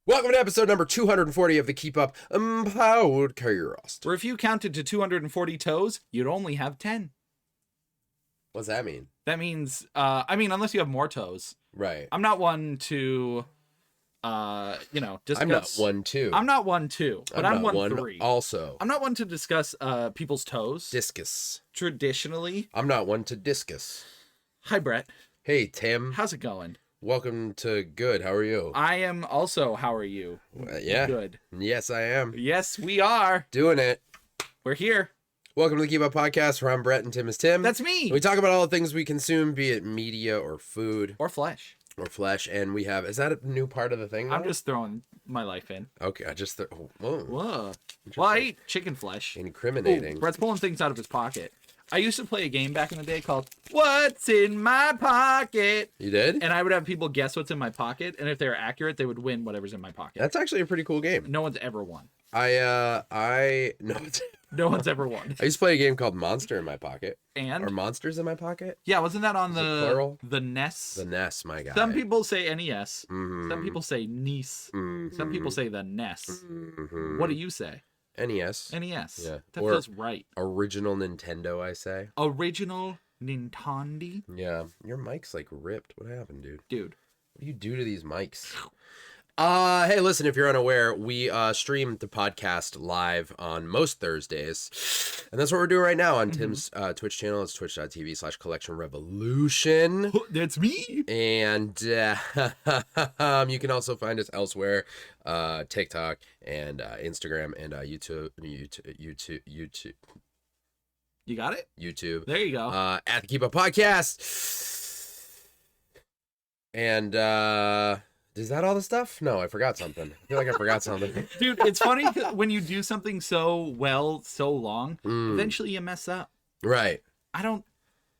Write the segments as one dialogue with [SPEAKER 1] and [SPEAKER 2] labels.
[SPEAKER 1] Welcome to episode number 240 of the Keep Up Podcast.
[SPEAKER 2] Where if you counted to 240 toes, you'd only have 10.
[SPEAKER 1] What's that mean?
[SPEAKER 2] That means, unless you have more toes.
[SPEAKER 1] Right.
[SPEAKER 2] I'm not one to, discuss.
[SPEAKER 1] I'm not 1, 2.
[SPEAKER 2] I'm not 1, 2, but I'm 1, 3.
[SPEAKER 1] Also.
[SPEAKER 2] I'm not one to discuss people's toes.
[SPEAKER 1] Discus.
[SPEAKER 2] Traditionally.
[SPEAKER 1] I'm not one to discus.
[SPEAKER 2] Hi, Brett.
[SPEAKER 1] Hey, Tim.
[SPEAKER 2] How's it going?
[SPEAKER 1] Welcome to Good. How are you?
[SPEAKER 2] I am also, how are you?
[SPEAKER 1] Yeah.
[SPEAKER 2] Good.
[SPEAKER 1] Yes, I am.
[SPEAKER 2] Yes, we are.
[SPEAKER 1] Doing it.
[SPEAKER 2] We're here.
[SPEAKER 1] Welcome to the Keep Up Podcast, where I'm Brett and Tim is Tim.
[SPEAKER 2] That's me.
[SPEAKER 1] We talk about all the things we consume, be it media or food.
[SPEAKER 2] Or flesh.
[SPEAKER 1] Or flesh. And we have, is that a new part of the thing now?
[SPEAKER 2] I'm just throwing my life in.
[SPEAKER 1] Okay, I just, whoa.
[SPEAKER 2] Whoa. Well, I eat chicken flesh.
[SPEAKER 1] Incriminating.
[SPEAKER 2] Ooh, Brett's pulling things out of his pocket. I used to play a game back in the day called What's in My Pocket?
[SPEAKER 1] You did?
[SPEAKER 2] And I would have people guess what's in my pocket, and if they were accurate, they would win whatever's in my pocket.
[SPEAKER 1] That's actually a pretty cool game.
[SPEAKER 2] No one's ever won.
[SPEAKER 1] No,
[SPEAKER 2] No one's ever won.
[SPEAKER 1] I used to play a game called Monster in My Pocket.
[SPEAKER 2] And?
[SPEAKER 1] Or Monsters in My Pocket?
[SPEAKER 2] Yeah, wasn't that on
[SPEAKER 1] Is it plural?
[SPEAKER 2] the NES?
[SPEAKER 1] The NES, my guy.
[SPEAKER 2] Some people say NES.
[SPEAKER 1] Mhm.
[SPEAKER 2] Some people say NES.
[SPEAKER 1] Mhm.
[SPEAKER 2] Some people say the NES.
[SPEAKER 1] Mhm.
[SPEAKER 2] What do you say?
[SPEAKER 1] NES.
[SPEAKER 2] NES.
[SPEAKER 1] Yeah.
[SPEAKER 2] That
[SPEAKER 1] Or-
[SPEAKER 2] feels right.
[SPEAKER 1] Original Nintendo, I say.
[SPEAKER 2] Original Nintendo?
[SPEAKER 1] Yeah. Your mic's like ripped. What happened, dude?
[SPEAKER 2] Dude.
[SPEAKER 1] What do you do to these mics? Hey, listen, if you're unaware, we stream the podcast live on most Thursdays. And that's what we're doing right now on Tim's Twitch channel. It's twitch.tv/Collection Revolution.
[SPEAKER 2] That's me.
[SPEAKER 1] And you can also find us elsewhere, TikTok and Instagram and YouTube.
[SPEAKER 2] You got it?
[SPEAKER 1] YouTube.
[SPEAKER 2] There you go.
[SPEAKER 1] At the Keep Up Podcast. And is that all the stuff? No, I forgot something. I feel like I forgot something.
[SPEAKER 2] Dude, it's funny when you do something so well, so long, eventually you mess up.
[SPEAKER 1] Right.
[SPEAKER 2] I don't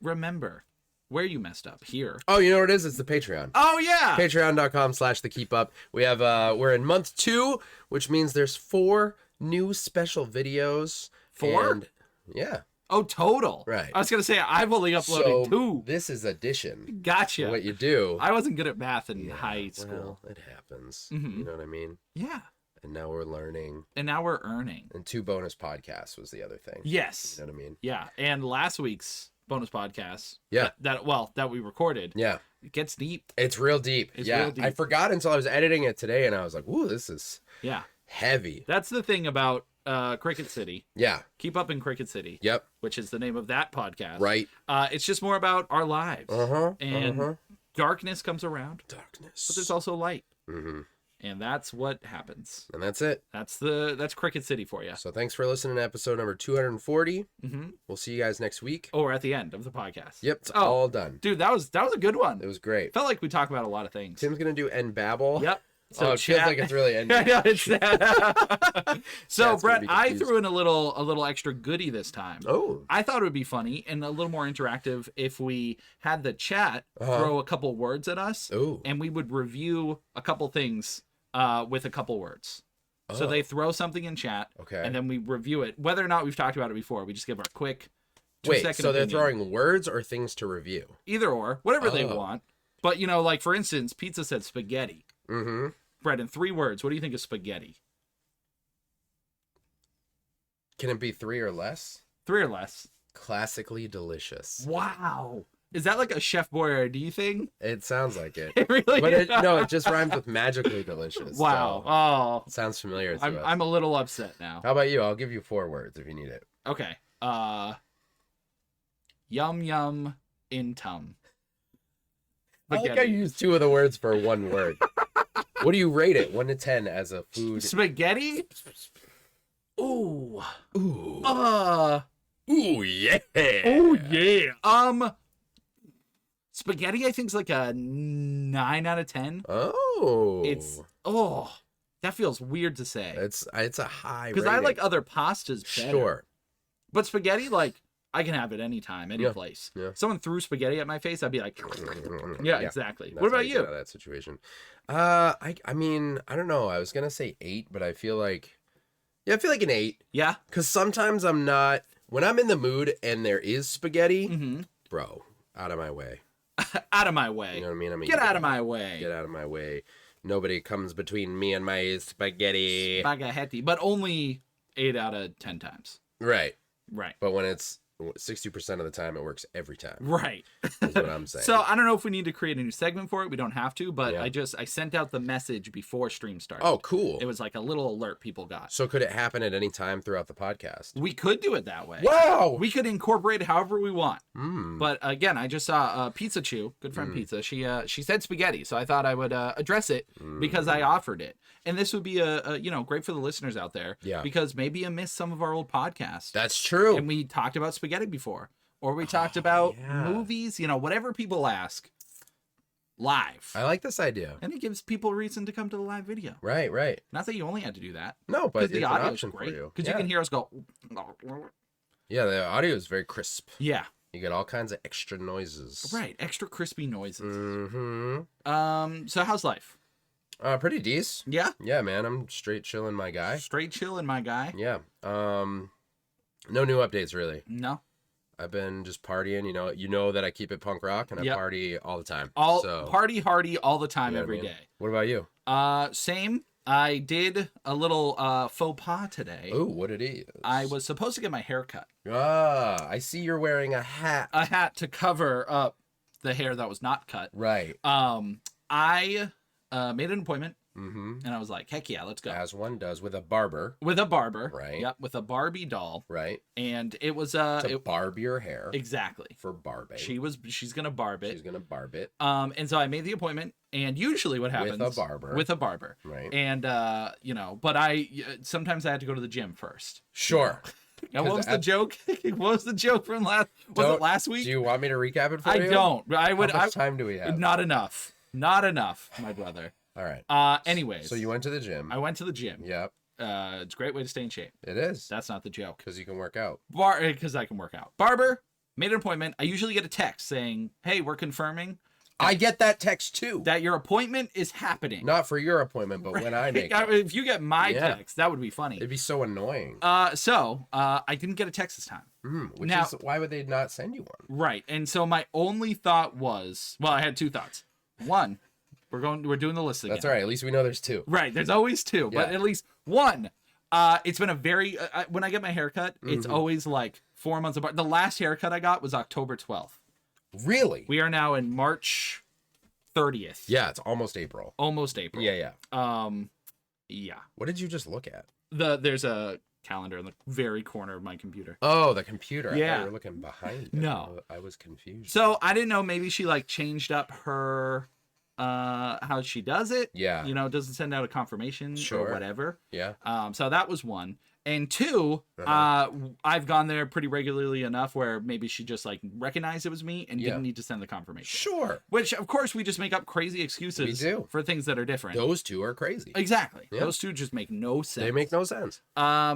[SPEAKER 2] remember where you messed up here.
[SPEAKER 1] Oh, you know what it is? It's the Patreon.
[SPEAKER 2] Oh, yeah.
[SPEAKER 1] Patreon.com/the Keep Up. We have we're in month 2, which means there's 4 new special videos.
[SPEAKER 2] 4?
[SPEAKER 1] And, yeah.
[SPEAKER 2] Oh, total.
[SPEAKER 1] Right.
[SPEAKER 2] I was going to say, I've only uploaded 2.
[SPEAKER 1] This is addition.
[SPEAKER 2] Gotcha.
[SPEAKER 1] What you do.
[SPEAKER 2] I wasn't good at math in high school.
[SPEAKER 1] Well, it happens.
[SPEAKER 2] Mhm.
[SPEAKER 1] You know what I mean?
[SPEAKER 2] Yeah.
[SPEAKER 1] And now we're learning.
[SPEAKER 2] And now we're earning.
[SPEAKER 1] And 2 bonus podcasts was the other thing.
[SPEAKER 2] Yes.
[SPEAKER 1] You know what I mean?
[SPEAKER 2] Yeah. And last week's bonus podcast.
[SPEAKER 1] Yeah.
[SPEAKER 2] That we recorded.
[SPEAKER 1] Yeah.
[SPEAKER 2] It gets deep.
[SPEAKER 1] It's real deep.
[SPEAKER 2] It's
[SPEAKER 1] yeah.
[SPEAKER 2] real deep.
[SPEAKER 1] I forgot until I was editing it today and I was like, ooh, this is
[SPEAKER 2] Yeah.
[SPEAKER 1] heavy.
[SPEAKER 2] That's the thing about Cricket City.
[SPEAKER 1] Yeah.
[SPEAKER 2] Keep Up in Cricket City.
[SPEAKER 1] Yep.
[SPEAKER 2] Which is the name of that podcast.
[SPEAKER 1] Right.
[SPEAKER 2] It's just more about our lives.
[SPEAKER 1] Uh-huh.
[SPEAKER 2] And darkness comes around,
[SPEAKER 1] Darkness.
[SPEAKER 2] but there's also light.
[SPEAKER 1] Mm-hmm.
[SPEAKER 2] And that's what happens.
[SPEAKER 1] And that's it.
[SPEAKER 2] That's Cricket City for you.
[SPEAKER 1] So thanks for listening to episode number 240.
[SPEAKER 2] Mm-hmm.
[SPEAKER 1] We'll see you guys next week.
[SPEAKER 2] Oh, we're at the end of the podcast.
[SPEAKER 1] Yep. It's all done.
[SPEAKER 2] Dude, that was a good one.
[SPEAKER 1] It was great.
[SPEAKER 2] Felt like we talked about a lot of things.
[SPEAKER 1] Tim's going to do End Babble.
[SPEAKER 2] Yep.
[SPEAKER 1] So it feels like it's really ending.
[SPEAKER 2] I know, it's so
[SPEAKER 1] Chat's gonna
[SPEAKER 2] Brett,
[SPEAKER 1] be
[SPEAKER 2] I
[SPEAKER 1] confused.
[SPEAKER 2] threw in a little extra goodie this time.
[SPEAKER 1] Oh.
[SPEAKER 2] I thought it would be funny and a little more interactive if we had the chat throw a couple words at us,
[SPEAKER 1] Ooh.
[SPEAKER 2] and we would review a couple things with a couple words. So
[SPEAKER 1] Oh.
[SPEAKER 2] they throw something in chat,
[SPEAKER 1] Okay.
[SPEAKER 2] and then we review it. Whether or not we've talked about it before, we just give our quick 2
[SPEAKER 1] Wait,
[SPEAKER 2] second
[SPEAKER 1] so they're
[SPEAKER 2] opinion.
[SPEAKER 1] throwing words or things to review?
[SPEAKER 2] Either or, whatever they
[SPEAKER 1] Oh.
[SPEAKER 2] want. But, like, for instance, Pizza said spaghetti.
[SPEAKER 1] Mm-hmm.
[SPEAKER 2] Brett, in 3 words, what do you think of spaghetti?
[SPEAKER 1] Can it be 3 or less?
[SPEAKER 2] 3 or less.
[SPEAKER 1] Classically delicious.
[SPEAKER 2] Wow. Is that like a Chef Boyardee thing?
[SPEAKER 1] It sounds like it.
[SPEAKER 2] It really
[SPEAKER 1] But
[SPEAKER 2] is.
[SPEAKER 1] no, it just rhymes with magically delicious.
[SPEAKER 2] Wow.
[SPEAKER 1] So
[SPEAKER 2] Oh.
[SPEAKER 1] it sounds familiar to us.
[SPEAKER 2] I'm a little upset now.
[SPEAKER 1] How about you? I'll give you 4 words if you need it.
[SPEAKER 2] Okay. Yum yum in tum.
[SPEAKER 1] I think I used 2 of the words for 1 word. What do you rate it? 1 to 10 as a food?
[SPEAKER 2] Spaghetti? Ooh.
[SPEAKER 1] Ooh. Ooh, yeah.
[SPEAKER 2] Oh yeah. Spaghetti I think is like a 9 out of 10.
[SPEAKER 1] Oh.
[SPEAKER 2] That feels weird to say.
[SPEAKER 1] It's a high
[SPEAKER 2] Because I
[SPEAKER 1] rating.
[SPEAKER 2] like other pastas better.
[SPEAKER 1] Sure.
[SPEAKER 2] But spaghetti, like, I can have it anytime, any
[SPEAKER 1] Yeah,
[SPEAKER 2] place.
[SPEAKER 1] yeah.
[SPEAKER 2] Someone threw spaghetti at my face, I'd be like, yeah, exactly.
[SPEAKER 1] That's
[SPEAKER 2] What
[SPEAKER 1] how
[SPEAKER 2] about
[SPEAKER 1] get
[SPEAKER 2] you?
[SPEAKER 1] out of that situation. I mean, I don't know. I was gonna say 8, but I feel like an 8.
[SPEAKER 2] Yeah?
[SPEAKER 1] Because sometimes I'm not. When I'm in the mood and there is spaghetti,
[SPEAKER 2] Mm-hmm.
[SPEAKER 1] bro, out of my way.
[SPEAKER 2] Out of my way.
[SPEAKER 1] You know what I mean?
[SPEAKER 2] Get out of my way.
[SPEAKER 1] Get out of my way. Nobody comes between me and my spaghetti.
[SPEAKER 2] Spaghetti, but only 8 out of 10 times.
[SPEAKER 1] Right.
[SPEAKER 2] Right.
[SPEAKER 1] But when it's 60% of the time, it works every time.
[SPEAKER 2] Right.
[SPEAKER 1] Is what I'm saying.
[SPEAKER 2] So I don't know if we need to create a new segment for it. We don't have to, but
[SPEAKER 1] Yeah.
[SPEAKER 2] I sent out the message before stream started.
[SPEAKER 1] Oh, cool.
[SPEAKER 2] It was like a little alert people got.
[SPEAKER 1] So could it happen at any time throughout the podcast?
[SPEAKER 2] We could do it that way.
[SPEAKER 1] Wow.
[SPEAKER 2] We could incorporate it however we want.
[SPEAKER 1] Mm.
[SPEAKER 2] But again, I just saw Pizza Chew, good friend Pizza. She said spaghetti, so I thought I would address it because I offered it. And this would be a great for the listeners out there.
[SPEAKER 1] Yeah.
[SPEAKER 2] Because maybe you missed some of our old podcasts.
[SPEAKER 1] That's true.
[SPEAKER 2] And we talked about spaghetti before. Or we talked about movies, whatever people ask live.
[SPEAKER 1] I like this idea.
[SPEAKER 2] And it gives people a reason to come to the live video.
[SPEAKER 1] Right, right.
[SPEAKER 2] Not that you only had to do that.
[SPEAKER 1] No, but
[SPEAKER 2] Because
[SPEAKER 1] it's
[SPEAKER 2] the
[SPEAKER 1] an
[SPEAKER 2] audio is
[SPEAKER 1] option for
[SPEAKER 2] great.
[SPEAKER 1] you.
[SPEAKER 2] Because you can hear us go.
[SPEAKER 1] Yeah, the audio is very crisp.
[SPEAKER 2] Yeah.
[SPEAKER 1] You get all kinds of extra noises.
[SPEAKER 2] Right. Extra crispy noises.
[SPEAKER 1] Mm-hmm.
[SPEAKER 2] So how's life?
[SPEAKER 1] Pretty decent.
[SPEAKER 2] Yeah.
[SPEAKER 1] Yeah, man. I'm straight chilling, my guy.
[SPEAKER 2] Straight chilling, my guy.
[SPEAKER 1] Yeah. No new updates really.
[SPEAKER 2] No.
[SPEAKER 1] I've been just partying. You know that I keep it punk rock and I
[SPEAKER 2] Yep.
[SPEAKER 1] party all the time.
[SPEAKER 2] All
[SPEAKER 1] so,
[SPEAKER 2] party hardy all the time,
[SPEAKER 1] you know
[SPEAKER 2] every
[SPEAKER 1] what I
[SPEAKER 2] day.
[SPEAKER 1] mean? What about you?
[SPEAKER 2] Same. I did a little faux pas today.
[SPEAKER 1] Oh, what it is?
[SPEAKER 2] I was supposed to get my hair cut.
[SPEAKER 1] I see you're wearing a hat.
[SPEAKER 2] A hat to cover up the hair that was not cut.
[SPEAKER 1] Right.
[SPEAKER 2] I made an appointment
[SPEAKER 1] Mm-hmm.
[SPEAKER 2] and I was like, heck yeah, let's go.
[SPEAKER 1] As one does with a barber.
[SPEAKER 2] With a barber.
[SPEAKER 1] Right.
[SPEAKER 2] Yep. With a Barbie doll.
[SPEAKER 1] Right.
[SPEAKER 2] And it was
[SPEAKER 1] To barb your hair.
[SPEAKER 2] exactly.
[SPEAKER 1] For barbing.
[SPEAKER 2] She's gonna barb it.
[SPEAKER 1] She's gonna barb it.
[SPEAKER 2] And so I made the appointment, and usually what happens
[SPEAKER 1] With a barber.
[SPEAKER 2] with a barber,
[SPEAKER 1] Right.
[SPEAKER 2] and but sometimes I had to go to the gym first.
[SPEAKER 1] Sure.
[SPEAKER 2] And what was the joke? What was the joke from last? Was it last week?
[SPEAKER 1] Do you want me to recap it for
[SPEAKER 2] I
[SPEAKER 1] you?
[SPEAKER 2] don't. I would.
[SPEAKER 1] How much time do we have?
[SPEAKER 2] Not enough. Not enough, my brother.
[SPEAKER 1] All right.
[SPEAKER 2] Anyways.
[SPEAKER 1] So you went to the gym.
[SPEAKER 2] I went to the gym.
[SPEAKER 1] Yep.
[SPEAKER 2] It's a great way to stay in shape.
[SPEAKER 1] It is.
[SPEAKER 2] That's not the joke.
[SPEAKER 1] Because you can work out.
[SPEAKER 2] Because I can work out. Barber made an appointment. I usually get a text saying, "Hey, we're confirming
[SPEAKER 1] I get that text too.
[SPEAKER 2] that your appointment is happening."
[SPEAKER 1] Not for your appointment, but when I make it.
[SPEAKER 2] If you get my
[SPEAKER 1] Yeah.
[SPEAKER 2] text, that would be funny.
[SPEAKER 1] It'd be so annoying.
[SPEAKER 2] So I didn't get a text this time.
[SPEAKER 1] Which
[SPEAKER 2] now-
[SPEAKER 1] is why would they not send you one?
[SPEAKER 2] Right. And so my only thought was, well, I had two thoughts. One, we're doing the list again.
[SPEAKER 1] That's all right. At least we know there's two.
[SPEAKER 2] Right. There's always two, but
[SPEAKER 1] Yeah.
[SPEAKER 2] at least one. It's been a very when I get my haircut, it's always like 4 months apart. The last haircut I got was October 12th.
[SPEAKER 1] Really?
[SPEAKER 2] We are now in March 30th.
[SPEAKER 1] Yeah, it's almost April.
[SPEAKER 2] Almost April.
[SPEAKER 1] Yeah.
[SPEAKER 2] Yeah.
[SPEAKER 1] What did you just look at?
[SPEAKER 2] There's a calendar in the very corner of my computer.
[SPEAKER 1] Oh, the computer. I
[SPEAKER 2] Yeah.
[SPEAKER 1] thought you were looking behind it.
[SPEAKER 2] No.
[SPEAKER 1] I was confused.
[SPEAKER 2] So I didn't know, maybe she like changed up her how she does it.
[SPEAKER 1] Yeah.
[SPEAKER 2] Doesn't send out a confirmation
[SPEAKER 1] Sure.
[SPEAKER 2] or whatever.
[SPEAKER 1] Yeah.
[SPEAKER 2] So that was one. And two, I've gone there pretty regularly enough where maybe she just like recognized it was me and
[SPEAKER 1] Yeah.
[SPEAKER 2] didn't need to send the confirmation.
[SPEAKER 1] Sure.
[SPEAKER 2] Which of course we just make up crazy excuses
[SPEAKER 1] We do.
[SPEAKER 2] for things that are different.
[SPEAKER 1] Those two are crazy.
[SPEAKER 2] Exactly.
[SPEAKER 1] Yeah.
[SPEAKER 2] Those two just make no sense.
[SPEAKER 1] They make no sense.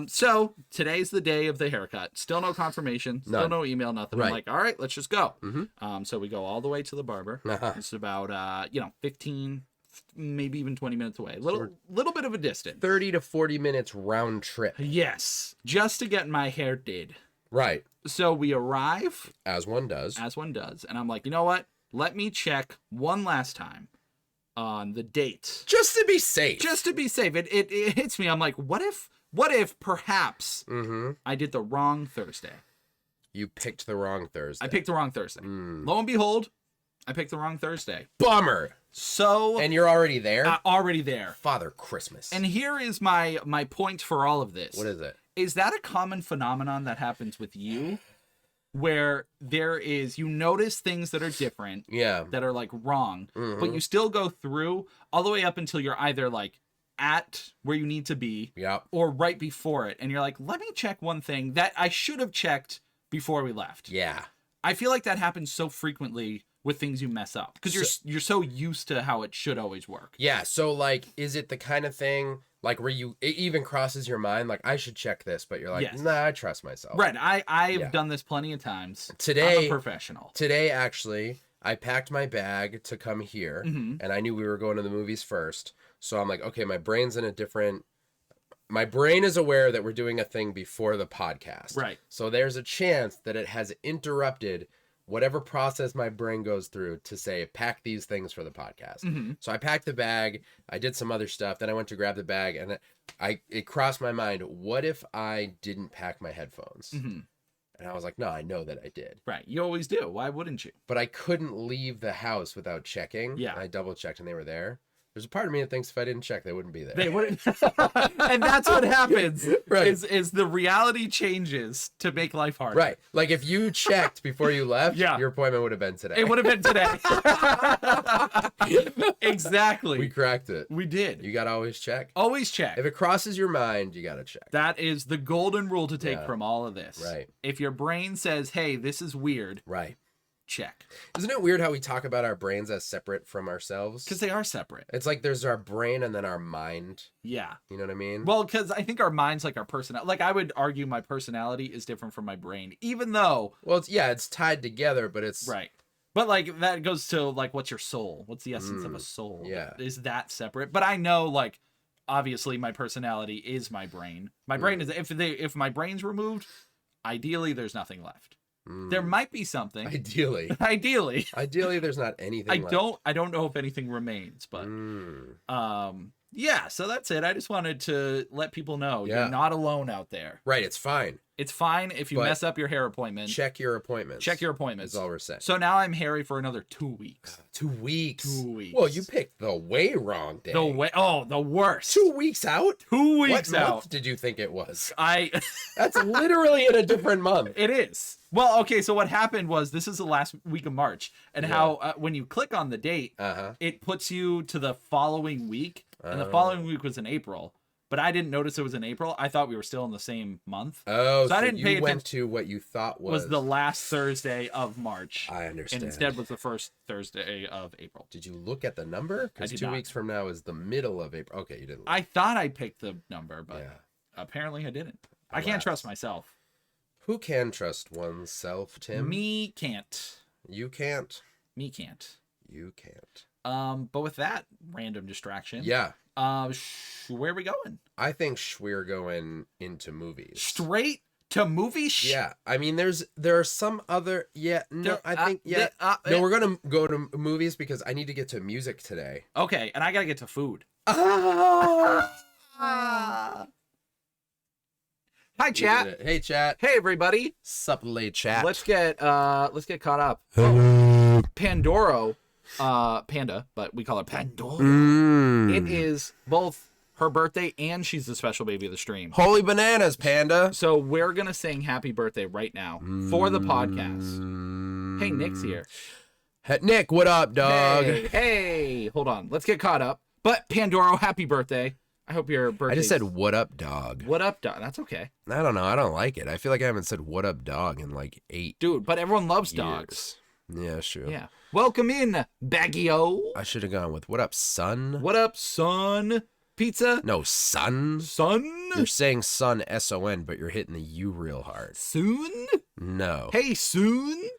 [SPEAKER 2] So today's the day of the haircut. Still no confirmation. Still
[SPEAKER 1] None.
[SPEAKER 2] no email. Nothing.
[SPEAKER 1] Right.
[SPEAKER 2] I'm like, all right, let's just go.
[SPEAKER 1] Mhm.
[SPEAKER 2] So we go all the way to the barber.
[SPEAKER 1] Uh-huh.
[SPEAKER 2] It's about 15, maybe even 20 minutes away. Little bit of a distance.
[SPEAKER 1] 30 to 40 minutes round trip.
[SPEAKER 2] Yes, just to get my hair did.
[SPEAKER 1] Right.
[SPEAKER 2] So we arrive
[SPEAKER 1] As one does.
[SPEAKER 2] as one does, and I'm like, you know what? Let me check one last time on the date.
[SPEAKER 1] Just to be safe.
[SPEAKER 2] Just to be safe. It hits me. I'm like, what if perhaps I did the wrong Thursday?
[SPEAKER 1] You picked the wrong Thursday.
[SPEAKER 2] I picked the wrong Thursday. Lo and behold, I picked the wrong Thursday.
[SPEAKER 1] Bummer.
[SPEAKER 2] So
[SPEAKER 1] And you're already there?
[SPEAKER 2] already there.
[SPEAKER 1] Father Christmas.
[SPEAKER 2] And here is my point for all of this.
[SPEAKER 1] What is it?
[SPEAKER 2] Is that a common phenomenon that happens with you? Where you notice things that are different,
[SPEAKER 1] Yeah.
[SPEAKER 2] that are like wrong, but you still go through all the way up until you're either like at where you need to be
[SPEAKER 1] Yep.
[SPEAKER 2] or right before it. And you're like, let me check one thing that I should have checked before we left.
[SPEAKER 1] Yeah.
[SPEAKER 2] I feel like that happens so frequently with things you mess up because you're so used to how it should always work.
[SPEAKER 1] Yeah. So, like, is it the kind of thing, like, where it even crosses your mind, like, I should check this, but you're like,
[SPEAKER 2] Yes.
[SPEAKER 1] nah, I trust myself.
[SPEAKER 2] Right. I've
[SPEAKER 1] Yeah.
[SPEAKER 2] done this plenty of times.
[SPEAKER 1] Today-
[SPEAKER 2] I'm a professional.
[SPEAKER 1] Today, actually, I packed my bag to come here,
[SPEAKER 2] Mm-hmm.
[SPEAKER 1] and I knew we were going to the movies first. So I'm like, okay, my brain is aware that we're doing a thing before the podcast.
[SPEAKER 2] Right.
[SPEAKER 1] So there's a chance that it has interrupted whatever process my brain goes through to say, pack these things for the podcast. So I packed the bag. I did some other stuff. Then I went to grab the bag, and it crossed my mind, what if I didn't pack my headphones? And I was like, no, I know that I did.
[SPEAKER 2] Right. You always do. Why wouldn't you?
[SPEAKER 1] But I couldn't leave the house without checking.
[SPEAKER 2] Yeah.
[SPEAKER 1] And I double checked and they were there. There's a part of me that thinks if I didn't check, they wouldn't be there.
[SPEAKER 2] They wouldn't. And that's what happens.
[SPEAKER 1] Right.
[SPEAKER 2] Is the reality changes to make life harder.
[SPEAKER 1] Right. Like if you checked before you left,
[SPEAKER 2] Yeah.
[SPEAKER 1] your appointment would have been today.
[SPEAKER 2] It would have been today. Exactly.
[SPEAKER 1] We cracked it.
[SPEAKER 2] We did.
[SPEAKER 1] You got to always check.
[SPEAKER 2] Always check.
[SPEAKER 1] If it crosses your mind, you got to check.
[SPEAKER 2] That is the golden rule to take
[SPEAKER 1] Yeah.
[SPEAKER 2] from all of this.
[SPEAKER 1] Right.
[SPEAKER 2] If your brain says, hey, this is weird,
[SPEAKER 1] Right.
[SPEAKER 2] check.
[SPEAKER 1] Isn't it weird how we talk about our brains as separate from ourselves?
[SPEAKER 2] Because they are separate.
[SPEAKER 1] It's like there's our brain and then our mind.
[SPEAKER 2] Yeah.
[SPEAKER 1] You know what I mean?
[SPEAKER 2] Well, because I think our mind's like our personality. Like, I would argue my personality is different from my brain, even though.
[SPEAKER 1] Well, it's tied together, but it's
[SPEAKER 2] Right. But, like, that goes to, like, what's your soul? What's the essence of a soul?
[SPEAKER 1] yeah.
[SPEAKER 2] Is that separate? But I know, like, obviously my personality is my brain. My brain is, if my brain's removed, ideally there's nothing left. There might be something.
[SPEAKER 1] Ideally.
[SPEAKER 2] Ideally,
[SPEAKER 1] There's not anything
[SPEAKER 2] I
[SPEAKER 1] left.
[SPEAKER 2] don't know if anything remains, but yeah, so that's it. I just wanted to let people know
[SPEAKER 1] Yeah.
[SPEAKER 2] you're not alone out there.
[SPEAKER 1] Right, it's fine.
[SPEAKER 2] It's fine if you
[SPEAKER 1] But
[SPEAKER 2] mess up your hair appointment.
[SPEAKER 1] Check your appointments.
[SPEAKER 2] Check your appointments.
[SPEAKER 1] That's all we're saying.
[SPEAKER 2] So now I'm hairy for another 2 weeks.
[SPEAKER 1] 2 weeks.
[SPEAKER 2] 2 weeks.
[SPEAKER 1] Well, you picked the way wrong day.
[SPEAKER 2] The worst.
[SPEAKER 1] 2 weeks out?
[SPEAKER 2] 2 weeks
[SPEAKER 1] what
[SPEAKER 2] out.
[SPEAKER 1] month did you think it was?
[SPEAKER 2] That's
[SPEAKER 1] literally in a different month.
[SPEAKER 2] It is. Well, okay, so what happened was this is the last week of March, and how when you click on the date, it puts you to the following week, and the following week was in April. But I didn't notice it was in April. I thought we were still in the same month.
[SPEAKER 1] Oh, so
[SPEAKER 2] I didn't pay
[SPEAKER 1] you went
[SPEAKER 2] attention.
[SPEAKER 1] to what you thought was
[SPEAKER 2] The last Thursday of March.
[SPEAKER 1] I understand.
[SPEAKER 2] And instead was the first Thursday of April.
[SPEAKER 1] Did you look at the number? Because
[SPEAKER 2] did
[SPEAKER 1] 2
[SPEAKER 2] not.
[SPEAKER 1] weeks from now is the middle of April. Okay, you didn't.
[SPEAKER 2] I thought I picked the number, but
[SPEAKER 1] Yeah.
[SPEAKER 2] apparently I didn't. I can't
[SPEAKER 1] Alas.
[SPEAKER 2] trust myself.
[SPEAKER 1] Who can trust oneself, Tim?
[SPEAKER 2] Me can't.
[SPEAKER 1] You can't.
[SPEAKER 2] Me can't.
[SPEAKER 1] You can't.
[SPEAKER 2] But with that random distraction,
[SPEAKER 1] Yeah.
[SPEAKER 2] where are we going?
[SPEAKER 1] I think we're going into movies.
[SPEAKER 2] Straight to movies?
[SPEAKER 1] Yeah, I mean, there are some other. Yeah, no, I think no, we're gonna go to movies because I need to get to music today.
[SPEAKER 2] Okay, and I gotta get to food. Hi, chat.
[SPEAKER 1] Hey, chat.
[SPEAKER 2] Hey, everybody.
[SPEAKER 1] Sup, late chat.
[SPEAKER 2] Let's get caught up.
[SPEAKER 1] Hello.
[SPEAKER 2] Pandoro, Panda, but we call her Pandora. It is both her birthday and she's the special baby of the stream.
[SPEAKER 1] Holy bananas, Panda.
[SPEAKER 2] So we're gonna sing happy birthday right now for the podcast. Hey, Nick's here.
[SPEAKER 1] Hey, Nick, what up, dog?
[SPEAKER 2] Hey, hold on. Let's get caught up. But Pandoro, happy birthday. I hope your birthday.
[SPEAKER 1] I just said what up, dog.
[SPEAKER 2] What up, dog? That's okay.
[SPEAKER 1] I don't know. I don't like it. I feel like I haven't said what up, dog in like 8
[SPEAKER 2] Dude, but everyone loves dogs.
[SPEAKER 1] years. Yeah, sure.
[SPEAKER 2] Yeah. Welcome in, Baggio.
[SPEAKER 1] I should have gone with what up, son?
[SPEAKER 2] What up, son? Pizza?
[SPEAKER 1] No, son.
[SPEAKER 2] Son?
[SPEAKER 1] You're saying son, S-O-N, but you're hitting the U real hard.
[SPEAKER 2] Soon?
[SPEAKER 1] No.
[SPEAKER 2] Hey, soon?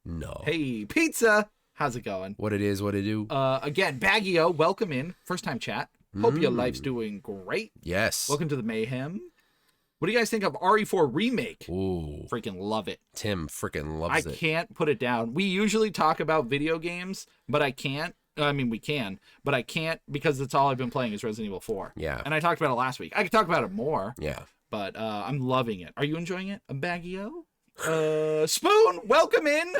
[SPEAKER 1] No.
[SPEAKER 2] Hey, pizza. How's it going?
[SPEAKER 1] What it is, what it do.
[SPEAKER 2] Again, Baggio, welcome in. First time chat. Hope your life's doing great.
[SPEAKER 1] Yes.
[SPEAKER 2] Welcome to the mayhem. What do you guys think of RE4 Remake?
[SPEAKER 1] Ooh.
[SPEAKER 2] Freaking love it.
[SPEAKER 1] Tim freaking
[SPEAKER 2] I
[SPEAKER 1] loves it.
[SPEAKER 2] can't put it down. We usually talk about video games, but I can't. I mean, we can, but I can't because that's all I've been playing is Resident Evil 4.
[SPEAKER 1] Yeah.
[SPEAKER 2] And I talked about it last week. I could talk about it more,
[SPEAKER 1] Yeah.
[SPEAKER 2] but I'm loving it. Are you enjoying it? Baggio? Spoon, welcome in.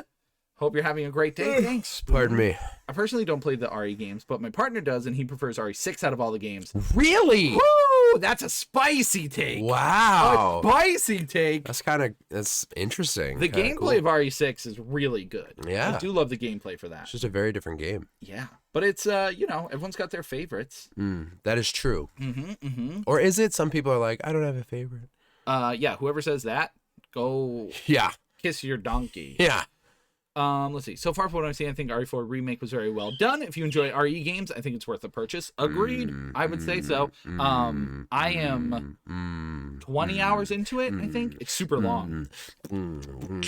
[SPEAKER 2] Hope you're having a great day. Thanks, Spoon.
[SPEAKER 1] Pardon me.
[SPEAKER 2] I personally don't play the RE games, but my partner does, and he prefers RE6 out of all the games.
[SPEAKER 1] Really?
[SPEAKER 2] Woo! That's a spicy take.
[SPEAKER 1] Wow.
[SPEAKER 2] A spicy take.
[SPEAKER 1] That's interesting.
[SPEAKER 2] The
[SPEAKER 1] Kinda
[SPEAKER 2] gameplay
[SPEAKER 1] cool.
[SPEAKER 2] of RE6 is really good.
[SPEAKER 1] Yeah.
[SPEAKER 2] I do love the gameplay for that.
[SPEAKER 1] It's just a very different game.
[SPEAKER 2] Yeah. But it's, everyone's got their favorites.
[SPEAKER 1] That is true.
[SPEAKER 2] Mm-hmm.
[SPEAKER 1] Or is it? Some people are like, I don't have a favorite.
[SPEAKER 2] Yeah, whoever says that, go
[SPEAKER 1] Yeah.
[SPEAKER 2] kiss your donkey.
[SPEAKER 1] Yeah.
[SPEAKER 2] Let's see. So far from what I'm seeing, I think RE4 Remake was very well done. If you enjoy RE games, I think it's worth the purchase. Agreed. I would say so. I am 20 hours into it, I think. It's super long. Am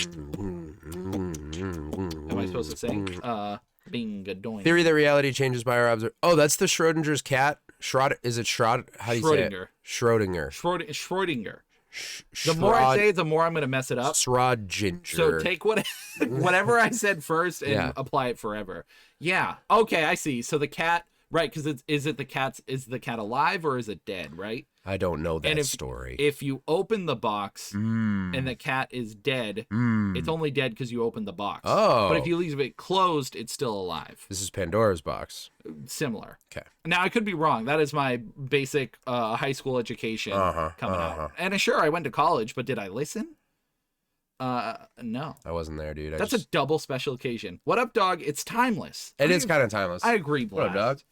[SPEAKER 2] I supposed to say? Bingo-doink.
[SPEAKER 1] Theory that reality changes by our observation. Oh, that's the Schrodinger's cat? Is it Schrod? How do you say it?
[SPEAKER 2] Schrodinger.
[SPEAKER 1] Schrodinger.
[SPEAKER 2] Schrodinger. The more I say it, the more I'm going to mess it up.
[SPEAKER 1] Schrodinger.
[SPEAKER 2] So take whatever I said first and apply it forever. Yeah. Okay, I see. So the cat, right? Because is the cat alive or is it dead? Right.
[SPEAKER 1] I don't know that
[SPEAKER 2] and
[SPEAKER 1] story.
[SPEAKER 2] If you open the box and the cat is dead, it's only dead because you opened the box.
[SPEAKER 1] Oh.
[SPEAKER 2] But if you leave it closed, it's still alive.
[SPEAKER 1] This is Pandora's box.
[SPEAKER 2] Similar.
[SPEAKER 1] Okay.
[SPEAKER 2] Now, I could be wrong. That is my basic high school education coming out. And sure, I went to college, but did I listen? No.
[SPEAKER 1] I wasn't there, dude.
[SPEAKER 2] That's a double special occasion. What up, dog? It's timeless.
[SPEAKER 1] It is kind of timeless.
[SPEAKER 2] I agree, Blast.
[SPEAKER 1] What up, dog?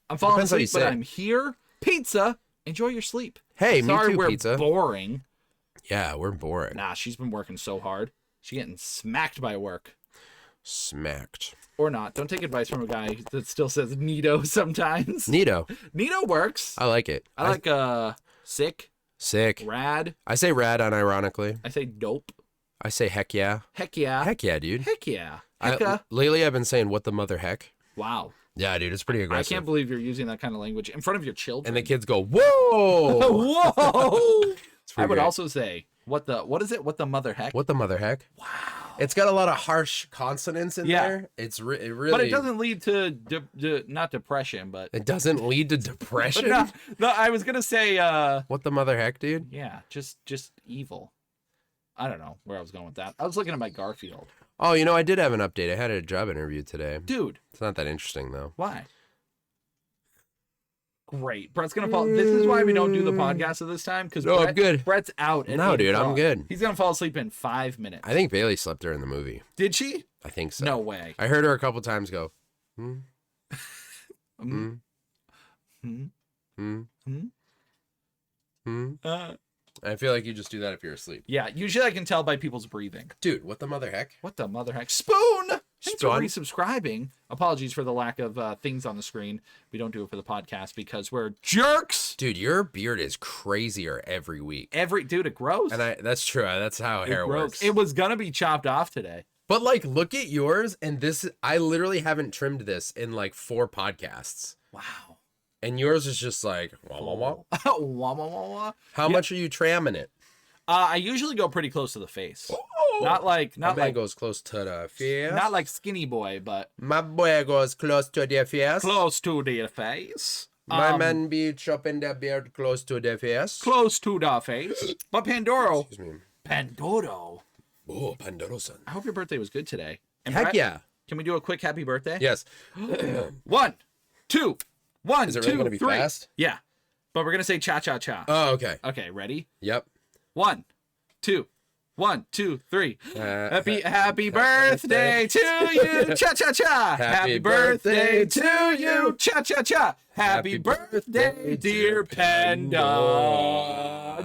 [SPEAKER 2] I'm falling
[SPEAKER 1] Depends how you
[SPEAKER 2] asleep, but
[SPEAKER 1] say it.
[SPEAKER 2] I'm here. Pizza. Enjoy your sleep.
[SPEAKER 1] Hey,
[SPEAKER 2] Sorry,
[SPEAKER 1] me too,
[SPEAKER 2] we're
[SPEAKER 1] pizza.
[SPEAKER 2] boring.
[SPEAKER 1] Yeah, we're boring.
[SPEAKER 2] Nah, she's been working so hard. She's getting smacked by work.
[SPEAKER 1] Smacked.
[SPEAKER 2] Or not. Don't take advice from a guy that still says Nito sometimes.
[SPEAKER 1] Neato.
[SPEAKER 2] Nito works.
[SPEAKER 1] I like it.
[SPEAKER 2] I like sick,
[SPEAKER 1] Sick.
[SPEAKER 2] rad.
[SPEAKER 1] I say rad unironically.
[SPEAKER 2] I say dope.
[SPEAKER 1] I say heck yeah.
[SPEAKER 2] Heck yeah.
[SPEAKER 1] Heck yeah, dude.
[SPEAKER 2] Heck yeah. Hecka.
[SPEAKER 1] Lately, I've been saying what the mother heck.
[SPEAKER 2] Wow.
[SPEAKER 1] Yeah, dude, it's pretty aggressive.
[SPEAKER 2] I can't believe you're using that kind of language in front of your children.
[SPEAKER 1] And the kids go, whoa!
[SPEAKER 2] Whoa!
[SPEAKER 1] It's pretty
[SPEAKER 2] I would
[SPEAKER 1] great.
[SPEAKER 2] also say, what is it? What the mother heck?
[SPEAKER 1] What the mother heck?
[SPEAKER 2] Wow.
[SPEAKER 1] It's got a lot of harsh consonants in there. It really.
[SPEAKER 2] But it doesn't lead to not depression, but.
[SPEAKER 1] It doesn't lead to depression.
[SPEAKER 2] No, I was gonna say.
[SPEAKER 1] What the mother heck, dude?
[SPEAKER 2] Yeah, just evil. I don't know where I was going with that. I was looking at my Garfield.
[SPEAKER 1] Oh, you know, I did have an update. I had a job interview today.
[SPEAKER 2] Dude.
[SPEAKER 1] It's not that interesting though.
[SPEAKER 2] Why? Great. Brett's gonna fall. This is why we don't do the podcast at this time, because
[SPEAKER 1] No, I'm good.
[SPEAKER 2] Brett's out. At
[SPEAKER 1] No,
[SPEAKER 2] 8
[SPEAKER 1] dude, I'm
[SPEAKER 2] o'clock.
[SPEAKER 1] good.
[SPEAKER 2] He's gonna fall asleep in 5 minutes.
[SPEAKER 1] I think Bailey slept during the movie.
[SPEAKER 2] Did she?
[SPEAKER 1] I think so.
[SPEAKER 2] No way.
[SPEAKER 1] I heard her a couple times go. Hmm.
[SPEAKER 2] Hmm.
[SPEAKER 1] Hmm.
[SPEAKER 2] Hmm.
[SPEAKER 1] Hmm.
[SPEAKER 2] Hmm.
[SPEAKER 1] Hmm. I feel like you just do that if you're asleep.
[SPEAKER 2] Yeah. Usually I can tell by people's breathing.
[SPEAKER 1] Dude, what the mother heck?
[SPEAKER 2] What the mother heck? Spoon! Thanks for
[SPEAKER 1] Spoon?
[SPEAKER 2] resubscribing. Apologies for the lack of things on the screen. We don't do it for the podcast because we're jerks.
[SPEAKER 1] Dude, your beard is crazier every week.
[SPEAKER 2] Dude, it grows.
[SPEAKER 1] And that's true. That's how
[SPEAKER 2] It
[SPEAKER 1] hair
[SPEAKER 2] grows.
[SPEAKER 1] works.
[SPEAKER 2] It was gonna be chopped off today.
[SPEAKER 1] But like, look at yours, and this. I literally haven't trimmed this in like 4 podcasts,
[SPEAKER 2] Wow.
[SPEAKER 1] and yours is just like wah wah wah.
[SPEAKER 2] Wah, wah, wah, wah.
[SPEAKER 1] How much are you tramming it?
[SPEAKER 2] I usually go pretty close to the face. Not like
[SPEAKER 1] My man goes close to the face.
[SPEAKER 2] not like skinny boy, but
[SPEAKER 1] My boy goes close to the face.
[SPEAKER 2] close to the face.
[SPEAKER 1] My man be chopping the beard close to the face.
[SPEAKER 2] Close to the face. But Pandoro.
[SPEAKER 1] Excuse me.
[SPEAKER 2] Pandoro.
[SPEAKER 1] Oh, Pandoro-san.
[SPEAKER 2] I hope your birthday was good today. And
[SPEAKER 1] Heck
[SPEAKER 2] Brett,
[SPEAKER 1] yeah.
[SPEAKER 2] Can we do a quick happy birthday?
[SPEAKER 1] Yes.
[SPEAKER 2] 1, 2, 1,
[SPEAKER 1] Is it
[SPEAKER 2] 2,
[SPEAKER 1] really gonna be
[SPEAKER 2] 3.
[SPEAKER 1] fast?
[SPEAKER 2] Yeah. But we're gonna say cha cha cha.
[SPEAKER 1] Oh, okay.
[SPEAKER 2] Okay, ready?
[SPEAKER 1] Yep.
[SPEAKER 2] 1, 2. 1, 2, 3. Happy
[SPEAKER 1] Happy
[SPEAKER 2] birthday to you. Cha cha cha. Happy birthday to you. Cha cha cha. Happy birthday, dear Panda.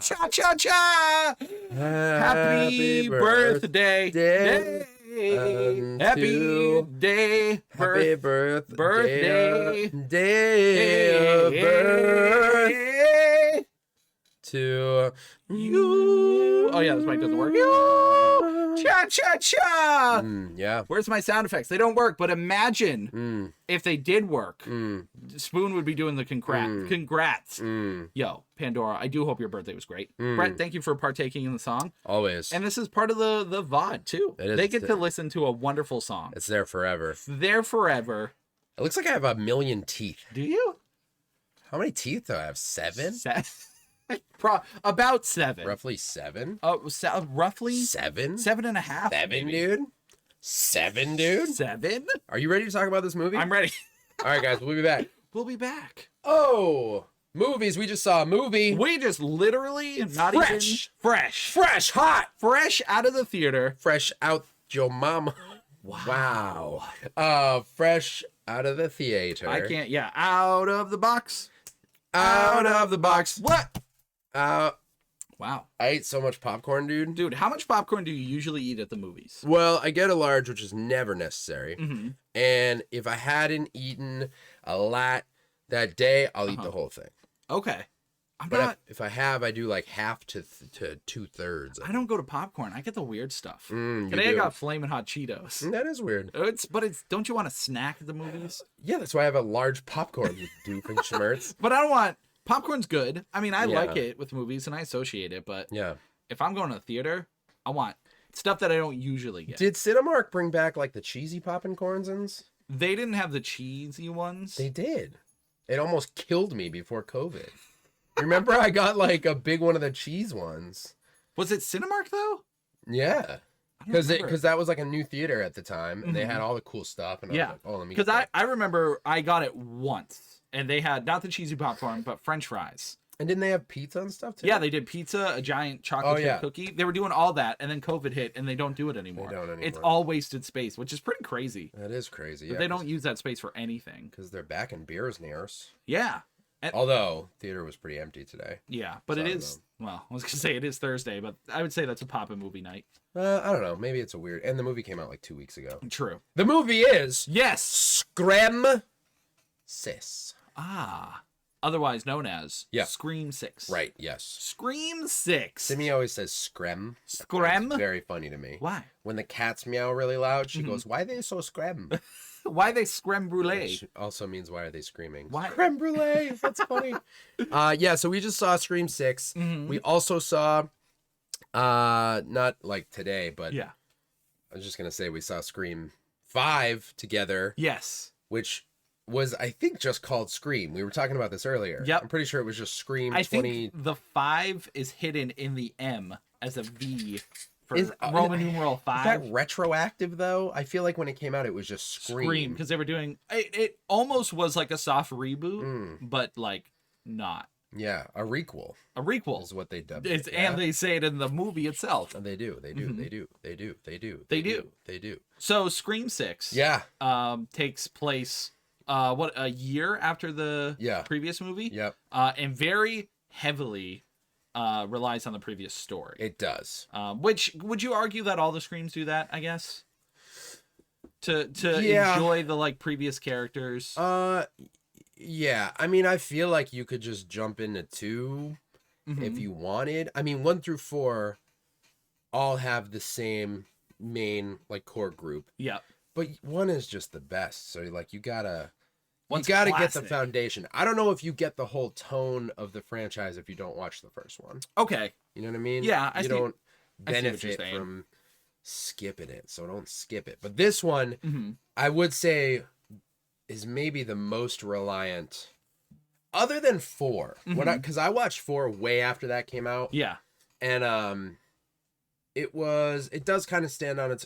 [SPEAKER 2] Cha cha cha. Happy birthday.
[SPEAKER 1] day.
[SPEAKER 2] Happy day.
[SPEAKER 1] Happy
[SPEAKER 2] birthday.
[SPEAKER 1] Day of birth to
[SPEAKER 2] You. Oh yeah, this mic doesn't work. Cha cha cha.
[SPEAKER 1] yeah.
[SPEAKER 2] Where's my sound effects? They don't work, but imagine
[SPEAKER 1] Mm,
[SPEAKER 2] if they did work.
[SPEAKER 1] mm,
[SPEAKER 2] Spoon would be doing the congrats.
[SPEAKER 1] mm.
[SPEAKER 2] Yo, Pandora, I do hope your birthday was great. Brett, thank you for partaking in the song.
[SPEAKER 1] Always.
[SPEAKER 2] And this is part of the VOD too.
[SPEAKER 1] It is.
[SPEAKER 2] They get to listen to a wonderful song.
[SPEAKER 1] It's there forever.
[SPEAKER 2] There forever.
[SPEAKER 1] It looks like I have a million teeth.
[SPEAKER 2] Do you?
[SPEAKER 1] How many teeth do I have? 7?
[SPEAKER 2] About 7.
[SPEAKER 1] Roughly 7?
[SPEAKER 2] Roughly
[SPEAKER 1] 7?
[SPEAKER 2] 7.5.
[SPEAKER 1] 7, dude? 7, dude?
[SPEAKER 2] 7?
[SPEAKER 1] Are you ready to talk about this movie?
[SPEAKER 2] I'm ready.
[SPEAKER 1] All right, guys, we'll be back.
[SPEAKER 2] We'll be back.
[SPEAKER 1] Oh, movies. We just saw a movie.
[SPEAKER 2] We just literally not
[SPEAKER 1] Fresh.
[SPEAKER 2] even fresh
[SPEAKER 1] Hot.
[SPEAKER 2] fresh out of the theater.
[SPEAKER 1] Fresh out your mama.
[SPEAKER 2] Wow.
[SPEAKER 1] Fresh out of the theater.
[SPEAKER 2] I can't. Yeah, out of the box.
[SPEAKER 1] Out of the box.
[SPEAKER 2] What?
[SPEAKER 1] Wow.
[SPEAKER 2] Wow,
[SPEAKER 1] I ate so much popcorn, dude.
[SPEAKER 2] dude, how much popcorn do you usually eat at the movies?
[SPEAKER 1] Well, I get a large, which is never necessary.
[SPEAKER 2] Mm-hmm.
[SPEAKER 1] And if I hadn't eaten a lot that day, I'll eat the whole thing.
[SPEAKER 2] Okay,
[SPEAKER 1] But if I have, I do like half to 2/3.
[SPEAKER 2] I don't go to popcorn. I get the weird stuff.
[SPEAKER 1] You
[SPEAKER 2] Today I
[SPEAKER 1] do.
[SPEAKER 2] got Flamin' Hot Cheetos.
[SPEAKER 1] That is weird.
[SPEAKER 2] But it's. Don't you want a snack at the movies?
[SPEAKER 1] Yeah, that's why I have a large popcorn, you doofenshmirtz.
[SPEAKER 2] But I don't want Popcorn's good. I mean, I
[SPEAKER 1] Yeah.
[SPEAKER 2] like it with movies and I associate it, but
[SPEAKER 1] Yeah.
[SPEAKER 2] if I'm going to the theater, I want stuff that I don't usually get.
[SPEAKER 1] Did Cinemark bring back like the cheesy poppin' cornsons?
[SPEAKER 2] They didn't have the cheesy ones.
[SPEAKER 1] They did. It almost killed me before COVID. Remember, I got like a big one of the cheese ones.
[SPEAKER 2] Was it Cinemark though?
[SPEAKER 1] Yeah.
[SPEAKER 2] I don't remember.
[SPEAKER 1] Because that was like a new theater at the time, and they
[SPEAKER 2] Mhm.
[SPEAKER 1] had all the cool stuff. And I
[SPEAKER 2] Yeah.
[SPEAKER 1] was like, oh, let me.
[SPEAKER 2] Because
[SPEAKER 1] get that.
[SPEAKER 2] I remember I got it once, and they had not the cheesy popcorn, but French fries.
[SPEAKER 1] And didn't they have pizza and stuff too?
[SPEAKER 2] Yeah, they did pizza, a giant chocolate chip
[SPEAKER 1] yeah.
[SPEAKER 2] cookie. They were doing all that, and then COVID hit, and they don't do it anymore.
[SPEAKER 1] They don't anymore.
[SPEAKER 2] It's all wasted space, which is pretty crazy.
[SPEAKER 1] That is crazy.
[SPEAKER 2] But
[SPEAKER 1] Yeah,
[SPEAKER 2] they don't use that space for anything.
[SPEAKER 1] because they're back in beers near us.
[SPEAKER 2] Yeah,
[SPEAKER 1] Although theater was pretty empty today.
[SPEAKER 2] yeah, but
[SPEAKER 1] So
[SPEAKER 2] it
[SPEAKER 1] I don't
[SPEAKER 2] is. Well, I was gonna say it is Thursday, but I would say that's a poppin' movie night.
[SPEAKER 1] I don't know. Maybe it's a weird. And the movie came out like 2 weeks ago.
[SPEAKER 2] True.
[SPEAKER 1] The movie is
[SPEAKER 2] Yes.
[SPEAKER 1] Screm Sis.
[SPEAKER 2] Otherwise known as
[SPEAKER 1] Yeah.
[SPEAKER 2] Scream 6.
[SPEAKER 1] Right. Yes.
[SPEAKER 2] Scream 6.
[SPEAKER 1] Simi always says screm.
[SPEAKER 2] Screm?
[SPEAKER 1] It's very funny to me.
[SPEAKER 2] Why?
[SPEAKER 1] When the cats meow really loud, she goes, "Why they so screm?"
[SPEAKER 2] Why they screm brulee?
[SPEAKER 1] Which also means why are they screaming?
[SPEAKER 2] Why-
[SPEAKER 1] Creme brulee. That's funny. Yeah, so we just saw Scream 6.
[SPEAKER 2] Mhm.
[SPEAKER 1] We also saw not like today, but
[SPEAKER 2] Yeah.
[SPEAKER 1] I was just gonna say we saw Scream 5 together,
[SPEAKER 2] Yes.
[SPEAKER 1] which was I think just called Scream. We were talking about this earlier.
[SPEAKER 2] Yep.
[SPEAKER 1] I'm pretty sure it was just Scream
[SPEAKER 2] I
[SPEAKER 1] 20.
[SPEAKER 2] think the 5 is hidden in the M as a V for
[SPEAKER 1] Is-
[SPEAKER 2] Roman numeral
[SPEAKER 1] Is
[SPEAKER 2] 5.
[SPEAKER 1] that retroactive though? I feel like when it came out, it was just Scream.
[SPEAKER 2] because they were doing it almost was like a soft reboot,
[SPEAKER 1] Mm.
[SPEAKER 2] but like not
[SPEAKER 1] Yeah, a requel
[SPEAKER 2] a requel.
[SPEAKER 1] is what they dubbed
[SPEAKER 2] It's,
[SPEAKER 1] it. Yeah.
[SPEAKER 2] and they say it in the movie itself.
[SPEAKER 1] And they do.
[SPEAKER 2] Mhm.
[SPEAKER 1] They do.
[SPEAKER 2] They do.
[SPEAKER 1] They do.
[SPEAKER 2] So Scream 6
[SPEAKER 1] Yeah.
[SPEAKER 2] takes place a year after the
[SPEAKER 1] Yeah.
[SPEAKER 2] previous movie.
[SPEAKER 1] Yep.
[SPEAKER 2] And very heavily relies on the previous story.
[SPEAKER 1] It does.
[SPEAKER 2] Which would you argue that all the Screams do that, I guess? To
[SPEAKER 1] Yeah.
[SPEAKER 2] enjoy the like previous characters.
[SPEAKER 1] Yeah. I mean, I feel like you could just jump into 2
[SPEAKER 2] Mhm.
[SPEAKER 1] if you wanted. I mean, 1 through 4 all have the same main like core group,
[SPEAKER 2] Yeah.
[SPEAKER 1] but 1 is just the best. So like you gotta
[SPEAKER 2] One's
[SPEAKER 1] get the
[SPEAKER 2] classic.
[SPEAKER 1] foundation. I don't know if you get the whole tone of the franchise if you don't watch the first one.
[SPEAKER 2] Okay.
[SPEAKER 1] You know what I mean?
[SPEAKER 2] Yeah,
[SPEAKER 1] you don't
[SPEAKER 2] I see what you're
[SPEAKER 1] benefit
[SPEAKER 2] saying.
[SPEAKER 1] from skipping it, so don't skip it. But this one,
[SPEAKER 2] hmm
[SPEAKER 1] I would say, is maybe the most reliant, other than 4. Because I watched 4 way after that came out,
[SPEAKER 2] Yeah.
[SPEAKER 1] and it does kind of stand on its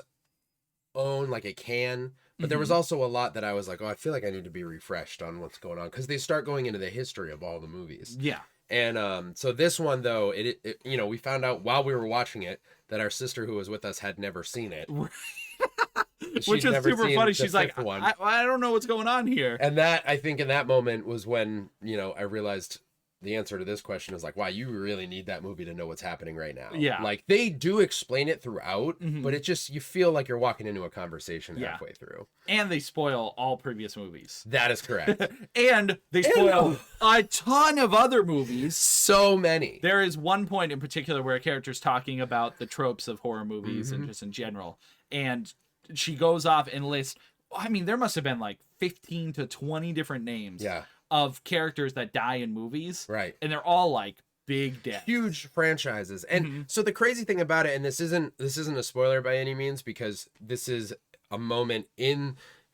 [SPEAKER 1] own, like it can. But there was also a lot that I was like, oh, I feel like I need to be refreshed on what's going on because they start going into the history of all the movies.
[SPEAKER 2] Yeah.
[SPEAKER 1] And so this one though, it we found out while we were watching it that our sister who was with us had never seen it.
[SPEAKER 2] Which
[SPEAKER 1] She'd
[SPEAKER 2] is
[SPEAKER 1] never
[SPEAKER 2] super
[SPEAKER 1] seen
[SPEAKER 2] funny.
[SPEAKER 1] the
[SPEAKER 2] She's like,
[SPEAKER 1] fifth one.
[SPEAKER 2] I don't know what's going on here.
[SPEAKER 1] And that, I think in that moment was when, I realized the answer to this question is like, wow, you really need that movie to know what's happening right now.
[SPEAKER 2] Yeah.
[SPEAKER 1] Like they do explain it throughout,
[SPEAKER 2] Mhm.
[SPEAKER 1] but it just, you feel like you're walking into a conversation
[SPEAKER 2] Yeah.
[SPEAKER 1] halfway through.
[SPEAKER 2] And they spoil all previous movies.
[SPEAKER 1] That is correct.
[SPEAKER 2] And they spoil a ton of other movies.
[SPEAKER 1] So many.
[SPEAKER 2] There is one point in particular where a character's talking about the tropes of horror movies
[SPEAKER 1] Mm-hmm.
[SPEAKER 2] and just in general. And she goes off and lists, I mean, there must have been like 15 to 20 different names
[SPEAKER 1] Yeah.
[SPEAKER 2] of characters that die in movies.
[SPEAKER 1] Right.
[SPEAKER 2] And they're all like big deaths.
[SPEAKER 1] Huge franchises. And so the crazy thing about it, and this isn't a spoiler by any means, because this is a moment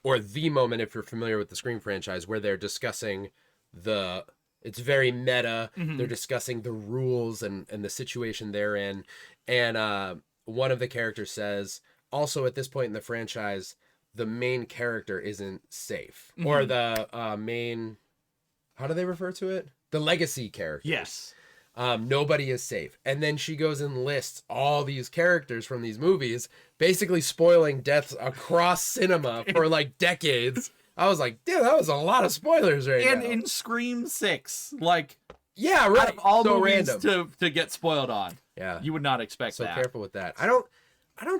[SPEAKER 1] or the moment, if you're familiar with the Scream franchise, where they're discussing it's very meta. They're discussing the rules and the situation they're in. And one of the characters says, also at this point in the franchise, the main character isn't safe. Or the main, how do they refer to it? The legacy character.
[SPEAKER 2] Yes.
[SPEAKER 1] Nobody is safe. And then she goes and lists all these characters from these movies, basically spoiling deaths across cinema for like decades. I was like, damn, that was a lot of spoilers right
[SPEAKER 2] And
[SPEAKER 1] now.
[SPEAKER 2] in Scream 6, like,
[SPEAKER 1] Yeah,
[SPEAKER 2] out
[SPEAKER 1] right.
[SPEAKER 2] of all
[SPEAKER 1] so
[SPEAKER 2] movies
[SPEAKER 1] random.
[SPEAKER 2] to get spoiled on,
[SPEAKER 1] Yeah.
[SPEAKER 2] you would not expect
[SPEAKER 1] So
[SPEAKER 2] that.
[SPEAKER 1] careful with that. I don't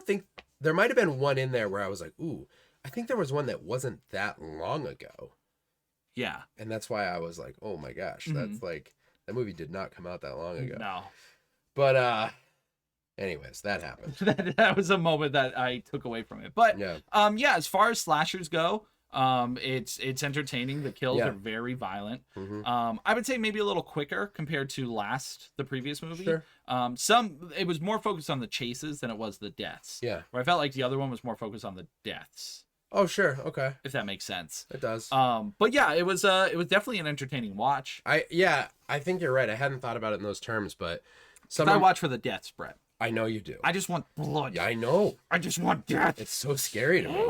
[SPEAKER 1] think there might have been one in there where I was like, ooh, I think there was one that wasn't that long ago.
[SPEAKER 2] Yeah.
[SPEAKER 1] And that's why I was like, oh my gosh, that's like, that movie did not come out that long ago.
[SPEAKER 2] No.
[SPEAKER 1] But anyways, that happened.
[SPEAKER 2] that was a moment that I took away from it. But
[SPEAKER 1] Yeah.
[SPEAKER 2] yeah, as far as slashers go, It's entertaining. The kills
[SPEAKER 1] Yeah.
[SPEAKER 2] are very violent.
[SPEAKER 1] Mhm.
[SPEAKER 2] I would say maybe a little quicker compared to the previous movie.
[SPEAKER 1] Sure.
[SPEAKER 2] It was more focused on the chases than it was the deaths.
[SPEAKER 1] Yeah.
[SPEAKER 2] Where I felt like the other one was more focused on the deaths,
[SPEAKER 1] Oh, sure. Okay.
[SPEAKER 2] if that makes sense.
[SPEAKER 1] It does.
[SPEAKER 2] But yeah, it was definitely an entertaining watch.
[SPEAKER 1] I think you're right. I hadn't thought about it in those terms, but
[SPEAKER 2] I watch for the deaths, Brett.
[SPEAKER 1] I know you do.
[SPEAKER 2] I just want blood.
[SPEAKER 1] Yeah, I know.
[SPEAKER 2] I just want death.
[SPEAKER 1] It's so scary to me.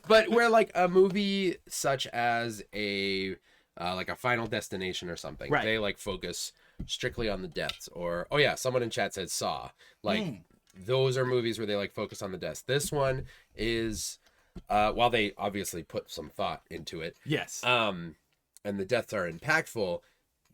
[SPEAKER 1] But where like a movie such as a like a Final Destination or something,
[SPEAKER 2] Right.
[SPEAKER 1] they like focus strictly on the deaths. Or oh yeah, someone in chat said Saw. Like those are movies where they like focus on the deaths. This one is while they obviously put some thought into it,
[SPEAKER 2] Yes.
[SPEAKER 1] and the deaths are impactful,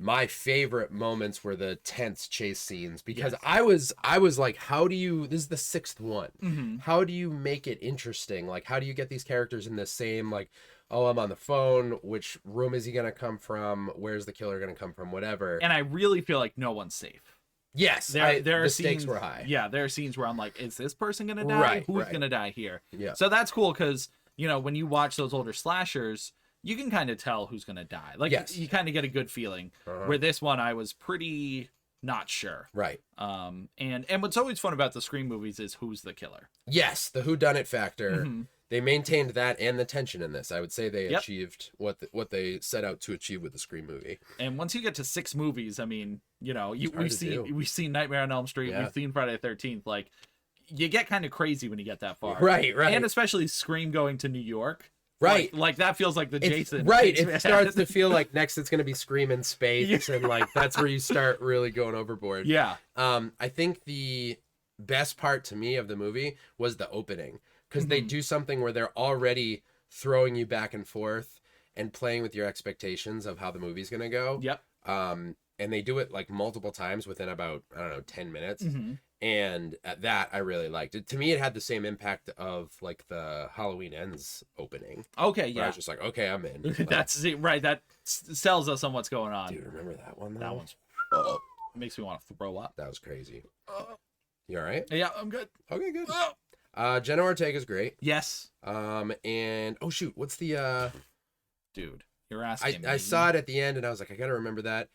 [SPEAKER 1] my favorite moments were the tense chase scenes because
[SPEAKER 2] Yes.
[SPEAKER 1] I was like, how do you, this is the sixth one,
[SPEAKER 2] Mhm.
[SPEAKER 1] how do you make it interesting? Like, how do you get these characters in the same, like, oh, I'm on the phone, which room is he gonna come from, where's the killer gonna come from, whatever.
[SPEAKER 2] And I really feel like no one's safe.
[SPEAKER 1] Yes,
[SPEAKER 2] There are
[SPEAKER 1] the
[SPEAKER 2] scenes
[SPEAKER 1] stakes were high.
[SPEAKER 2] Yeah, there are scenes where I'm like, is this person gonna die?
[SPEAKER 1] Right,
[SPEAKER 2] Who's
[SPEAKER 1] right.
[SPEAKER 2] gonna die here?
[SPEAKER 1] Yeah.
[SPEAKER 2] So that's cool because when you watch those older slashers, you can kind of tell who's gonna die. Like
[SPEAKER 1] Yes.
[SPEAKER 2] you kind of get a good feeling.
[SPEAKER 1] Uh-huh.
[SPEAKER 2] Where this one, I was pretty not sure.
[SPEAKER 1] Right.
[SPEAKER 2] And what's always fun about the Scream movies is who's the killer.
[SPEAKER 1] Yes, the whodunit factor.
[SPEAKER 2] Mhm.
[SPEAKER 1] They maintained that and the tension in this. I would say they
[SPEAKER 2] Yep.
[SPEAKER 1] achieved what they set out to achieve with the Scream movie.
[SPEAKER 2] And once you get to 6 movies, I mean,
[SPEAKER 1] hard
[SPEAKER 2] we've
[SPEAKER 1] to do.
[SPEAKER 2] seen Nightmare on Elm Street,
[SPEAKER 1] Yeah.
[SPEAKER 2] we've seen Friday the 13th. Like, you get kind of crazy when you get that far.
[SPEAKER 1] Right, right.
[SPEAKER 2] And especially Scream going to New York.
[SPEAKER 1] Right.
[SPEAKER 2] Like that feels like the
[SPEAKER 1] It's,
[SPEAKER 2] Jason.
[SPEAKER 1] right.
[SPEAKER 2] man.
[SPEAKER 1] It starts to feel like next it's going to be Scream in space. And like, that's where you start really going overboard.
[SPEAKER 2] Yeah.
[SPEAKER 1] I think the best part to me of the movie was the opening because they do something where they're already throwing you back and forth and playing with your expectations of how the movie's going to go.
[SPEAKER 2] Yep.
[SPEAKER 1] And they do it like multiple times within about, I don't know, 10 minutes.
[SPEAKER 2] Mm-hmm.
[SPEAKER 1] And at that, I really liked it. To me, it had the same impact of like the Halloween Ends opening.
[SPEAKER 2] Okay.
[SPEAKER 1] Where I
[SPEAKER 2] Yeah.
[SPEAKER 1] was just like, okay, I'm in.
[SPEAKER 2] That's it, right. That sells us on what's going on.
[SPEAKER 1] Dude, remember that one? Though?
[SPEAKER 2] That one's
[SPEAKER 1] Oh,
[SPEAKER 2] makes me want to throw up.
[SPEAKER 1] that was crazy. You all right?
[SPEAKER 2] Yeah, I'm good.
[SPEAKER 1] Okay, good.
[SPEAKER 2] Oh.
[SPEAKER 1] Jenna Ortega's great.
[SPEAKER 2] Yes,
[SPEAKER 1] And oh shoot, what's the
[SPEAKER 2] dude. You're asking.
[SPEAKER 1] I
[SPEAKER 2] me.
[SPEAKER 1] saw it at the end and I was like, I gotta remember that.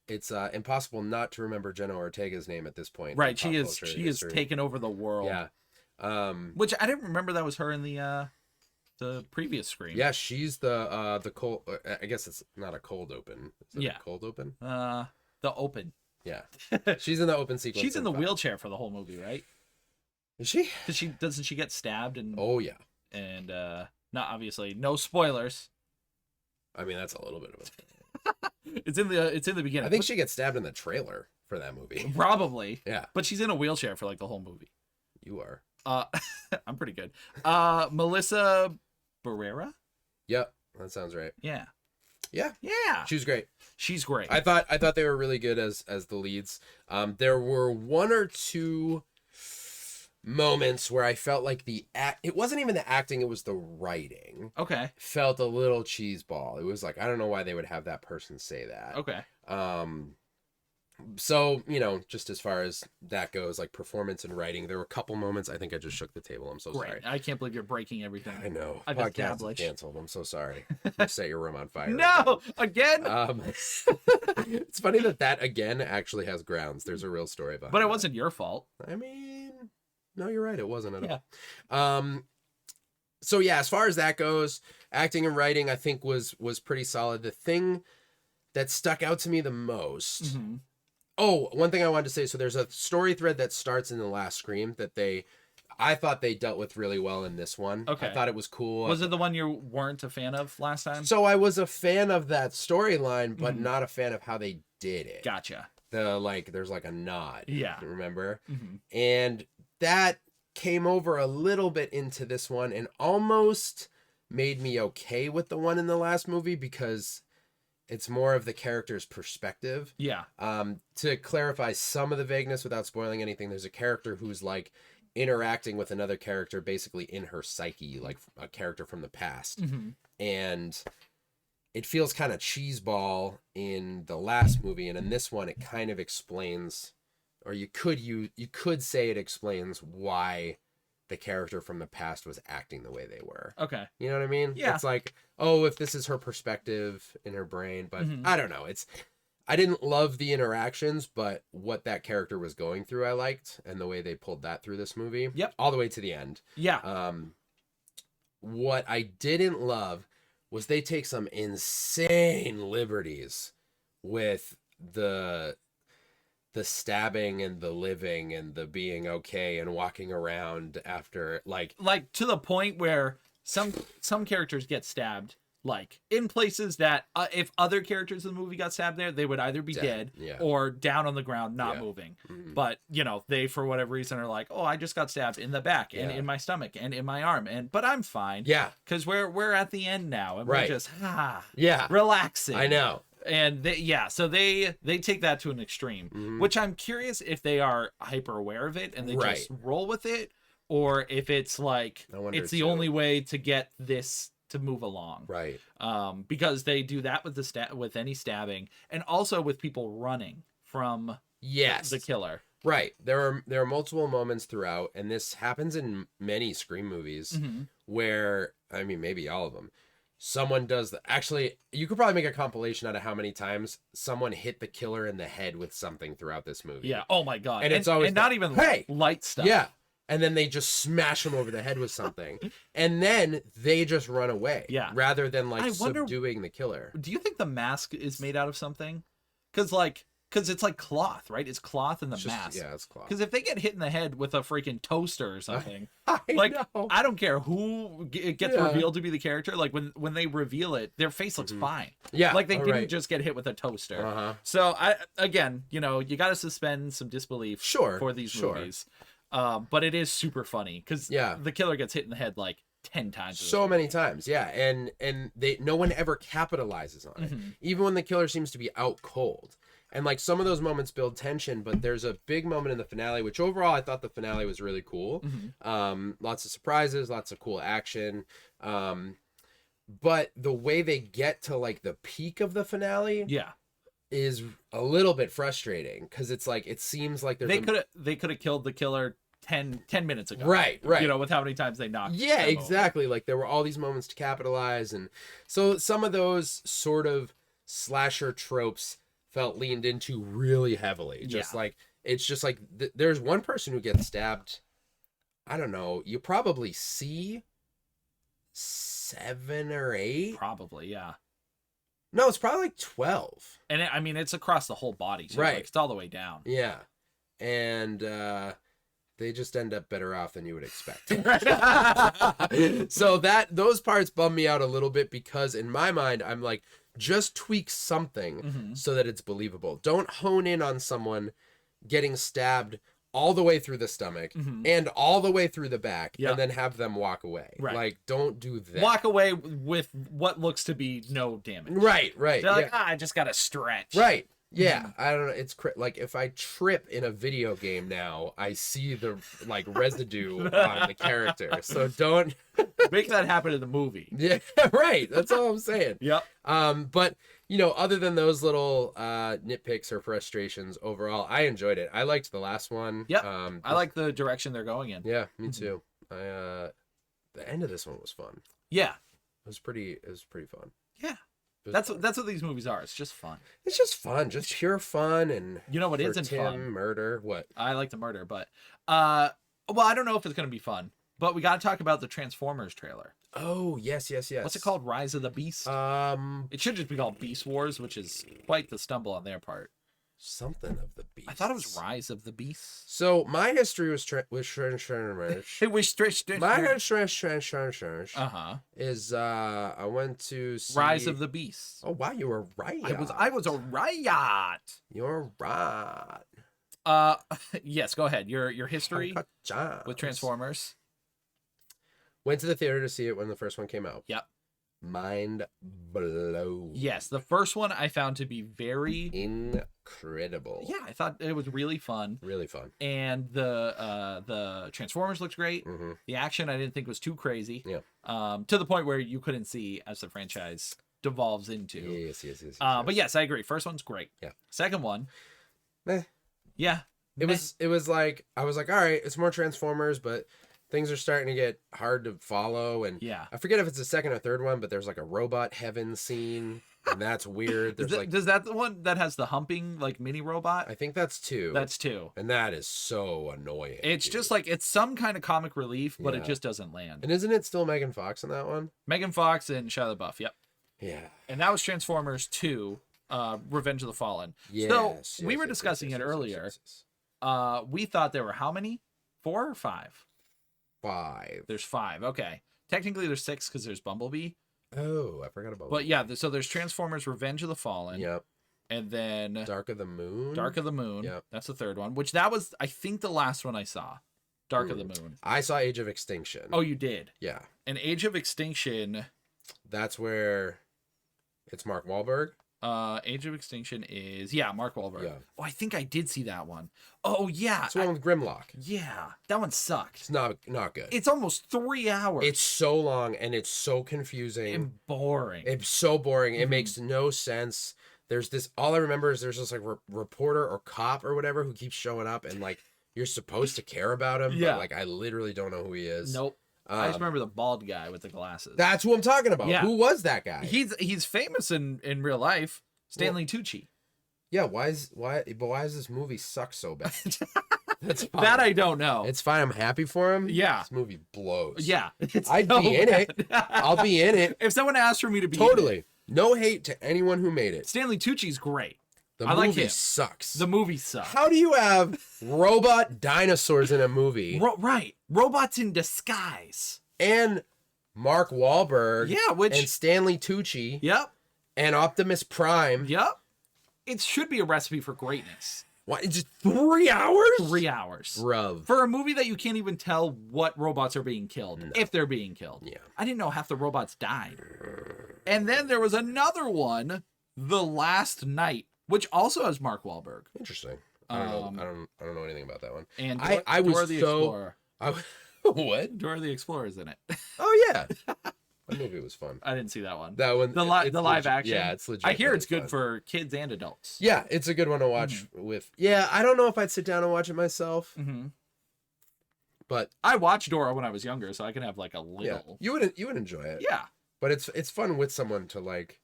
[SPEAKER 1] It's impossible not to remember Jenna Ortega's name at this point.
[SPEAKER 2] Right.
[SPEAKER 1] in
[SPEAKER 2] She
[SPEAKER 1] pop
[SPEAKER 2] is.
[SPEAKER 1] culture
[SPEAKER 2] She is
[SPEAKER 1] history.
[SPEAKER 2] taken over the world.
[SPEAKER 1] Yeah.
[SPEAKER 2] Which I didn't remember that was her in the previous Scream.
[SPEAKER 1] Yeah, she's the cold. I guess it's not a cold open. Is it
[SPEAKER 2] Yeah.
[SPEAKER 1] a cold open?
[SPEAKER 2] The open.
[SPEAKER 1] Yeah. She's in the open sequence.
[SPEAKER 2] She's in the
[SPEAKER 1] five.
[SPEAKER 2] wheelchair for the whole movie, right?
[SPEAKER 1] Is she?
[SPEAKER 2] Doesn't she get stabbed and
[SPEAKER 1] Oh yeah.
[SPEAKER 2] not obviously no spoilers.
[SPEAKER 1] I mean, that's a little bit of a.
[SPEAKER 2] It's in the beginning.
[SPEAKER 1] I think she gets stabbed in the trailer for that movie.
[SPEAKER 2] Probably.
[SPEAKER 1] Yeah,
[SPEAKER 2] But she's in a wheelchair for like the whole movie.
[SPEAKER 1] you are.
[SPEAKER 2] I'm pretty good. Melissa Barrera?
[SPEAKER 1] Yep, that sounds right.
[SPEAKER 2] Yeah.
[SPEAKER 1] Yeah,
[SPEAKER 2] Yeah.
[SPEAKER 1] she was great.
[SPEAKER 2] She's great.
[SPEAKER 1] I thought they were really good as the leads. There were one or two moments where I felt like it wasn't even the acting, it was the writing.
[SPEAKER 2] Okay.
[SPEAKER 1] Felt a little cheeseball. It was like, I don't know why they would have that person say that.
[SPEAKER 2] Okay.
[SPEAKER 1] So, just as far as that goes, like performance and writing, there were a couple moments. I think I just shook the table. I'm so
[SPEAKER 2] Great.
[SPEAKER 1] sorry.
[SPEAKER 2] I can't believe you're breaking everything.
[SPEAKER 1] I know.
[SPEAKER 2] I've been
[SPEAKER 1] Podcast is
[SPEAKER 2] established.
[SPEAKER 1] canceled. I'm so sorry. You set your room on fire.
[SPEAKER 2] No, again.
[SPEAKER 1] It's funny that again actually has grounds. There's a real story behind
[SPEAKER 2] But it
[SPEAKER 1] that.
[SPEAKER 2] wasn't your fault.
[SPEAKER 1] I mean, no, you're right. It wasn't at
[SPEAKER 2] Yeah.
[SPEAKER 1] all. So yeah, as far as that goes, acting and writing, I think was pretty solid. The thing that stuck out to me the most.
[SPEAKER 2] Mhm.
[SPEAKER 1] Oh, one thing I wanted to say. So there's a story thread that starts in the last Scream that I thought they dealt with really well in this one.
[SPEAKER 2] Okay.
[SPEAKER 1] I thought it was cool.
[SPEAKER 2] Was it the one you weren't a fan of last time?
[SPEAKER 1] So I was a fan of that storyline, but
[SPEAKER 2] Mhm.
[SPEAKER 1] not a fan of how they did it.
[SPEAKER 2] Gotcha.
[SPEAKER 1] There's like a nod.
[SPEAKER 2] Yeah.
[SPEAKER 1] Remember?
[SPEAKER 2] Mhm.
[SPEAKER 1] And that came over a little bit into this one and almost made me okay with the one in the last movie because it's more of the character's perspective.
[SPEAKER 2] Yeah.
[SPEAKER 1] To clarify some of the vagueness without spoiling anything, there's a character who's like interacting with another character basically in her psyche, like a character from the past.
[SPEAKER 2] Mm-hmm.
[SPEAKER 1] And it feels kind of cheeseball in the last movie, and in this one it kind of explains, or you could say it explains why the character from the past was acting the way they were.
[SPEAKER 2] Okay.
[SPEAKER 1] You know what I mean?
[SPEAKER 2] Yeah.
[SPEAKER 1] It's like, oh, if this is her perspective in her brain, but
[SPEAKER 2] Mhm.
[SPEAKER 1] I don't know. I didn't love the interactions, but what that character was going through, I liked, and the way they pulled that through this movie.
[SPEAKER 2] Yep.
[SPEAKER 1] All the way to the end.
[SPEAKER 2] Yeah.
[SPEAKER 1] What I didn't love was they take some insane liberties with the stabbing and the living and the being okay and walking around after, like
[SPEAKER 2] To the point where some characters get stabbed, like in places that if other characters in the movie got stabbed there, they would either be dead
[SPEAKER 1] yeah.
[SPEAKER 2] or down on the ground, not
[SPEAKER 1] Yeah.
[SPEAKER 2] moving.
[SPEAKER 1] Mhm.
[SPEAKER 2] But they, for whatever reason, are like, oh, I just got stabbed in the back and
[SPEAKER 1] Yeah.
[SPEAKER 2] in my stomach and in my arm, but I'm fine.
[SPEAKER 1] Yeah.
[SPEAKER 2] Because we're at the end now, and
[SPEAKER 1] Right.
[SPEAKER 2] we're just
[SPEAKER 1] Yeah.
[SPEAKER 2] relaxing.
[SPEAKER 1] I know.
[SPEAKER 2] And so they take that to an extreme,
[SPEAKER 1] Mhm.
[SPEAKER 2] which I'm curious if they are hyper aware of it and they
[SPEAKER 1] Right.
[SPEAKER 2] just roll with it, or if it's like
[SPEAKER 1] I wonder
[SPEAKER 2] it's the
[SPEAKER 1] too.
[SPEAKER 2] only way to get this to move along.
[SPEAKER 1] Right.
[SPEAKER 2] Because they do that with with any stabbing, and also with people running from
[SPEAKER 1] Yes.
[SPEAKER 2] the killer.
[SPEAKER 1] Right. There are multiple moments throughout, and this happens in many Scream movies
[SPEAKER 2] Mhm.
[SPEAKER 1] where, I mean, maybe all of them. Someone does actually, you could probably make a compilation out of how many times someone hit the killer in the head with something throughout this movie.
[SPEAKER 2] Yeah. Oh my god.
[SPEAKER 1] And it's always
[SPEAKER 2] not even
[SPEAKER 1] hey!
[SPEAKER 2] light stuff.
[SPEAKER 1] Yeah. And then they just smash him over the head with something. And then they just run away.
[SPEAKER 2] Yeah.
[SPEAKER 1] Rather than like
[SPEAKER 2] I wonder-
[SPEAKER 1] subduing the killer.
[SPEAKER 2] Do you think the mask is made out of something? Because it's like cloth, right? It's cloth in the
[SPEAKER 1] It's just-
[SPEAKER 2] mask.
[SPEAKER 1] yeah, it's cloth.
[SPEAKER 2] Because if they get hit in the head with a freaking toaster or something,
[SPEAKER 1] I
[SPEAKER 2] like
[SPEAKER 1] know.
[SPEAKER 2] I don't care who gets
[SPEAKER 1] Yeah.
[SPEAKER 2] revealed to be the character. Like when they reveal it, their face looks fine.
[SPEAKER 1] Yeah.
[SPEAKER 2] Like they
[SPEAKER 1] all
[SPEAKER 2] didn't
[SPEAKER 1] right.
[SPEAKER 2] just get hit with a toaster.
[SPEAKER 1] Uh-huh.
[SPEAKER 2] So you got to suspend some disbelief
[SPEAKER 1] Sure.
[SPEAKER 2] for these
[SPEAKER 1] sure.
[SPEAKER 2] movies. But it is super funny because
[SPEAKER 1] Yeah.
[SPEAKER 2] the killer gets hit in the head like 10 times. in this
[SPEAKER 1] So many times, yeah, and no one ever capitalizes on it,
[SPEAKER 2] Mhm.
[SPEAKER 1] even when the killer seems to be out cold. And like some of those moments build tension, but there's a big moment in the finale, which overall I thought the finale was really cool.
[SPEAKER 2] Mhm.
[SPEAKER 1] Lots of surprises, lots of cool action. But the way they get to like the peak of the finale
[SPEAKER 2] Yeah.
[SPEAKER 1] is a little bit frustrating because it's like it seems like there's
[SPEAKER 2] They could have killed the killer 10 minutes ago.
[SPEAKER 1] right.
[SPEAKER 2] With how many times they knocked.
[SPEAKER 1] Yeah,
[SPEAKER 2] them over.
[SPEAKER 1] exactly. Like there were all these moments to capitalize, and so some of those sort of slasher tropes felt leaned into really heavily. Just
[SPEAKER 2] Yeah.
[SPEAKER 1] like it's just like there's one person who gets stabbed. I don't know. You probably see 7 or 8.
[SPEAKER 2] Probably, yeah.
[SPEAKER 1] No, it's probably like 12.
[SPEAKER 2] And it's across the whole body, so
[SPEAKER 1] Right.
[SPEAKER 2] like, it's all the way down.
[SPEAKER 1] Yeah, and they just end up better off than you would expect. So those parts bum me out a little bit because in my mind I'm like, just tweak something
[SPEAKER 2] Mhm.
[SPEAKER 1] so that it's believable. Don't hone in on someone getting stabbed all the way through the stomach
[SPEAKER 2] Mhm.
[SPEAKER 1] and all the way through the back
[SPEAKER 2] Yeah.
[SPEAKER 1] and then have them walk away.
[SPEAKER 2] Right.
[SPEAKER 1] Like don't do that.
[SPEAKER 2] Walk away with what looks to be no damage.
[SPEAKER 1] Right.
[SPEAKER 2] They're
[SPEAKER 1] Yeah.
[SPEAKER 2] like, I just gotta stretch.
[SPEAKER 1] Right. Yeah,
[SPEAKER 2] Mm-hmm.
[SPEAKER 1] I don't know. It's like if I trip in a video game now, I see the like residue on the character. So don't.
[SPEAKER 2] Make that happen in the movie.
[SPEAKER 1] Yeah, right. That's all I'm saying.
[SPEAKER 2] Yep.
[SPEAKER 1] But other than those little nitpicks or frustrations, overall, I enjoyed it. I liked the last one.
[SPEAKER 2] Yep. I like the direction they're going in.
[SPEAKER 1] Yeah, me too. The end of this one was fun.
[SPEAKER 2] Yeah.
[SPEAKER 1] It was pretty fun.
[SPEAKER 2] Yeah.
[SPEAKER 1] It was
[SPEAKER 2] That's
[SPEAKER 1] fun.
[SPEAKER 2] what these movies are. It's just fun.
[SPEAKER 1] It's just fun, just pure fun, and
[SPEAKER 2] You know what
[SPEAKER 1] for
[SPEAKER 2] isn't
[SPEAKER 1] Tim,
[SPEAKER 2] fun?
[SPEAKER 1] murder. What?
[SPEAKER 2] I like the murder, but well, I don't know if it's gonna be fun. But we gotta talk about the Transformers trailer.
[SPEAKER 1] Oh yes.
[SPEAKER 2] What's it called? Rise of the Beast? It should just be called Beast Wars, which is quite the stumble on their part.
[SPEAKER 1] Something of the beast.
[SPEAKER 2] I thought it was Rise of the Beast.
[SPEAKER 1] So my history was Transformers.
[SPEAKER 2] It was
[SPEAKER 1] My history
[SPEAKER 2] Uh-huh.
[SPEAKER 1] is I went to see
[SPEAKER 2] Rise of the Beast.
[SPEAKER 1] Oh wow, you were right.
[SPEAKER 2] I was a riot.
[SPEAKER 1] You're right.
[SPEAKER 2] Yes, go ahead. Your history
[SPEAKER 1] Uncut Gems.
[SPEAKER 2] with Transformers.
[SPEAKER 1] Went to the theater to see it when the first one came out.
[SPEAKER 2] Yep.
[SPEAKER 1] Mind blown.
[SPEAKER 2] Yes, the first one I found to be very
[SPEAKER 1] Incredible.
[SPEAKER 2] yeah, I thought it was really fun.
[SPEAKER 1] Really fun.
[SPEAKER 2] And the Transformers looked great.
[SPEAKER 1] Mm-hmm.
[SPEAKER 2] The action I didn't think was too crazy.
[SPEAKER 1] Yeah.
[SPEAKER 2] To the point where you couldn't see as the franchise devolves into.
[SPEAKER 1] Yes.
[SPEAKER 2] But yes, I agree. First one's great.
[SPEAKER 1] Yeah.
[SPEAKER 2] Second one,
[SPEAKER 1] Meh.
[SPEAKER 2] yeah.
[SPEAKER 1] It was like I was like, all right, it's more Transformers, but things are starting to get hard to follow, and
[SPEAKER 2] Yeah.
[SPEAKER 1] I forget if it's the second or third one, but there's like a robot heaven scene, and that's weird. There's like,
[SPEAKER 2] Does that the one that has the humping like mini robot?
[SPEAKER 1] I think that's 2.
[SPEAKER 2] That's 2.
[SPEAKER 1] and that is so annoying.
[SPEAKER 2] It's
[SPEAKER 1] dude.
[SPEAKER 2] just like it's some kind of comic relief, but it
[SPEAKER 1] Yeah.
[SPEAKER 2] just doesn't land.
[SPEAKER 1] And isn't it still Megan Fox in that one?
[SPEAKER 2] Megan Fox and Shia LaBeouf. Yep.
[SPEAKER 1] Yeah.
[SPEAKER 2] And that was Transformers 2, Revenge of the Fallen.
[SPEAKER 1] Yes,
[SPEAKER 2] So we were discussing it earlier. We thought there were how many? 4 or 5?
[SPEAKER 1] 5.
[SPEAKER 2] There's 5. Okay. Technically there's 6 because there's Bumblebee.
[SPEAKER 1] Oh, I forgot about.
[SPEAKER 2] But yeah, so there's Transformers Revenge of the Fallen.
[SPEAKER 1] Yep.
[SPEAKER 2] And then
[SPEAKER 1] Dark of the Moon.
[SPEAKER 2] Dark of the Moon.
[SPEAKER 1] Yep.
[SPEAKER 2] That's the third one, which that was, I think, the last one I saw. Dark of the Moon.
[SPEAKER 1] I saw Age of Extinction.
[SPEAKER 2] Oh, you did?
[SPEAKER 1] Yeah.
[SPEAKER 2] And Age of Extinction.
[SPEAKER 1] That's where it's Mark Wahlberg.
[SPEAKER 2] Age of Extinction is, Mark Wahlberg.
[SPEAKER 1] Yeah.
[SPEAKER 2] Oh, I think I did see that one. Oh, yeah.
[SPEAKER 1] It's the one with Grimlock.
[SPEAKER 2] Yeah. That one sucked.
[SPEAKER 1] It's not good.
[SPEAKER 2] It's almost 3 hours.
[SPEAKER 1] It's so long and it's so confusing.
[SPEAKER 2] and boring.
[SPEAKER 1] It's so boring. It
[SPEAKER 2] Mhm.
[SPEAKER 1] makes no sense. There's this. All I remember is there's this like reporter or cop or whatever who keeps showing up, and like you're supposed to care about him.
[SPEAKER 2] Yeah.
[SPEAKER 1] But, like I literally don't know who he is.
[SPEAKER 2] Nope. I just
[SPEAKER 1] Um,
[SPEAKER 2] remember the bald guy with the glasses.
[SPEAKER 1] That's who I'm talking about.
[SPEAKER 2] Yeah.
[SPEAKER 1] Who was that guy?
[SPEAKER 2] He's famous in real life. Stanley Tucci.
[SPEAKER 1] Yeah. Why does this movie suck so bad? That's fine.
[SPEAKER 2] That I don't know.
[SPEAKER 1] It's fine. I'm happy for him.
[SPEAKER 2] Yeah.
[SPEAKER 1] This movie blows.
[SPEAKER 2] Yeah. It's
[SPEAKER 1] I'd
[SPEAKER 2] so
[SPEAKER 1] be in it.
[SPEAKER 2] bad.
[SPEAKER 1] I'll be in it.
[SPEAKER 2] If someone asked for me to be in it,
[SPEAKER 1] Totally. No hate to anyone who made it.
[SPEAKER 2] Stanley Tucci's great.
[SPEAKER 1] The
[SPEAKER 2] I like
[SPEAKER 1] movie
[SPEAKER 2] him.
[SPEAKER 1] sucks.
[SPEAKER 2] The movie sucks.
[SPEAKER 1] How do you have robot dinosaurs in a movie
[SPEAKER 2] Right. Robots in disguise.
[SPEAKER 1] and Mark Wahlberg
[SPEAKER 2] Yeah, which
[SPEAKER 1] and Stanley Tucci
[SPEAKER 2] Yep.
[SPEAKER 1] and Optimus Prime?
[SPEAKER 2] Yep. It should be a recipe for greatness.
[SPEAKER 1] What? It's just 3 hours?
[SPEAKER 2] 3 hours.
[SPEAKER 1] Bruv.
[SPEAKER 2] For a movie that you can't even tell what robots are being killed, if they're being killed.
[SPEAKER 1] Yeah.
[SPEAKER 2] I didn't know half the robots died. And then there was another one, The Last Night, which also has Mark Wahlberg.
[SPEAKER 1] Interesting. I don't know. I don't know anything about that one.
[SPEAKER 2] And
[SPEAKER 1] I was
[SPEAKER 2] Dora the
[SPEAKER 1] so-
[SPEAKER 2] Explorer.
[SPEAKER 1] What?
[SPEAKER 2] Dora the Explorer's in it.
[SPEAKER 1] Oh yeah. That movie was fun.
[SPEAKER 2] I didn't see that one.
[SPEAKER 1] That one.
[SPEAKER 2] The
[SPEAKER 1] it's
[SPEAKER 2] live
[SPEAKER 1] legit-
[SPEAKER 2] action.
[SPEAKER 1] Yeah, it's legit.
[SPEAKER 2] I hear
[SPEAKER 1] really
[SPEAKER 2] it's good
[SPEAKER 1] fun.
[SPEAKER 2] for kids and adults.
[SPEAKER 1] Yeah, it's a good one to watch with. Yeah, I don't know if I'd sit down and watch it myself,
[SPEAKER 2] hmm
[SPEAKER 1] but
[SPEAKER 2] I watched Dora when I was younger, so I can have like a
[SPEAKER 1] yeah,
[SPEAKER 2] little.
[SPEAKER 1] you would enjoy it.
[SPEAKER 2] Yeah.
[SPEAKER 1] But it's fun with someone to like.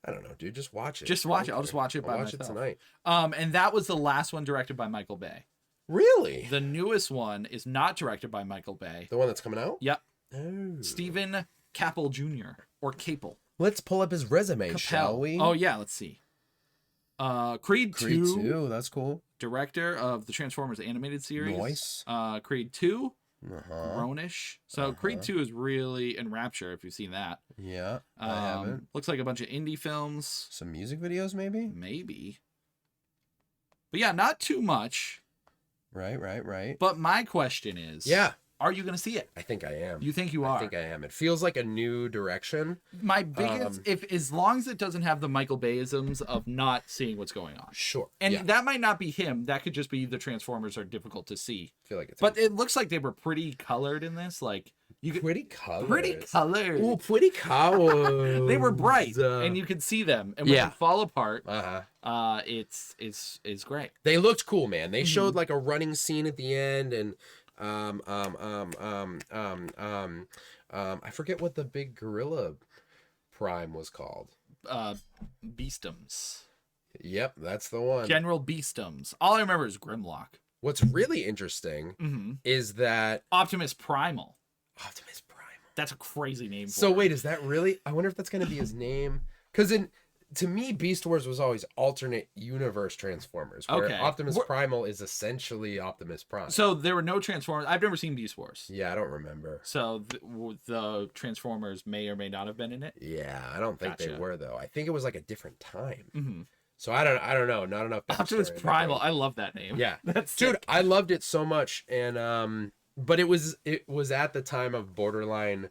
[SPEAKER 1] I don't know, dude. Just watch it.
[SPEAKER 2] Just watch it. I'll just watch it
[SPEAKER 1] I'll
[SPEAKER 2] by
[SPEAKER 1] watch
[SPEAKER 2] myself.
[SPEAKER 1] it tonight.
[SPEAKER 2] And that was the last one directed by Michael Bay.
[SPEAKER 1] Really?
[SPEAKER 2] The newest one is not directed by Michael Bay.
[SPEAKER 1] The one that's coming out?
[SPEAKER 2] Yep.
[SPEAKER 1] Oh.
[SPEAKER 2] Stephen Capel Jr. or Capel.
[SPEAKER 1] Let's pull up his resume, shall we?
[SPEAKER 2] Oh yeah, let's see. Creed 2,
[SPEAKER 1] That's cool.
[SPEAKER 2] director of the Transformers animated series.
[SPEAKER 1] Nice.
[SPEAKER 2] Creed 2,
[SPEAKER 1] Uh-huh.
[SPEAKER 2] Grownish. So Creed 2 is really in Rapture, if you've seen that.
[SPEAKER 1] Yeah, I haven't.
[SPEAKER 2] Looks like a bunch of indie films,
[SPEAKER 1] Some music videos, maybe?
[SPEAKER 2] maybe. But yeah, not too much.
[SPEAKER 1] Right.
[SPEAKER 2] But my question is,
[SPEAKER 1] Yeah,
[SPEAKER 2] are you going to see it?
[SPEAKER 1] I think I am.
[SPEAKER 2] You think you are?
[SPEAKER 1] I think I am. It feels like a new direction.
[SPEAKER 2] My biggest, if as long as it doesn't have the Michael Bayisms of not seeing what's going on,
[SPEAKER 1] Sure.
[SPEAKER 2] and
[SPEAKER 1] yeah.
[SPEAKER 2] that might not be him. That could just be the Transformers are difficult to see.
[SPEAKER 1] I feel like it's
[SPEAKER 2] But it looks like they were pretty colored in this. Like you could
[SPEAKER 1] pretty colors.
[SPEAKER 2] pretty colored.
[SPEAKER 1] Ooh, pretty colors.
[SPEAKER 2] They were bright, and you could see them. And when
[SPEAKER 1] Yeah.
[SPEAKER 2] they fall apart,
[SPEAKER 1] Uh-huh.
[SPEAKER 2] it's great.
[SPEAKER 1] They looked cool, man. They
[SPEAKER 2] Mm-hmm.
[SPEAKER 1] showed like a running scene at the end, and I forget what the big gorilla prime was called.
[SPEAKER 2] Beastums,
[SPEAKER 1] Yep, that's the one.
[SPEAKER 2] General Beastums. All I remember is Grimlock.
[SPEAKER 1] What's really interesting
[SPEAKER 2] Mm-hmm.
[SPEAKER 1] is that
[SPEAKER 2] Optimus Primal.
[SPEAKER 1] Optimus Primal.
[SPEAKER 2] That's a crazy name.
[SPEAKER 1] So
[SPEAKER 2] for it.
[SPEAKER 1] wait, is that really? I wonder if that's gonna be his name. Because to me, Beast Wars was always alternate universe Transformers, where
[SPEAKER 2] Okay.
[SPEAKER 1] Optimus
[SPEAKER 2] We're-
[SPEAKER 1] Primal is essentially Optimus Prime.
[SPEAKER 2] So there were no Transformers. I've never seen Beast Wars.
[SPEAKER 1] Yeah, I don't remember.
[SPEAKER 2] So the Transformers may or may not have been in it.
[SPEAKER 1] Yeah, I don't think they
[SPEAKER 2] Gotcha.
[SPEAKER 1] were though. I think it was like a different time.
[SPEAKER 2] Mm-hmm.
[SPEAKER 1] So I don't know. Not enough.
[SPEAKER 2] Optimus
[SPEAKER 1] backstory.
[SPEAKER 2] Primal. I love that name.
[SPEAKER 1] Yeah,
[SPEAKER 2] That's
[SPEAKER 1] dude,
[SPEAKER 2] sick.
[SPEAKER 1] I loved it so much, and but it was at the time of borderline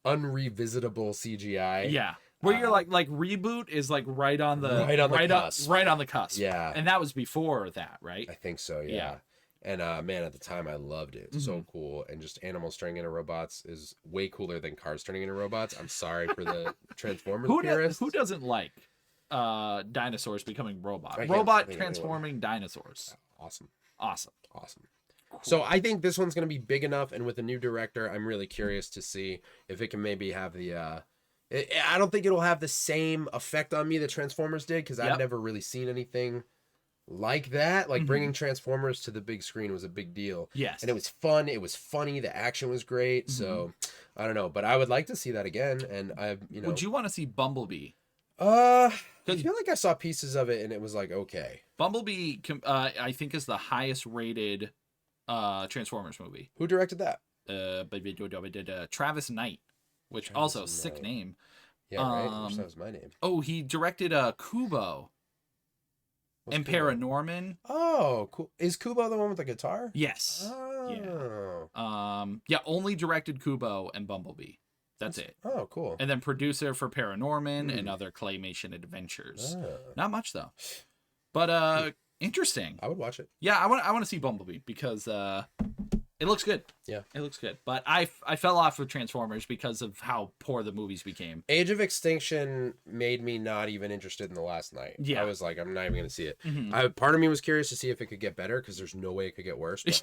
[SPEAKER 1] unrevisitable CGI.
[SPEAKER 2] Yeah. Where you're like reboot is like right on the
[SPEAKER 1] cusp.
[SPEAKER 2] right on the cusp.
[SPEAKER 1] Yeah.
[SPEAKER 2] And that was before that, right?
[SPEAKER 1] I think so. Yeah.
[SPEAKER 2] Yeah.
[SPEAKER 1] And man, at the time I loved it. So cool. And just animals turning into robots is way cooler than cars turning into robots. I'm sorry for the Transformers purists.
[SPEAKER 2] Who doesn't like dinosaurs becoming robot?
[SPEAKER 1] I can't
[SPEAKER 2] Robot
[SPEAKER 1] think of anyone.
[SPEAKER 2] transforming dinosaurs.
[SPEAKER 1] Awesome.
[SPEAKER 2] Awesome.
[SPEAKER 1] So I think this one's going to be big enough, and with a new director, I'm really curious to see if it can maybe have the I don't think it'll have the same effect on me that Transformers did, because I've never really seen anything like that. Like bringing Transformers to the big screen was a big deal.
[SPEAKER 2] Yes.
[SPEAKER 1] And it was fun, it was funny, the action was great. So I don't know, but I would like to see that again. And
[SPEAKER 2] Would you want to see Bumblebee?
[SPEAKER 1] I feel like I saw pieces of it and it was like, okay.
[SPEAKER 2] Bumblebee, I think, is the highest rated Transformers movie.
[SPEAKER 1] Who directed that?
[SPEAKER 2] Travis Knight, which
[SPEAKER 1] Travis
[SPEAKER 2] also
[SPEAKER 1] Knight.
[SPEAKER 2] sick name.
[SPEAKER 1] Yeah, right. That was my name.
[SPEAKER 2] Oh, he directed Kubo
[SPEAKER 1] What's
[SPEAKER 2] and
[SPEAKER 1] Kubo?
[SPEAKER 2] Paranorman.
[SPEAKER 1] Oh, cool. Is Kubo the one with the guitar?
[SPEAKER 2] Yes.
[SPEAKER 1] Oh.
[SPEAKER 2] Yeah, only directed Kubo and Bumblebee. That's it.
[SPEAKER 1] Oh, cool.
[SPEAKER 2] And then producer for Paranorman and other claymation adventures.
[SPEAKER 1] Oh.
[SPEAKER 2] Not much though. But interesting.
[SPEAKER 1] I would watch it.
[SPEAKER 2] Yeah, I want to see Bumblebee because it looks good.
[SPEAKER 1] Yeah.
[SPEAKER 2] It looks good. But I fell off with Transformers because of how poor the movies became.
[SPEAKER 1] Age of Extinction made me not even interested in the last night.
[SPEAKER 2] Yeah.
[SPEAKER 1] I was like, I'm not even going to see it.
[SPEAKER 2] Mhm.
[SPEAKER 1] Part of me was curious to see if it could get better, because there's no way it could get worse. But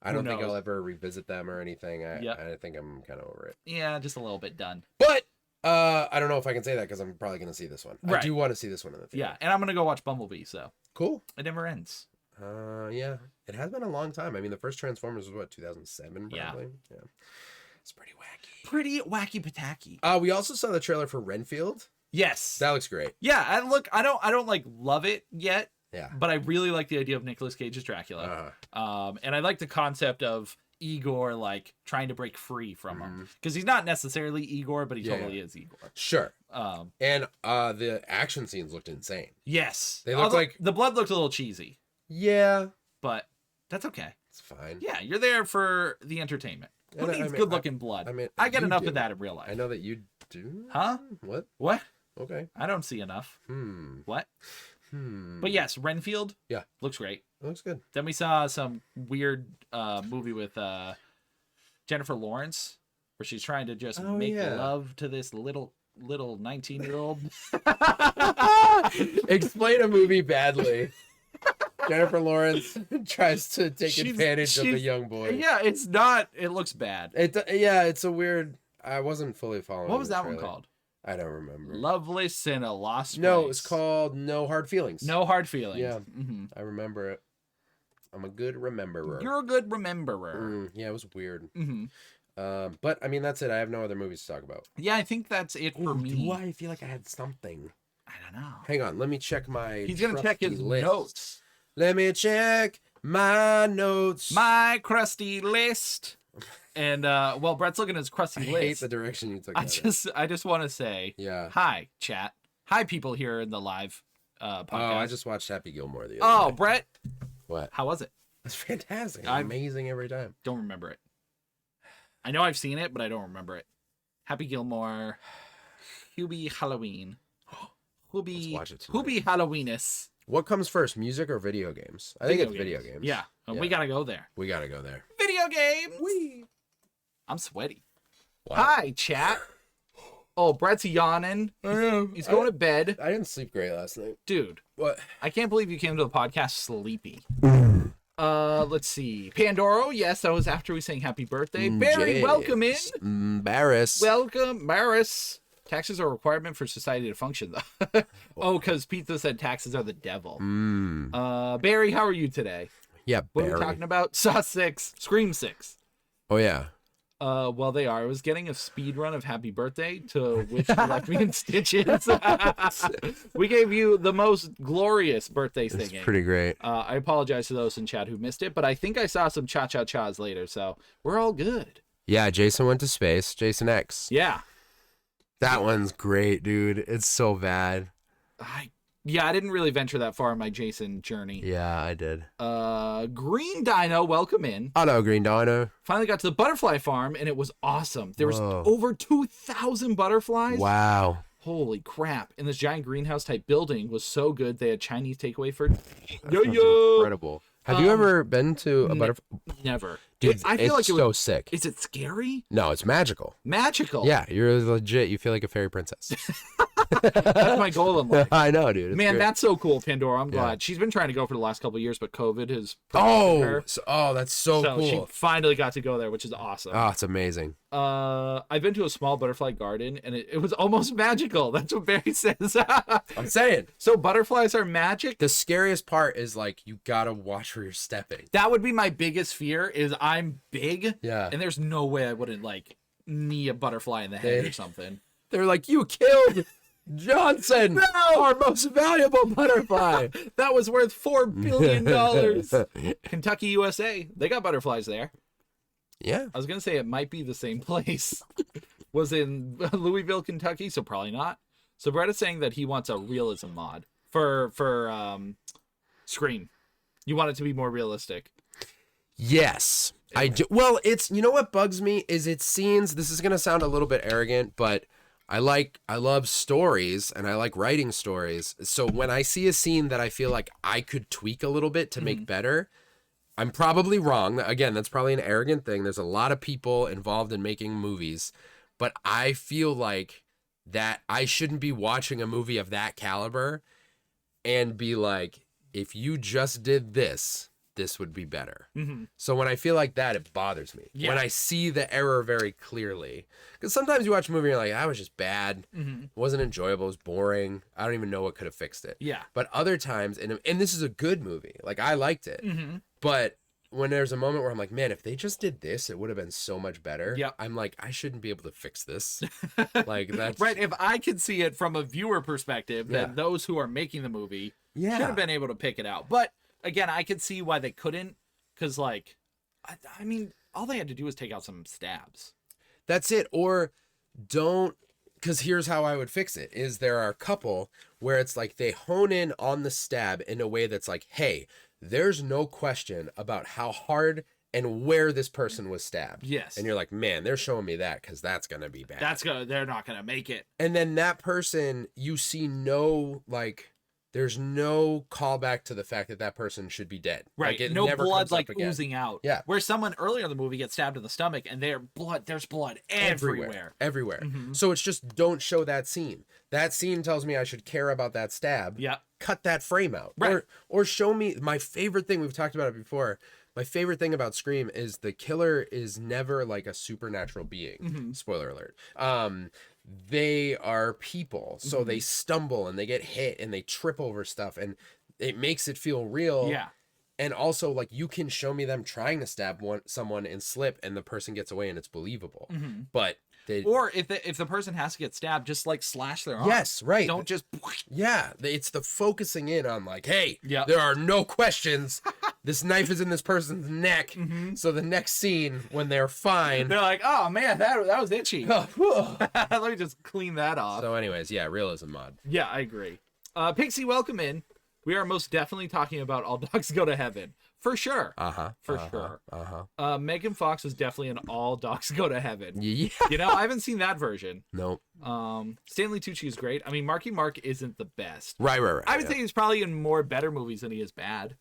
[SPEAKER 1] I
[SPEAKER 2] Who
[SPEAKER 1] don't think
[SPEAKER 2] knows?
[SPEAKER 1] I'll ever revisit them or anything.
[SPEAKER 2] Yep.
[SPEAKER 1] I think I'm kind of over it.
[SPEAKER 2] Yeah, just a little bit done.
[SPEAKER 1] But I don't know if I can say that, because I'm probably going to see this one. I
[SPEAKER 2] Right.
[SPEAKER 1] do want to see this one in the theater.
[SPEAKER 2] Yeah, and I'm going to go watch Bumblebee, so
[SPEAKER 1] Cool.
[SPEAKER 2] it never ends.
[SPEAKER 1] Yeah. It has been a long time. I mean, the first Transformers was, what, 2007 probably? Yeah. It's pretty wacky.
[SPEAKER 2] Pretty wacky pataki.
[SPEAKER 1] We also saw the trailer for Renfield.
[SPEAKER 2] Yes.
[SPEAKER 1] That looks great.
[SPEAKER 2] Yeah, I don't like love it yet,
[SPEAKER 1] Yeah.
[SPEAKER 2] but I really like the idea of Nicolas Cage as Dracula. And I like the concept of Igor like trying to break free from him, because he's not necessarily Igor, but he totally is Igor.
[SPEAKER 1] Sure. And the action scenes looked insane.
[SPEAKER 2] Yes,
[SPEAKER 1] They look
[SPEAKER 2] although
[SPEAKER 1] like-
[SPEAKER 2] the blood looked a little cheesy,
[SPEAKER 1] Yeah.
[SPEAKER 2] but that's okay.
[SPEAKER 1] It's fine.
[SPEAKER 2] Yeah, you're there for the entertainment. Who
[SPEAKER 1] And I
[SPEAKER 2] needs
[SPEAKER 1] mean,
[SPEAKER 2] good looking blood?
[SPEAKER 1] I mean,
[SPEAKER 2] I get
[SPEAKER 1] you
[SPEAKER 2] enough
[SPEAKER 1] do.
[SPEAKER 2] of that in real life.
[SPEAKER 1] I know that you do.
[SPEAKER 2] Huh?
[SPEAKER 1] What?
[SPEAKER 2] What?
[SPEAKER 1] Okay.
[SPEAKER 2] I don't see enough. What?
[SPEAKER 1] Hmm.
[SPEAKER 2] But yes, Renfield.
[SPEAKER 1] Yeah.
[SPEAKER 2] Looks great.
[SPEAKER 1] It looks good.
[SPEAKER 2] Then we saw some weird movie with Jennifer Lawrence, where she's trying to just
[SPEAKER 1] Oh,
[SPEAKER 2] make
[SPEAKER 1] yeah.
[SPEAKER 2] love to this little 19-year-old.
[SPEAKER 1] Explain a movie badly. Jennifer Lawrence tries to take
[SPEAKER 2] She's-
[SPEAKER 1] advantage of the
[SPEAKER 2] she's-
[SPEAKER 1] young boy.
[SPEAKER 2] Yeah, it's not. It looks bad.
[SPEAKER 1] It's a weird. I wasn't fully following.
[SPEAKER 2] What was
[SPEAKER 1] the
[SPEAKER 2] that one
[SPEAKER 1] trailer.
[SPEAKER 2] called?
[SPEAKER 1] I don't remember.
[SPEAKER 2] Loveless in a Lost
[SPEAKER 1] No,
[SPEAKER 2] Place.
[SPEAKER 1] it was called No Hard Feelings.
[SPEAKER 2] No Hard Feelings.
[SPEAKER 1] Yeah.
[SPEAKER 2] hmm
[SPEAKER 1] I remember it. I'm a good rememberer.
[SPEAKER 2] You're a good rememberer.
[SPEAKER 1] Yeah, it was weird.
[SPEAKER 2] hmm
[SPEAKER 1] But I mean, that's it. I have no other movies to talk about.
[SPEAKER 2] Yeah, I think that's it for me.
[SPEAKER 1] Do I feel like I had something?
[SPEAKER 2] I don't know.
[SPEAKER 1] Hang on, let me check my.
[SPEAKER 2] He's gonna check his
[SPEAKER 1] trusty list.
[SPEAKER 2] notes.
[SPEAKER 1] Let me check my notes.
[SPEAKER 2] My crusty list. And well, Brett's looking at his crusty
[SPEAKER 1] I hate
[SPEAKER 2] list.
[SPEAKER 1] the direction you took.
[SPEAKER 2] I
[SPEAKER 1] that in.
[SPEAKER 2] just want to say,
[SPEAKER 1] Yeah.
[SPEAKER 2] hi, chat. Hi, people here in the live podcast.
[SPEAKER 1] Oh, I just watched Happy Gilmore the
[SPEAKER 2] Oh,
[SPEAKER 1] other day.
[SPEAKER 2] Brett,
[SPEAKER 1] What?
[SPEAKER 2] how was it?
[SPEAKER 1] It's fantastic.
[SPEAKER 2] I'm-
[SPEAKER 1] Amazing every time.
[SPEAKER 2] Don't remember it. I know I've seen it, but I don't remember it. Happy Gilmore, Hubie Halloween,
[SPEAKER 1] Let's watch it tonight.
[SPEAKER 2] Hubie Halloweenus.
[SPEAKER 1] What comes first, music or video games? I think it's video games.
[SPEAKER 2] Yeah, and we
[SPEAKER 1] Yeah.
[SPEAKER 2] gotta go there.
[SPEAKER 1] We gotta go there.
[SPEAKER 2] Video games. I'm sweaty.
[SPEAKER 1] Wow.
[SPEAKER 2] Hi, chat. Oh, Brett's yawning. He's going to bed.
[SPEAKER 1] I didn't sleep great last night.
[SPEAKER 2] Dude,
[SPEAKER 1] What?
[SPEAKER 2] I can't believe you came to the podcast sleepy. Let's see. Pandoro, yes, that was after we sang happy birthday. Barry,
[SPEAKER 1] Yes.
[SPEAKER 2] welcome in.
[SPEAKER 1] Barris.
[SPEAKER 2] Welcome, Maris. Taxes are a requirement for society to function, though. Oh, because pizza said taxes are the devil. Barry, how are you today?
[SPEAKER 1] Yeah,
[SPEAKER 2] What are
[SPEAKER 1] Barry.
[SPEAKER 2] we talking about? Saw 6, Scream 6.
[SPEAKER 1] Oh yeah.
[SPEAKER 2] Well, they are. I was getting a speed run of Happy Birthday, to which you left me in stitches. We gave you the most glorious birthday
[SPEAKER 1] It's
[SPEAKER 2] singing.
[SPEAKER 1] pretty great.
[SPEAKER 2] I apologize to those in chat who missed it, but I think I saw some cha-cha-chas later, so we're all good.
[SPEAKER 1] Yeah, Jason went to space. Jason X.
[SPEAKER 2] Yeah.
[SPEAKER 1] That one's great, dude. It's so bad.
[SPEAKER 2] I didn't really venture that far in my Jason journey.
[SPEAKER 1] Yeah, I did.
[SPEAKER 2] Green Dino, welcome in.
[SPEAKER 1] Oh no, Green Dino.
[SPEAKER 2] Finally got to the butterfly farm, and it was awesome. There was
[SPEAKER 1] Whoa.
[SPEAKER 2] over 2,000 butterflies.
[SPEAKER 1] Wow.
[SPEAKER 2] Holy crap. And this giant greenhouse type building was so good. They had Chinese takeaway for
[SPEAKER 1] That sounds incredible. Have you ever been to a
[SPEAKER 2] ne-
[SPEAKER 1] butterfly?
[SPEAKER 2] never.
[SPEAKER 1] Dude,
[SPEAKER 2] I feel
[SPEAKER 1] it's
[SPEAKER 2] like
[SPEAKER 1] so sick.
[SPEAKER 2] Is it scary?
[SPEAKER 1] No, it's magical.
[SPEAKER 2] Magical.
[SPEAKER 1] Yeah, you're legit. You feel like a fairy princess.
[SPEAKER 2] That's my goal in life.
[SPEAKER 1] I know, dude. It's
[SPEAKER 2] Man,
[SPEAKER 1] great.
[SPEAKER 2] that's so cool, Pandora. I'm
[SPEAKER 1] Yeah.
[SPEAKER 2] glad. She's been trying to go for the last couple of years, but COVID has prevented her.
[SPEAKER 1] That's so
[SPEAKER 2] So she
[SPEAKER 1] cool.
[SPEAKER 2] finally got to go there, which is awesome.
[SPEAKER 1] Oh, it's amazing.
[SPEAKER 2] I've been to a small butterfly garden, and it was almost magical. That's what Barry says.
[SPEAKER 1] I'm saying.
[SPEAKER 2] So butterflies are magic?
[SPEAKER 1] The scariest part is like you gotta watch where you're stepping.
[SPEAKER 2] That would be my biggest fear, is I'm big,
[SPEAKER 1] Yeah.
[SPEAKER 2] and there's no way I wouldn't, like, knee a butterfly in the head or something.
[SPEAKER 1] They're like, you killed Johnson, our most valuable butterfly.
[SPEAKER 2] That was worth $4 billion. Kentucky, USA. They got butterflies there.
[SPEAKER 1] Yeah.
[SPEAKER 2] I was going to say it might be the same place. Was in Louisville, Kentucky, so probably not. So Brett is saying that he wants a realism mod for Scream. You want it to be more realistic.
[SPEAKER 1] Yes. I do. Well, it's, you know what bugs me is it's scenes. This is going to sound a little bit arrogant, but I love stories and I like writing stories. So when I see a scene that I feel like I could tweak a little bit to make better, I'm probably wrong. Again, that's probably an arrogant thing. There's a lot of people involved in making movies, but I feel like that I shouldn't be watching a movie of that caliber and be like, if you just did this, this would be better. So when I feel like that, it bothers me.
[SPEAKER 2] Yeah.
[SPEAKER 1] When I see the error very clearly. Because sometimes you watch a movie and you're like, that was just bad. It wasn't enjoyable. It was boring. I don't even know what could have fixed it.
[SPEAKER 2] Yeah.
[SPEAKER 1] But other times, and this is a good movie. Like, I liked it. But when there's a moment where I'm like, man, if they just did this, it would have been so much better.
[SPEAKER 2] Yep.
[SPEAKER 1] I'm like, I shouldn't be able to fix this. Like, that's...
[SPEAKER 2] Right, if I could see it from a viewer perspective, then
[SPEAKER 1] Yeah.
[SPEAKER 2] those who are making the movie
[SPEAKER 1] Yeah.
[SPEAKER 2] should have been able to pick it out. But again, I could see why they couldn't, because like, I mean, all they had to do was take out some stabs.
[SPEAKER 1] That's it. Or don't, because here's how I would fix it, is there are a couple where it's like they hone in on the stab in a way that's like, hey, there's no question about how hard and where this person was stabbed.
[SPEAKER 2] Yes.
[SPEAKER 1] And you're like, man, they're showing me that because that's going to be bad.
[SPEAKER 2] They're not gonna make it.
[SPEAKER 1] And then that person, you see no, like, there's no callback to the fact that that person should be dead.
[SPEAKER 2] Right,
[SPEAKER 1] Like, it
[SPEAKER 2] no
[SPEAKER 1] never
[SPEAKER 2] blood
[SPEAKER 1] comes up
[SPEAKER 2] like
[SPEAKER 1] again.
[SPEAKER 2] oozing out.
[SPEAKER 1] Yeah.
[SPEAKER 2] Where someone earlier in the movie gets stabbed in the stomach, and there's blood everywhere.
[SPEAKER 1] Everywhere.
[SPEAKER 2] Mm-hmm.
[SPEAKER 1] So it's just don't show that scene. That scene tells me I should care about that stab.
[SPEAKER 2] Yeah.
[SPEAKER 1] Cut that frame out.
[SPEAKER 2] Right.
[SPEAKER 1] Or show me my favorite thing. We've talked about it before. My favorite thing about Scream is the killer is never like a supernatural being.
[SPEAKER 2] Mm-hmm.
[SPEAKER 1] Spoiler alert. They are people. So
[SPEAKER 2] Mm-hmm.
[SPEAKER 1] they stumble and they get hit and they trip over stuff and it makes it feel real.
[SPEAKER 2] Yeah.
[SPEAKER 1] And also, like, you can show me them trying to stab someone and slip and the person gets away and it's believable. But they...
[SPEAKER 2] Or if the person has to get stabbed, just like slash their arm.
[SPEAKER 1] Yes, right.
[SPEAKER 2] Don't just.
[SPEAKER 1] Yeah, it's the focusing in on like, hey,
[SPEAKER 2] Yep.
[SPEAKER 1] there are no questions. This knife is in this person's neck. So the next scene, when they're fine.
[SPEAKER 2] They're like, oh man, that was itchy. Let me just clean that off.
[SPEAKER 1] So, anyways, yeah, realism mod.
[SPEAKER 2] Yeah, I agree. Pixie, welcome in. We are most definitely talking about All Dogs Go to Heaven. For sure. For sure. Megan Fox is definitely an All Dogs Go to Heaven.
[SPEAKER 1] Yeah.
[SPEAKER 2] You know, I haven't seen that version.
[SPEAKER 1] Nope.
[SPEAKER 2] Stanley Tucci is great. I mean, Marky Mark isn't the best.
[SPEAKER 1] Right.
[SPEAKER 2] I would say he's probably in more better movies than he is bad.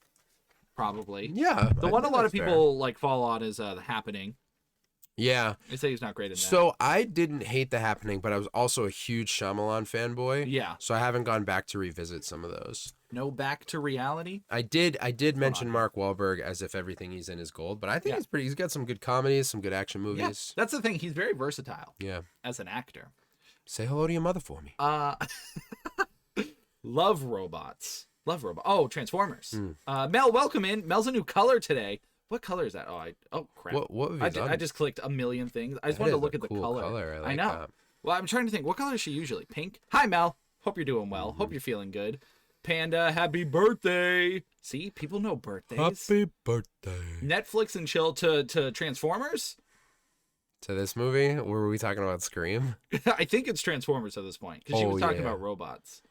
[SPEAKER 2] Probably.
[SPEAKER 1] Yeah.
[SPEAKER 2] The one a lot of people like fall on is The Happening.
[SPEAKER 1] Yeah.
[SPEAKER 2] They say he's not great in that.
[SPEAKER 1] So I didn't hate The Happening, but I was also a huge Shyamalan fanboy.
[SPEAKER 2] Yeah.
[SPEAKER 1] So I haven't gone back to revisit some of those.
[SPEAKER 2] No Back to Reality.
[SPEAKER 1] I did mention Mark Wahlberg as if everything he's in is gold, but I think he's got some good comedies, some good action
[SPEAKER 2] Yeah,
[SPEAKER 1] movies.
[SPEAKER 2] that's the thing. He's very versatile
[SPEAKER 1] Yeah.
[SPEAKER 2] as an actor.
[SPEAKER 1] Say hello to your mother for me.
[SPEAKER 2] Love Robots. Oh, Transformers.
[SPEAKER 1] Hmm.
[SPEAKER 2] Mel, welcome in. Mel's a new color today. What color is that? Oh crap.
[SPEAKER 1] What have you done?
[SPEAKER 2] I just clicked a million things. I just
[SPEAKER 1] That
[SPEAKER 2] wanted to
[SPEAKER 1] is
[SPEAKER 2] look
[SPEAKER 1] a
[SPEAKER 2] at the
[SPEAKER 1] cool
[SPEAKER 2] color.
[SPEAKER 1] I like
[SPEAKER 2] know.
[SPEAKER 1] that.
[SPEAKER 2] Well, I'm trying to think. What color is she usually? Pink? Hi, Mel. Hope you're doing well.
[SPEAKER 1] Mm-hmm.
[SPEAKER 2] Hope you're feeling good. Panda, happy birthday. See, people know birthdays.
[SPEAKER 1] Happy birthday.
[SPEAKER 2] Netflix and chill to Transformers?
[SPEAKER 1] To this movie? Were we talking about Scream?
[SPEAKER 2] I think it's Transformers at this point because she was talking
[SPEAKER 1] yeah.
[SPEAKER 2] about robots.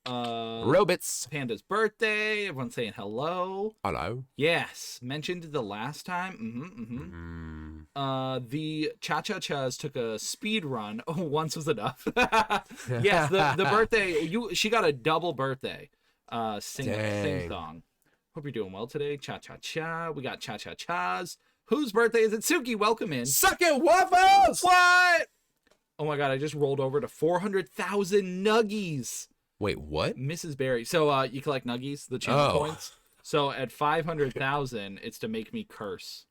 [SPEAKER 1] Robots.
[SPEAKER 2] Panda's birthday. Everyone's saying hello.
[SPEAKER 1] Hello.
[SPEAKER 2] Yes, mentioned the last time. The Cha-Cha-Chas took a speed run. Oh, once was enough. Yes, the birthday. She got a double birthday. Sing
[SPEAKER 1] Dang.
[SPEAKER 2] song. Hope you're doing well today. Cha-Cha-Cha. We got Cha-Cha-Chas. Whose birthday is it? Suki, welcome in.
[SPEAKER 1] Suck it, waffles!
[SPEAKER 2] What? Oh my god, I just rolled over to 400,000 nuggies.
[SPEAKER 1] Wait, what?
[SPEAKER 2] Mrs. Berry. So you collect nuggies, the channel
[SPEAKER 1] Oh.
[SPEAKER 2] points. So at 500,000, it's to make me curse.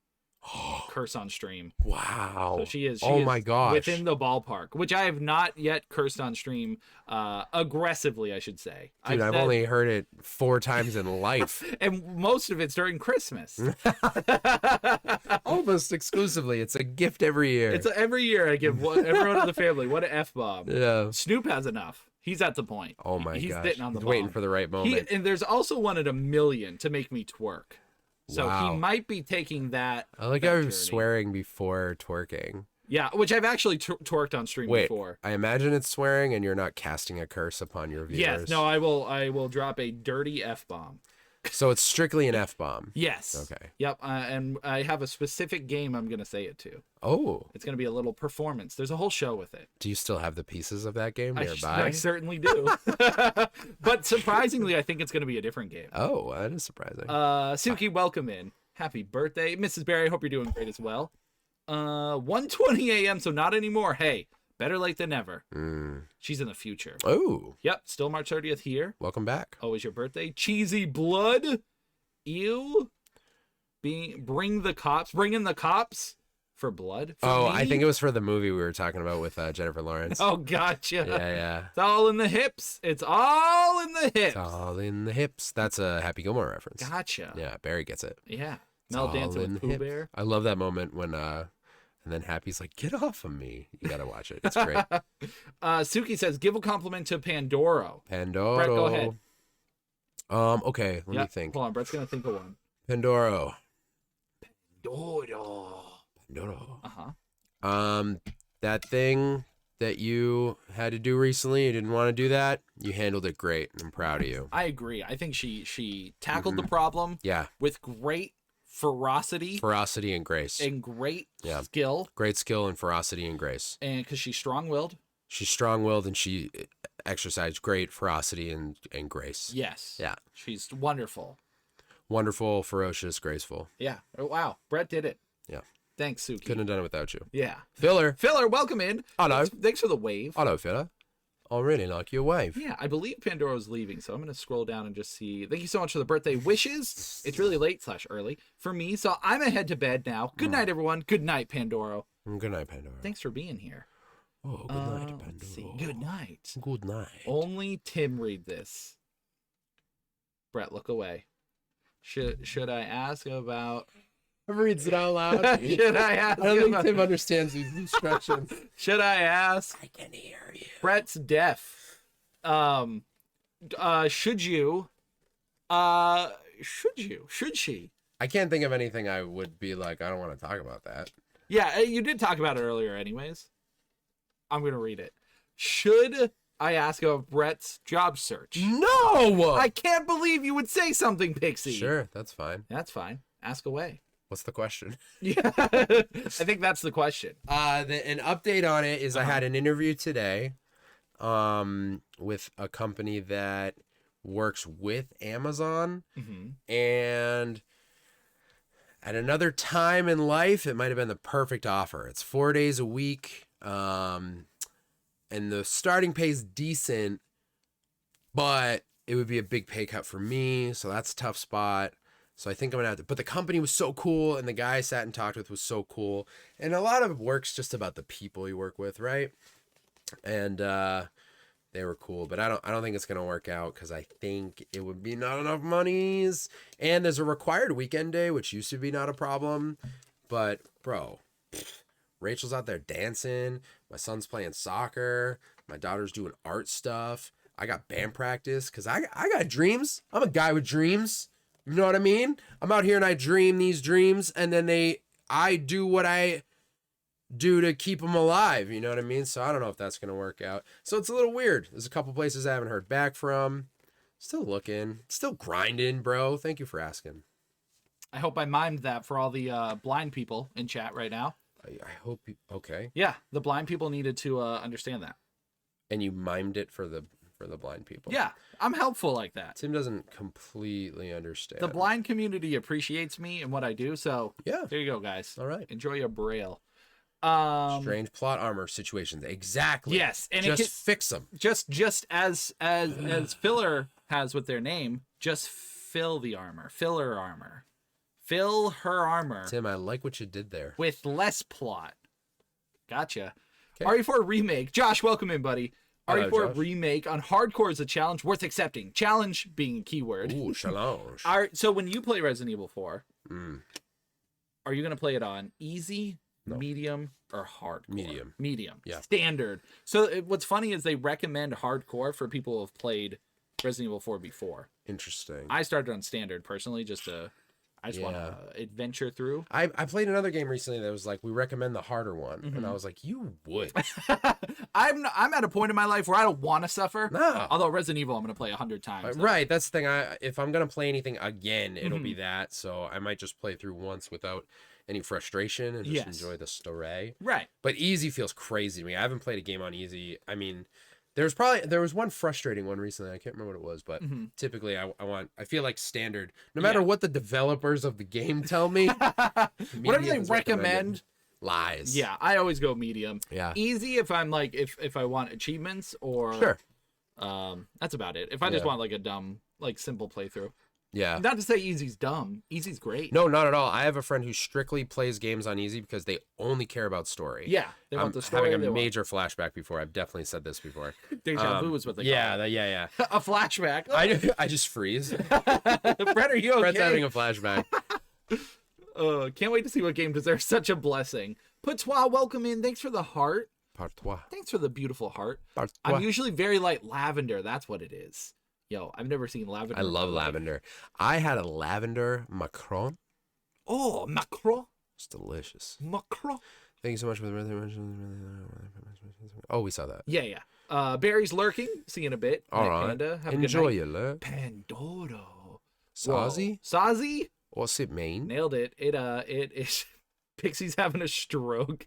[SPEAKER 2] Curse on stream.
[SPEAKER 1] Wow.
[SPEAKER 2] So she is. She
[SPEAKER 1] Oh
[SPEAKER 2] is
[SPEAKER 1] my gosh.
[SPEAKER 2] within the ballpark, which I have not yet cursed on stream aggressively, I should say.
[SPEAKER 1] Dude, I've
[SPEAKER 2] said-
[SPEAKER 1] only heard it 4 times in life.
[SPEAKER 2] and most of it's during Christmas.
[SPEAKER 1] Almost exclusively. It's a gift every year.
[SPEAKER 2] It's every year I give everyone in the family what an F-bomb.
[SPEAKER 1] yeah.
[SPEAKER 2] Snoop has enough. He's at the point.
[SPEAKER 1] Oh my
[SPEAKER 2] He's
[SPEAKER 1] gosh.
[SPEAKER 2] sitting on the
[SPEAKER 1] He's waiting
[SPEAKER 2] bomb.
[SPEAKER 1] for the right moment.
[SPEAKER 2] And there's also one at 1 million to make me twerk. So
[SPEAKER 1] Wow.
[SPEAKER 2] he might be taking that.
[SPEAKER 1] I like
[SPEAKER 2] that
[SPEAKER 1] how I
[SPEAKER 2] journey.
[SPEAKER 1] was swearing before twerking.
[SPEAKER 2] Yeah, which I've actually twerked on stream
[SPEAKER 1] Wait,
[SPEAKER 2] before.
[SPEAKER 1] I imagine it's swearing and you're not casting a curse upon your viewers.
[SPEAKER 2] Yes, no, I will drop a dirty F-bomb.
[SPEAKER 1] So it's strictly an F-bomb.
[SPEAKER 2] Yes.
[SPEAKER 1] Okay.
[SPEAKER 2] Yep, and I have a specific game I'm going to say it to.
[SPEAKER 1] Oh,
[SPEAKER 2] It's going to be a little performance. There's a whole show with it.
[SPEAKER 1] do you still have the pieces of that game
[SPEAKER 2] I
[SPEAKER 1] nearby?
[SPEAKER 2] certainly do. But surprisingly, I think it's going to be a different game.
[SPEAKER 1] Oh, that is surprising.
[SPEAKER 2] Suki, welcome in. Happy birthday. Mrs. Barry, hope you're doing great as well. 1:20 a.m., so not anymore. Hey, better late than never. She's in the future.
[SPEAKER 1] Oh,
[SPEAKER 2] Yep, still March 30th here.
[SPEAKER 1] welcome back.
[SPEAKER 2] Always your birthday. Cheesy blood. Ew. Bring in the cops for blood. For
[SPEAKER 1] Oh,
[SPEAKER 2] me?
[SPEAKER 1] I think it was for the movie we were talking about with Jennifer Lawrence.
[SPEAKER 2] Oh, gotcha.
[SPEAKER 1] Yeah.
[SPEAKER 2] It's all in the hips. It's all in the hips.
[SPEAKER 1] It's all in the hips. That's a Happy Gilmore reference.
[SPEAKER 2] Gotcha.
[SPEAKER 1] Yeah, Barry gets it.
[SPEAKER 2] Yeah.
[SPEAKER 1] It's
[SPEAKER 2] Mel
[SPEAKER 1] all
[SPEAKER 2] dancing
[SPEAKER 1] in
[SPEAKER 2] with
[SPEAKER 1] the
[SPEAKER 2] Pooh
[SPEAKER 1] hips.
[SPEAKER 2] Bear.
[SPEAKER 1] I love that moment when and then Happy's like, "Get off of me." You gotta watch it. It's great.
[SPEAKER 2] Suki says, give a compliment to Pandoro.
[SPEAKER 1] Pandoro.
[SPEAKER 2] Brett, go ahead.
[SPEAKER 1] Okay, let me
[SPEAKER 2] Yep.
[SPEAKER 1] think.
[SPEAKER 2] Hold on, Brett's going to think of one.
[SPEAKER 1] Pandoro.
[SPEAKER 2] Pandoro.
[SPEAKER 1] Pandoro.
[SPEAKER 2] Uh-huh.
[SPEAKER 1] That thing that you had to do recently, you didn't want to do that. You handled it great. I'm proud of you.
[SPEAKER 2] I agree. I think she tackled
[SPEAKER 1] Mm-hmm.
[SPEAKER 2] the problem
[SPEAKER 1] Yeah,
[SPEAKER 2] with great ferocity
[SPEAKER 1] ferocity and grace.
[SPEAKER 2] and great
[SPEAKER 1] Yeah.
[SPEAKER 2] skill,
[SPEAKER 1] Great skill and ferocity and grace.
[SPEAKER 2] and because she's strong-willed.
[SPEAKER 1] She's strong-willed and she exercised great ferocity and grace.
[SPEAKER 2] Yes.
[SPEAKER 1] Yeah.
[SPEAKER 2] She's wonderful.
[SPEAKER 1] Wonderful, ferocious, graceful.
[SPEAKER 2] Yeah. Oh, wow. Brett did it.
[SPEAKER 1] Yeah.
[SPEAKER 2] Thanks, Suki.
[SPEAKER 1] Couldn't have done it without you.
[SPEAKER 2] Yeah.
[SPEAKER 1] Filler.
[SPEAKER 2] Filler, welcome in.
[SPEAKER 1] Hello.
[SPEAKER 2] Thanks for the wave.
[SPEAKER 1] Hello, Filler. I really like your wave.
[SPEAKER 2] Yeah, I believe Pandoro's leaving, so I'm going to scroll down and just see. Thank you so much for the birthday wishes. It's really late/early for me, so I'm head to bed now. Good night, everyone. Good night, Pandoro.
[SPEAKER 1] Good night, Pandora.
[SPEAKER 2] Thanks for being here.
[SPEAKER 1] Oh, good night, Pandora.
[SPEAKER 2] Let's see. Good night.
[SPEAKER 1] Good night.
[SPEAKER 2] Only Tim read this. Brett, look away. Should I ask about?
[SPEAKER 1] Reads it out loud.
[SPEAKER 2] Should I ask? about-
[SPEAKER 1] understands these instructions.
[SPEAKER 2] Should I ask?
[SPEAKER 1] I can hear you.
[SPEAKER 2] Brett's deaf. Should you? Should she?
[SPEAKER 1] I can't think of anything I would be like, I don't want to talk about that.
[SPEAKER 2] Yeah, you did talk about it earlier, anyways. I'm gonna read it. Should I ask about Brett's job search?
[SPEAKER 1] No!
[SPEAKER 2] I can't believe you would say something, Pixie.
[SPEAKER 1] Sure, that's fine.
[SPEAKER 2] That's fine. Ask away.
[SPEAKER 1] What's the question?
[SPEAKER 2] Yeah, I think that's the question.
[SPEAKER 1] An update on it is I
[SPEAKER 2] Uh-huh.
[SPEAKER 1] had an interview today with a company that works with Amazon.
[SPEAKER 2] Mm-hmm.
[SPEAKER 1] And at another time in life, it might have been the perfect offer. It's 4 days a week, and the starting pay is decent, but it would be a big pay cut for me, so that's a tough spot. So I think I'm gonna have to. But the company was so cool, and the guy I sat and talked with was so cool, and a lot of work's just about the people you work with, right? And they were cool, but I don't think it's gonna work out because I think it would be not enough monies. And there's a required weekend day, which used to be not a problem, but bro, Rachel's out there dancing. My son's playing soccer. My daughter's doing art stuff. I got band practice because I got dreams. I'm a guy with dreams. You know what I mean? I'm out here and I dream these dreams, and then I do what I do to keep them alive. You know what I mean? So I don't know if that's going to work out. So it's a little weird. There's a couple places I haven't heard back from. Still looking. Still grinding, bro. Thank you for asking.
[SPEAKER 2] I hope I mimed that for all the blind people in chat right now.
[SPEAKER 1] I hope you... Okay.
[SPEAKER 2] Yeah, the blind people needed to understand that.
[SPEAKER 1] And you mimed it for the for the blind people.
[SPEAKER 2] Yeah, I'm helpful like that.
[SPEAKER 1] Tim doesn't completely understand.
[SPEAKER 2] The blind community appreciates me and what I do. So
[SPEAKER 1] Yeah.
[SPEAKER 2] there you go, guys.
[SPEAKER 1] All right.
[SPEAKER 2] Enjoy your braille.
[SPEAKER 1] Strange plot armor situations. Exactly.
[SPEAKER 2] Yes, and
[SPEAKER 1] just
[SPEAKER 2] it
[SPEAKER 1] fix them.
[SPEAKER 2] just as filler has with their name, just fill the armor, filler armor, fill her armor
[SPEAKER 1] Tim, I like what you did there.
[SPEAKER 2] with less plot. Gotcha.
[SPEAKER 1] Okay.
[SPEAKER 2] RE4 remake. Josh, welcome in, buddy.
[SPEAKER 1] Hello,
[SPEAKER 2] RE4
[SPEAKER 1] Josh.
[SPEAKER 2] remake on hardcore is a challenge worth accepting. Challenge being a keyword.
[SPEAKER 1] Ooh, challenge.
[SPEAKER 2] So when you play Resident Evil 4,
[SPEAKER 1] Mm.
[SPEAKER 2] are you going to play it on easy,
[SPEAKER 1] No.
[SPEAKER 2] medium, or hardcore?
[SPEAKER 1] Medium.
[SPEAKER 2] Medium.
[SPEAKER 1] Yeah.
[SPEAKER 2] Standard. So what's funny is they recommend hardcore for people who have played Resident Evil 4 before.
[SPEAKER 1] Interesting.
[SPEAKER 2] I started on standard personally, I just want to adventure through.
[SPEAKER 1] I played another game recently that was like, we recommend the harder one.
[SPEAKER 2] Mm-hmm.
[SPEAKER 1] And I was like, you would.
[SPEAKER 2] I'm at a point in my life where I don't want to suffer.
[SPEAKER 1] No.
[SPEAKER 2] Although Resident Evil, I'm going to play 100 times.
[SPEAKER 1] Right. That's the thing. If I'm going to play anything again, it'll
[SPEAKER 2] Mm-hmm.
[SPEAKER 1] be that. So I might just play through once without any frustration and just
[SPEAKER 2] Yes.
[SPEAKER 1] enjoy the story.
[SPEAKER 2] Right.
[SPEAKER 1] But easy feels crazy to me. I haven't played a game on easy. I mean, there was one frustrating one recently. I can't remember what it was, but typically I feel like standard, no matter what the developers of the game tell me,
[SPEAKER 2] Whatever they
[SPEAKER 1] medium is
[SPEAKER 2] recommend.
[SPEAKER 1] lies.
[SPEAKER 2] Yeah, I always go medium.
[SPEAKER 1] Yeah.
[SPEAKER 2] Easy if I'm like if I want achievements or
[SPEAKER 1] Sure.
[SPEAKER 2] that's about it. If I just
[SPEAKER 1] Yeah.
[SPEAKER 2] want like a dumb like simple playthrough.
[SPEAKER 1] Yeah.
[SPEAKER 2] Not to say easy's dumb. Easy's great.
[SPEAKER 1] No, not at all. I have a friend who strictly plays games on easy because they only care about story.
[SPEAKER 2] Yeah, they
[SPEAKER 1] I'm
[SPEAKER 2] want the story.
[SPEAKER 1] having
[SPEAKER 2] they
[SPEAKER 1] a
[SPEAKER 2] want-
[SPEAKER 1] major flashback before. I've definitely said this before.
[SPEAKER 2] Deja vu is what they call
[SPEAKER 1] Yeah, yeah.
[SPEAKER 2] it. A flashback.
[SPEAKER 1] I just freeze.
[SPEAKER 2] Brett, are you okay?
[SPEAKER 1] Brett's having a flashback.
[SPEAKER 2] Can't wait to see what game deserves such a blessing. Patois, welcome in. Thanks for the heart.
[SPEAKER 1] Partois.
[SPEAKER 2] Thanks for the beautiful heart.
[SPEAKER 1] Partois.
[SPEAKER 2] I'm usually very light lavender. That's what it is. Yo, I've never seen lavender.
[SPEAKER 1] I love
[SPEAKER 2] in my life.
[SPEAKER 1] lavender. I had a lavender Macron.
[SPEAKER 2] Oh, macro.
[SPEAKER 1] It's delicious.
[SPEAKER 2] Macro.
[SPEAKER 1] Thank you so much for the. Oh, we saw that.
[SPEAKER 2] Yeah. Barry's lurking. See you in a bit.
[SPEAKER 1] All
[SPEAKER 2] Night
[SPEAKER 1] right.
[SPEAKER 2] Panda. Have a good
[SPEAKER 1] Enjoy
[SPEAKER 2] night.
[SPEAKER 1] your love.
[SPEAKER 2] Pandoro.
[SPEAKER 1] Sazi?
[SPEAKER 2] Sazi?
[SPEAKER 1] What's it mean?
[SPEAKER 2] Nailed it. It is Pixie's having a stroke.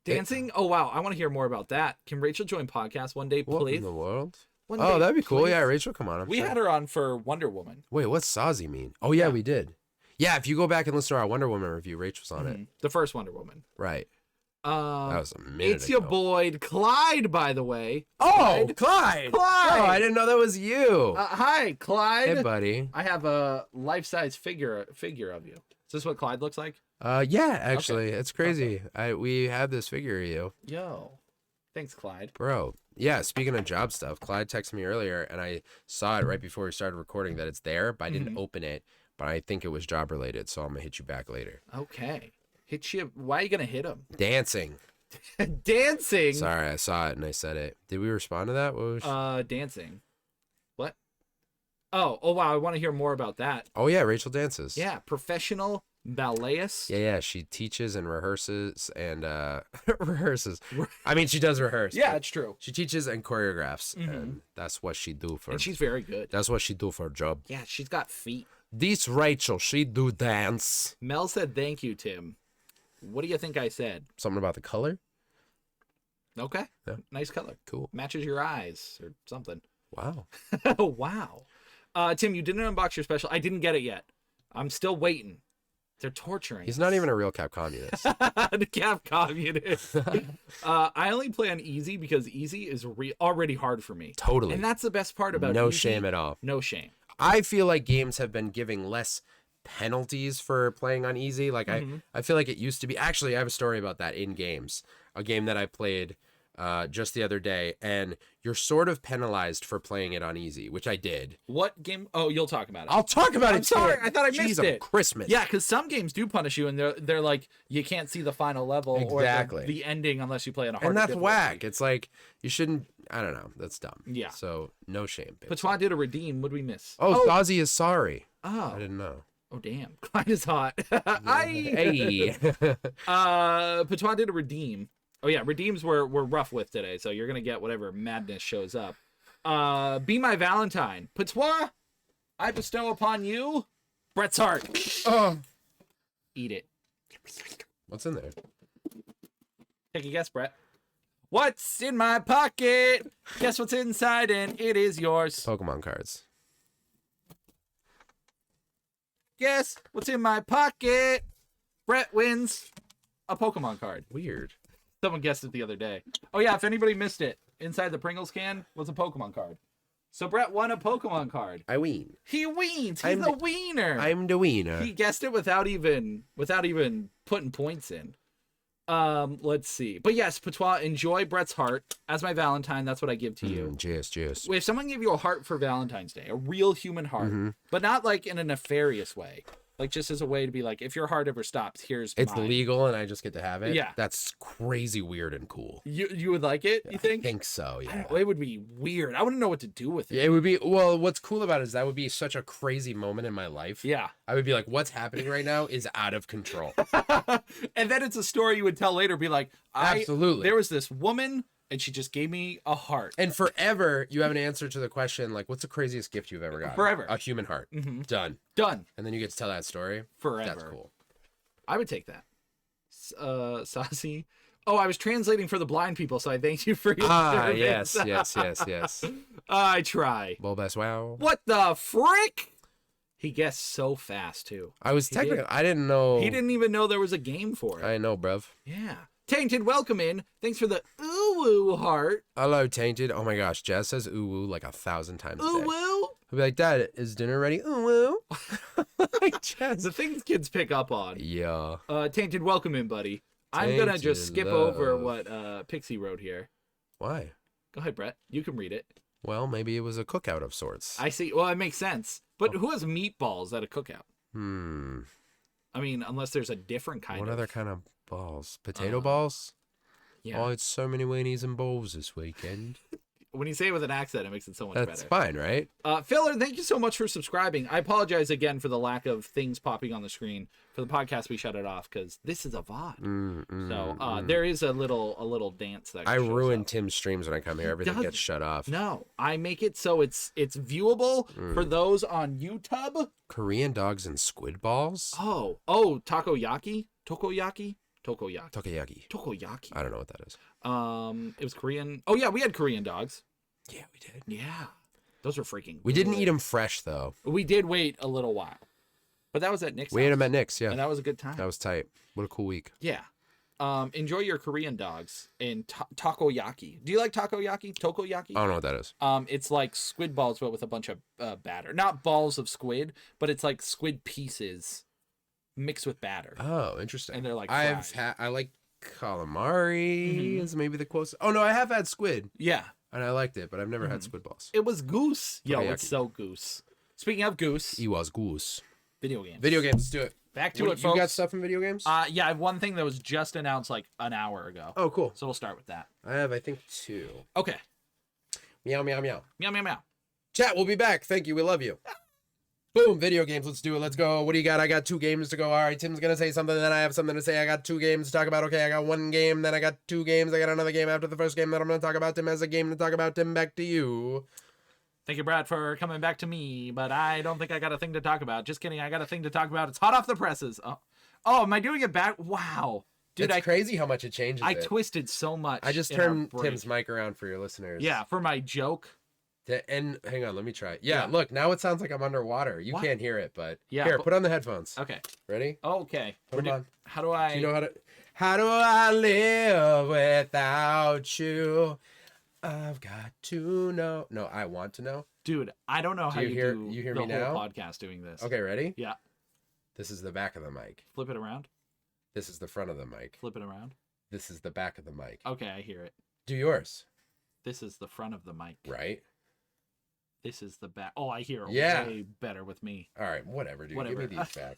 [SPEAKER 2] Dancing? Oh wow, I want to hear more about that. Can Rachel join podcast one day,
[SPEAKER 1] What
[SPEAKER 2] please?
[SPEAKER 1] in the world?
[SPEAKER 2] One
[SPEAKER 1] Oh,
[SPEAKER 2] day,
[SPEAKER 1] that'd be cool.
[SPEAKER 2] please?
[SPEAKER 1] Yeah, Rachel, come on. I'm
[SPEAKER 2] We
[SPEAKER 1] sure.
[SPEAKER 2] had her on for Wonder Woman.
[SPEAKER 1] Wait, what's Sazi mean? Oh, yeah,
[SPEAKER 2] Yeah.
[SPEAKER 1] we did. Yeah, if you go back and listen to our Wonder Woman review, Rachel's on it.
[SPEAKER 2] The first Wonder Woman.
[SPEAKER 1] Right. That was a minute
[SPEAKER 2] It's your
[SPEAKER 1] ago.
[SPEAKER 2] boy Clyde, by the way.
[SPEAKER 1] Oh, Clyde.
[SPEAKER 2] Clyde!
[SPEAKER 1] Oh, I didn't know that was you.
[SPEAKER 2] Hi, Clyde.
[SPEAKER 1] Hey, buddy.
[SPEAKER 2] I have a life-size figure of you. Is this what Clyde looks like?
[SPEAKER 1] Yeah, actually, it's crazy. We have this figure of you,
[SPEAKER 2] Yo. Thanks, Clyde.
[SPEAKER 1] bro. Yeah, speaking of job stuff, Clyde texted me earlier, and I saw it right before we started recording that it's there, but I didn't open it. But I think it was job related, so I'm gonna hit you back later.
[SPEAKER 2] Okay. Hit you. Why are you gonna hit him?
[SPEAKER 1] Dancing.
[SPEAKER 2] Dancing.
[SPEAKER 1] Sorry, I saw it and I said it. Did we respond to that? What was...
[SPEAKER 2] Dancing. What? Oh wow! I want to hear more about that.
[SPEAKER 1] Oh yeah, Rachel dances.
[SPEAKER 2] Yeah, professional balletist.
[SPEAKER 1] Yeah. She teaches and rehearses and rehearses. I mean, she does rehearse.
[SPEAKER 2] Yeah,
[SPEAKER 1] but
[SPEAKER 2] it's true.
[SPEAKER 1] she teaches and choreographs, and that's what she do for.
[SPEAKER 2] And she's very good.
[SPEAKER 1] That's what she do for a job.
[SPEAKER 2] Yeah, she's got feet.
[SPEAKER 1] This Rachel, she do dance.
[SPEAKER 2] Mel said, "Thank you, Tim." What do you think I said?
[SPEAKER 1] Something about the color.
[SPEAKER 2] Okay.
[SPEAKER 1] Yeah.
[SPEAKER 2] Nice color.
[SPEAKER 1] Cool.
[SPEAKER 2] Matches your eyes or something.
[SPEAKER 1] Wow.
[SPEAKER 2] Wow. Tim, you didn't unbox your special. I didn't get it yet. I'm still waiting. They're torturing.
[SPEAKER 1] He's not even a real Cap communist.
[SPEAKER 2] the Capcom unit. I only play on easy because easy is already hard for me.
[SPEAKER 1] Totally.
[SPEAKER 2] And that's the best part about
[SPEAKER 1] No
[SPEAKER 2] easy.
[SPEAKER 1] shame at all.
[SPEAKER 2] No shame.
[SPEAKER 1] I feel like games have been giving less penalties for playing on easy. Like I feel like it used to be. Actually, I have a story about that in games. A game that I played just the other day, and you're sort of penalized for playing it on easy, which I did.
[SPEAKER 2] What game? Oh, you'll talk about it.
[SPEAKER 1] I'll talk about
[SPEAKER 2] I'm
[SPEAKER 1] it.
[SPEAKER 2] sorry,
[SPEAKER 1] too.
[SPEAKER 2] I thought I missed
[SPEAKER 1] Jeez,
[SPEAKER 2] it.
[SPEAKER 1] Christmas.
[SPEAKER 2] Yeah, because some games do punish you, and they're like you can't see the final level
[SPEAKER 1] Exactly.
[SPEAKER 2] or the ending unless you play on a hard.
[SPEAKER 1] And that's whack. It's like you shouldn't. I don't know. That's dumb.
[SPEAKER 2] Yeah.
[SPEAKER 1] So no shame. Pipsy.
[SPEAKER 2] Patois did a redeem. What did we miss?
[SPEAKER 1] Oh, Sazi is sorry.
[SPEAKER 2] Oh.
[SPEAKER 1] I didn't know.
[SPEAKER 2] Oh damn, Clyde is hot.
[SPEAKER 1] Hey.
[SPEAKER 2] Patois did a redeem. Oh yeah, redeems we're rough with today, so you're gonna get whatever madness shows up. Be my Valentine. Patois, I bestow upon you Brett's heart.
[SPEAKER 1] Oh.
[SPEAKER 2] Eat it.
[SPEAKER 1] What's in there?
[SPEAKER 2] Take a guess, Brett. What's in my pocket? Guess what's inside, and it is yours.
[SPEAKER 1] Pokemon cards.
[SPEAKER 2] Guess what's in my pocket? Brett wins a Pokemon card.
[SPEAKER 1] Weird.
[SPEAKER 2] Someone guessed it the other day. Oh yeah, if anybody missed it, inside the Pringles can was a Pokemon card. So Brett won a Pokemon card.
[SPEAKER 1] I ween.
[SPEAKER 2] He weens. He's
[SPEAKER 1] I'm
[SPEAKER 2] a wiener.
[SPEAKER 1] I'm the wiener.
[SPEAKER 2] He guessed it without even putting points in. Let's see. But yes, Patois, enjoy Brett's heart as my Valentine. That's what I give to you.
[SPEAKER 1] Cheers.
[SPEAKER 2] If someone gave you a heart for Valentine's Day, a real human heart, but not like in a nefarious way, like just as a way to be like, if your heart ever stops, here's
[SPEAKER 1] It's
[SPEAKER 2] mine.
[SPEAKER 1] legal and I just get to have it.
[SPEAKER 2] Yeah.
[SPEAKER 1] That's crazy weird and cool.
[SPEAKER 2] You would like it? You
[SPEAKER 1] I
[SPEAKER 2] think?
[SPEAKER 1] think so,
[SPEAKER 2] I
[SPEAKER 1] yeah.
[SPEAKER 2] don't know, it would be weird. I wouldn't know what to do with it.
[SPEAKER 1] Yeah, it would be, well, what's cool about it is that would be such a crazy moment in my life.
[SPEAKER 2] Yeah.
[SPEAKER 1] I would be like, what's happening right now is out of control.
[SPEAKER 2] And then it's a story you would tell later. Be like,
[SPEAKER 1] Absolutely.
[SPEAKER 2] There was this woman, and she just gave me a heart.
[SPEAKER 1] And forever, you have an answer to the question, like, what's the craziest gift you've ever gotten?
[SPEAKER 2] Forever.
[SPEAKER 1] A human heart. Done.
[SPEAKER 2] Done
[SPEAKER 1] And then you get to tell that story.
[SPEAKER 2] forever.
[SPEAKER 1] That's cool.
[SPEAKER 2] I would take that. Saucy. Oh, I was translating for the blind people, so I thank you for your service.
[SPEAKER 1] yes.
[SPEAKER 2] I try.
[SPEAKER 1] Bulbous wow.
[SPEAKER 2] What the frick? He guessed so fast too.
[SPEAKER 1] I was
[SPEAKER 2] did.
[SPEAKER 1] technically, I didn't know.
[SPEAKER 2] He didn't even know there was a game for it.
[SPEAKER 1] I know, bruv.
[SPEAKER 2] Yeah. Tainted, welcome in. Thanks for the ooh heart.
[SPEAKER 1] Hello, Tainted. Oh my gosh, Jazz says ooh woo like 1,000 times a day.
[SPEAKER 2] Ooh woo.
[SPEAKER 1] He'll be like, Dad, is dinner ready? Ooh woo. Like Jazz.
[SPEAKER 2] The things kids pick up on.
[SPEAKER 1] Yeah.
[SPEAKER 2] Tainted, welcome in, buddy. I'm gonna
[SPEAKER 1] Tainted
[SPEAKER 2] just skip
[SPEAKER 1] love.
[SPEAKER 2] over what Pixie wrote here.
[SPEAKER 1] Why?
[SPEAKER 2] Go ahead, Brett. You can read it.
[SPEAKER 1] Well, maybe it was a cookout of sorts.
[SPEAKER 2] I see. Well, it makes sense. But who has meatballs at a cookout?
[SPEAKER 1] Hmm.
[SPEAKER 2] I mean, unless there's a different kind
[SPEAKER 1] What
[SPEAKER 2] of.
[SPEAKER 1] other kind of balls? Potato balls?
[SPEAKER 2] Yeah.
[SPEAKER 1] Oh, it's so many weenies and balls this weekend.
[SPEAKER 2] When you say it with an accent, it makes it so much
[SPEAKER 1] That's
[SPEAKER 2] better.
[SPEAKER 1] fine, right?
[SPEAKER 2] Filler, thank you so much for subscribing. I apologize again for the lack of things popping on the screen. For the podcast, we shut it off because this is a VOD. So there is a little dance that
[SPEAKER 1] I
[SPEAKER 2] shows
[SPEAKER 1] ruin
[SPEAKER 2] up.
[SPEAKER 1] Tim's streams when I come here. Everything
[SPEAKER 2] does.
[SPEAKER 1] gets shut off.
[SPEAKER 2] No, I make it so it's viewable for those on YouTube.
[SPEAKER 1] Korean dogs and squid balls?
[SPEAKER 2] Oh, takoyaki. Tokoyaki.
[SPEAKER 1] Takoyaki. I don't know what that is.
[SPEAKER 2] It was Korean. Oh yeah, we had Korean dogs.
[SPEAKER 1] Yeah, we did.
[SPEAKER 2] Yeah, those were freaking.
[SPEAKER 1] We didn't
[SPEAKER 2] good.
[SPEAKER 1] eat them fresh, though.
[SPEAKER 2] We did wait a little while, but that was at Nick's.
[SPEAKER 1] We ate
[SPEAKER 2] house,
[SPEAKER 1] them at Nick's, yeah.
[SPEAKER 2] and that was a good time.
[SPEAKER 1] That was tight. What a cool week.
[SPEAKER 2] Yeah. Enjoy your Korean dogs and takoyaki. Do you like takoyaki? Tokoyaki?
[SPEAKER 1] I don't know what that is.
[SPEAKER 2] It's like squid balls, but with a bunch of batter. Not balls of squid, but it's like squid pieces mixed with batter.
[SPEAKER 1] Oh, interesting.
[SPEAKER 2] And they're like
[SPEAKER 1] I like calamari is maybe the closest. Oh, no, I have had squid,
[SPEAKER 2] Yeah.
[SPEAKER 1] and I liked it, but I've never had squid balls.
[SPEAKER 2] It was goose. Yo,
[SPEAKER 1] Takoyaki.
[SPEAKER 2] it's so goose. Speaking of goose,
[SPEAKER 1] It was goose.
[SPEAKER 2] video games.
[SPEAKER 1] Video games, let's do it.
[SPEAKER 2] Back to
[SPEAKER 1] What,
[SPEAKER 2] it,
[SPEAKER 1] you
[SPEAKER 2] folks.
[SPEAKER 1] got stuff in video games?
[SPEAKER 2] Yeah, I have one thing that was just announced like an hour ago.
[SPEAKER 1] Oh, cool.
[SPEAKER 2] So we'll start with that.
[SPEAKER 1] I have, I think, 2.
[SPEAKER 2] Okay.
[SPEAKER 1] Meow, meow, meow.
[SPEAKER 2] Meow, meow, meow.
[SPEAKER 1] Chat, we'll be back. Thank you. We love you. Boom, video games. Let's do it. Let's go. What do you got? I got 2 games to go. All right, Tim's going to say something, then I have something to say. I got 2 games to talk about. Okay, I got 1 game, then I got 2 games. I got another game after the first game that I'm going to talk about. Tim has a game to talk about. Tim, back to you.
[SPEAKER 2] Thank you, Brad, for coming back to me, but I don't think I got a thing to talk about. Just kidding. I got a thing to talk about. It's hot off the presses. Oh, am I doing it back? Wow. Dude,
[SPEAKER 1] It's crazy how much it changes.
[SPEAKER 2] I
[SPEAKER 1] it.
[SPEAKER 2] twisted so much.
[SPEAKER 1] I just
[SPEAKER 2] in our
[SPEAKER 1] turned
[SPEAKER 2] break.
[SPEAKER 1] Tim's mic around for your listeners.
[SPEAKER 2] Yeah, for my joke.
[SPEAKER 1] And hang on, let me try. Yeah,
[SPEAKER 2] Yeah.
[SPEAKER 1] look, now it sounds like I'm underwater. You
[SPEAKER 2] What?
[SPEAKER 1] can't hear it, but
[SPEAKER 2] Yeah,
[SPEAKER 1] here,
[SPEAKER 2] but-
[SPEAKER 1] put on the headphones.
[SPEAKER 2] Okay.
[SPEAKER 1] Ready?
[SPEAKER 2] Okay.
[SPEAKER 1] Put 'em on.
[SPEAKER 2] How do I?
[SPEAKER 1] Do you know how to? How do I live without you? I've got to know. No, I want to know.
[SPEAKER 2] Dude, I don't know how
[SPEAKER 1] you
[SPEAKER 2] you
[SPEAKER 1] hear-
[SPEAKER 2] do
[SPEAKER 1] you hear
[SPEAKER 2] the
[SPEAKER 1] me
[SPEAKER 2] whole
[SPEAKER 1] now?
[SPEAKER 2] podcast doing this.
[SPEAKER 1] Okay, ready?
[SPEAKER 2] Yeah.
[SPEAKER 1] This is the back of the mic.
[SPEAKER 2] Flip it around.
[SPEAKER 1] This is the front of the mic.
[SPEAKER 2] Flip it around.
[SPEAKER 1] This is the back of the mic.
[SPEAKER 2] Okay, I hear it.
[SPEAKER 1] Do yours.
[SPEAKER 2] This is the front of the mic.
[SPEAKER 1] Right?
[SPEAKER 2] This is the back. Oh, I hear it
[SPEAKER 1] Yeah.
[SPEAKER 2] way better with me.
[SPEAKER 1] All right, whatever, dude.
[SPEAKER 2] Whatever.
[SPEAKER 1] Give me these back.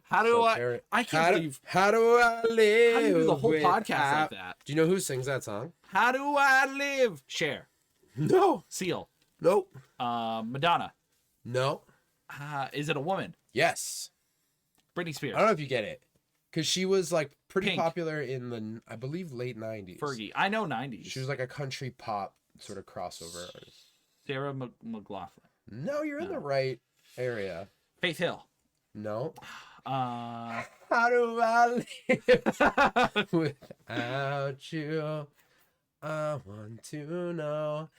[SPEAKER 2] How do
[SPEAKER 1] So,
[SPEAKER 2] I?
[SPEAKER 1] Terry-
[SPEAKER 2] I can't believe.
[SPEAKER 1] How do I live?
[SPEAKER 2] How do you do the whole podcast
[SPEAKER 1] without-
[SPEAKER 2] like that?
[SPEAKER 1] Do you know who sings that song?
[SPEAKER 2] How do I live? Cher.
[SPEAKER 1] No.
[SPEAKER 2] Seal.
[SPEAKER 1] Nope.
[SPEAKER 2] Madonna.
[SPEAKER 1] No.
[SPEAKER 2] Is it a woman?
[SPEAKER 1] Yes.
[SPEAKER 2] Britney Spears.
[SPEAKER 1] I don't know if you get it. Because she was like pretty
[SPEAKER 2] Pink.
[SPEAKER 1] popular in the, I believe, late 90s.
[SPEAKER 2] Fergie. I know 90s.
[SPEAKER 1] She was like a country pop sort of crossover artist.
[SPEAKER 2] Sarah McLaughlin.
[SPEAKER 1] No, you're in the right area.
[SPEAKER 2] Faith Hill.
[SPEAKER 1] No.
[SPEAKER 2] Uh,
[SPEAKER 1] How do I live without you? I want to know,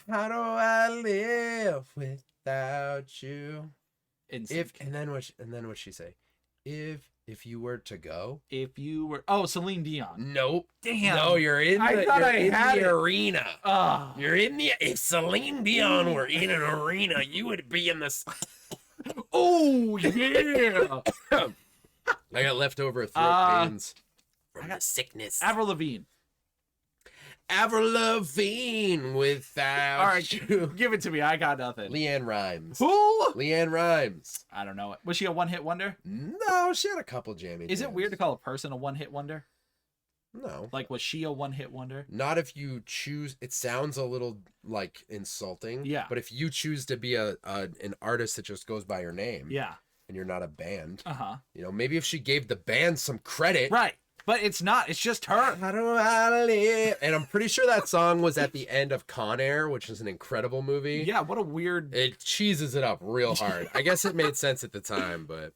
[SPEAKER 1] how do I live without you?
[SPEAKER 2] Instinct.
[SPEAKER 1] And then what she say? If you were to go.
[SPEAKER 2] If you were Celine Dion.
[SPEAKER 1] Nope.
[SPEAKER 2] Damn.
[SPEAKER 1] No, you're in
[SPEAKER 2] I
[SPEAKER 1] the,
[SPEAKER 2] thought
[SPEAKER 1] you're
[SPEAKER 2] I
[SPEAKER 1] in
[SPEAKER 2] had
[SPEAKER 1] the
[SPEAKER 2] it.
[SPEAKER 1] arena.
[SPEAKER 2] Ah.
[SPEAKER 1] You're in the. If Celine Dion were in an arena, you would be in this.
[SPEAKER 2] Oh yeah.
[SPEAKER 1] I got leftover throat pains
[SPEAKER 2] I
[SPEAKER 1] from
[SPEAKER 2] got
[SPEAKER 1] the sickness.
[SPEAKER 2] Avril Lavigne.
[SPEAKER 1] Avril Lavigne without
[SPEAKER 2] All right,
[SPEAKER 1] you.
[SPEAKER 2] give it to me. I got nothing.
[SPEAKER 1] Leanne Rhymes.
[SPEAKER 2] Who?
[SPEAKER 1] Leanne Rhymes.
[SPEAKER 2] I don't know it. Was she a one-hit wonder?
[SPEAKER 1] No, she had a couple jammy.
[SPEAKER 2] Is it
[SPEAKER 1] jams.
[SPEAKER 2] weird to call a person a one-hit wonder?
[SPEAKER 1] No.
[SPEAKER 2] Like, was she a one-hit wonder?
[SPEAKER 1] Not if you choose. It sounds a little like insulting.
[SPEAKER 2] Yeah.
[SPEAKER 1] But if you choose to be an artist that just goes by your name,
[SPEAKER 2] Yeah.
[SPEAKER 1] and you're not a band,
[SPEAKER 2] Uh-huh.
[SPEAKER 1] maybe if she gave the band some credit.
[SPEAKER 2] Right. But it's not. It's just her.
[SPEAKER 1] How do I live? And I'm pretty sure that song was at the end of Con Air, which is an incredible movie.
[SPEAKER 2] Yeah, what a weird...
[SPEAKER 1] It cheeses it up real hard. I guess it made sense at the time, but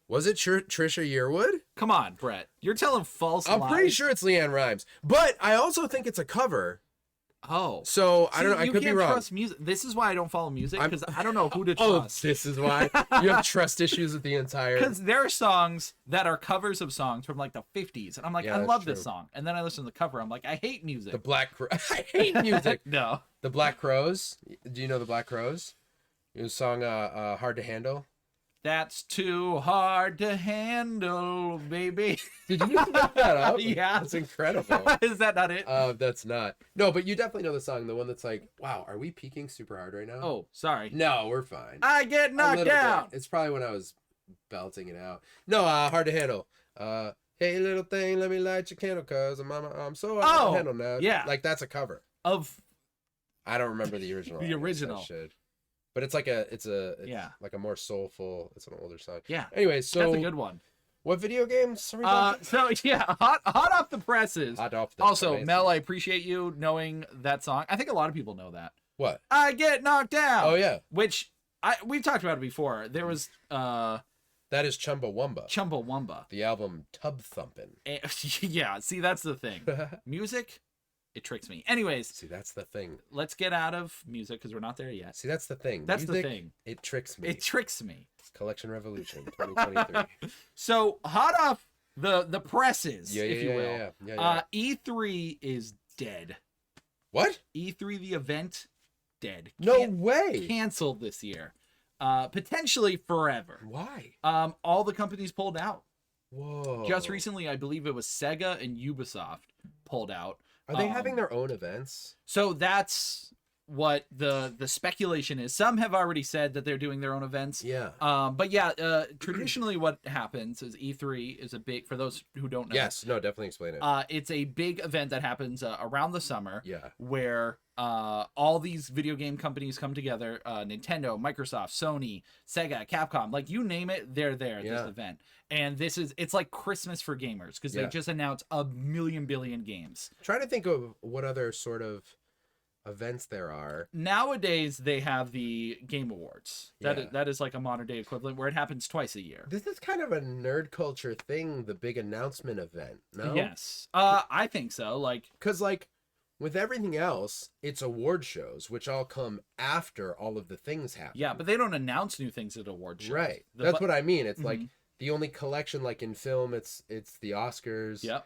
[SPEAKER 1] was it Trisha Yearwood?
[SPEAKER 2] Come on, Brett. You're telling false
[SPEAKER 1] I'm
[SPEAKER 2] lies.
[SPEAKER 1] pretty sure it's Leanne Rhymes, but I also think it's a cover.
[SPEAKER 2] Oh.
[SPEAKER 1] So I
[SPEAKER 2] See,
[SPEAKER 1] don't know. I
[SPEAKER 2] you
[SPEAKER 1] could be
[SPEAKER 2] can't
[SPEAKER 1] wrong.
[SPEAKER 2] trust music. This is why I don't follow music,
[SPEAKER 1] I'm-
[SPEAKER 2] because I don't know who to
[SPEAKER 1] Oh,
[SPEAKER 2] trust.
[SPEAKER 1] this is why you have trust issues with the entire.
[SPEAKER 2] Because there are songs that are covers of songs from like the 50s, and I'm like,
[SPEAKER 1] Yeah,
[SPEAKER 2] I
[SPEAKER 1] that's
[SPEAKER 2] love this
[SPEAKER 1] true.
[SPEAKER 2] song. And then I listen to the cover, I'm like, I hate music.
[SPEAKER 1] The Black Crow. I hate music.
[SPEAKER 2] No.
[SPEAKER 1] The Black Crows. Do you know the Black Crows? It was song "Hard to Handle."
[SPEAKER 2] That's too hard to handle, baby.
[SPEAKER 1] Did you just make that up?
[SPEAKER 2] Yeah.
[SPEAKER 1] That's incredible.
[SPEAKER 2] Is that not it?
[SPEAKER 1] That's not. No, but you definitely know the song, the one that's like, wow, are we peaking super hard right now?
[SPEAKER 2] Oh, sorry.
[SPEAKER 1] No, we're fine.
[SPEAKER 2] I get
[SPEAKER 1] A
[SPEAKER 2] knocked
[SPEAKER 1] little
[SPEAKER 2] down.
[SPEAKER 1] bit. It's probably when I was belting it out. No, Hard to Handle. Hey, little thing, let me light your candle, cause I'm so hard
[SPEAKER 2] Oh,
[SPEAKER 1] to handle now.
[SPEAKER 2] yeah.
[SPEAKER 1] Like, that's a cover.
[SPEAKER 2] Of
[SPEAKER 1] I don't remember the original.
[SPEAKER 2] The
[SPEAKER 1] I guess I
[SPEAKER 2] original.
[SPEAKER 1] should. But it's like it's
[SPEAKER 2] Yeah.
[SPEAKER 1] like a more soulful, it's an older song.
[SPEAKER 2] yeah,
[SPEAKER 1] Anyway, so
[SPEAKER 2] that's a good one.
[SPEAKER 1] what video games are we talking?
[SPEAKER 2] So yeah, hot off the presses.
[SPEAKER 1] Hot off the
[SPEAKER 2] Also,
[SPEAKER 1] presses.
[SPEAKER 2] Mel, I appreciate you knowing that song. I think a lot of people know that.
[SPEAKER 1] What?
[SPEAKER 2] I get knocked down.
[SPEAKER 1] Oh yeah,
[SPEAKER 2] Which we've talked about it before. There was
[SPEAKER 1] that is Chumbawamba.
[SPEAKER 2] Chumbawamba.
[SPEAKER 1] The album Tub Thumpin'.
[SPEAKER 2] Yeah, see, that's the thing. Music, it tricks me. Anyways,
[SPEAKER 1] See, that's the thing.
[SPEAKER 2] let's get out of music because we're not there yet.
[SPEAKER 1] See, that's the thing.
[SPEAKER 2] That's the
[SPEAKER 1] Music,
[SPEAKER 2] thing.
[SPEAKER 1] It tricks me.
[SPEAKER 2] It tricks me.
[SPEAKER 1] Collection Revolution 2023.
[SPEAKER 2] So hot off the presses,
[SPEAKER 1] Yeah,
[SPEAKER 2] if you will.
[SPEAKER 1] yeah.
[SPEAKER 2] E3 is dead.
[SPEAKER 1] What?
[SPEAKER 2] E3, the event, dead.
[SPEAKER 1] No way.
[SPEAKER 2] Canceled this year. Potentially forever.
[SPEAKER 1] Why?
[SPEAKER 2] All the companies pulled out.
[SPEAKER 1] Whoa.
[SPEAKER 2] Just recently, I believe it was Sega and Ubisoft pulled out.
[SPEAKER 1] Are they having their own events?
[SPEAKER 2] So that's what the speculation is. Some have already said that they're doing their own events.
[SPEAKER 1] Yeah.
[SPEAKER 2] But yeah, traditionally what happens is E3 is a big, for those who don't know.
[SPEAKER 1] Yes. No, definitely explain it.
[SPEAKER 2] It's a big event that happens around the summer.
[SPEAKER 1] Yeah.
[SPEAKER 2] Where all these video game companies come together, Nintendo, Microsoft, Sony, Sega, Capcom, like you name it, they're there at this event. And it's like Christmas for gamers because they just announced a million billion games.
[SPEAKER 1] Trying to think of what other sort of events there are.
[SPEAKER 2] Nowadays they have the Game Awards.
[SPEAKER 1] Yeah.
[SPEAKER 2] That is like a modern day equivalent where it happens twice a year.
[SPEAKER 1] This is kind of a nerd culture thing, the big announcement event, no?
[SPEAKER 2] Yes. I think so. Like,
[SPEAKER 1] Because, like, with everything else, it's award shows, which all come after all of the things happen.
[SPEAKER 2] yeah, but they don't announce new things at award shows.
[SPEAKER 1] Right.
[SPEAKER 2] The
[SPEAKER 1] That's
[SPEAKER 2] bu-
[SPEAKER 1] what I mean. It's like
[SPEAKER 2] Mhm.
[SPEAKER 1] the only collection, like in film, it's the Oscars.
[SPEAKER 2] Yep.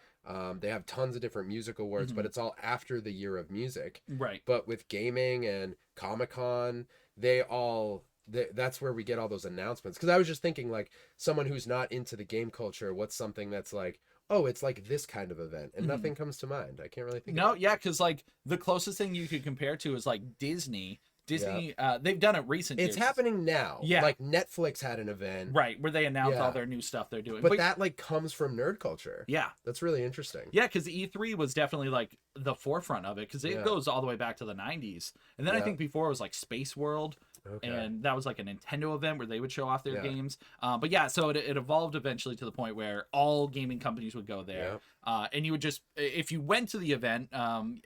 [SPEAKER 1] They have tons of different music awards,
[SPEAKER 2] Mm-hmm.
[SPEAKER 1] but it's all after the year of music.
[SPEAKER 2] Right.
[SPEAKER 1] But with gaming and Comic-Con, that's where we get all those announcements. Because I was just thinking, like, someone who's not into the game culture, what's something that's like, oh, it's like this kind of event, and
[SPEAKER 2] Mhm.
[SPEAKER 1] nothing comes to mind. I can't really think.
[SPEAKER 2] No,
[SPEAKER 1] of it.
[SPEAKER 2] yeah, because like the closest thing you could compare to is like Disney. Disney, they've done it recent
[SPEAKER 1] It's
[SPEAKER 2] years.
[SPEAKER 1] happening now.
[SPEAKER 2] Yeah.
[SPEAKER 1] Like Netflix had an event,
[SPEAKER 2] Right, where they announce
[SPEAKER 1] Yeah.
[SPEAKER 2] all their new stuff they're doing.
[SPEAKER 1] but that like comes from nerd culture.
[SPEAKER 2] yeah.
[SPEAKER 1] That's really interesting.
[SPEAKER 2] Yeah, because E3 was definitely like the forefront of it because it
[SPEAKER 1] Yeah.
[SPEAKER 2] goes all the way back to the 90s. And then I
[SPEAKER 1] Yeah.
[SPEAKER 2] think before it was like Space World,
[SPEAKER 1] Okay.
[SPEAKER 2] and that was like a Nintendo event where they would show off their
[SPEAKER 1] Yeah.
[SPEAKER 2] games. But yeah, so it evolved eventually to the point where all gaming companies would go there. And you would just, if you went to the event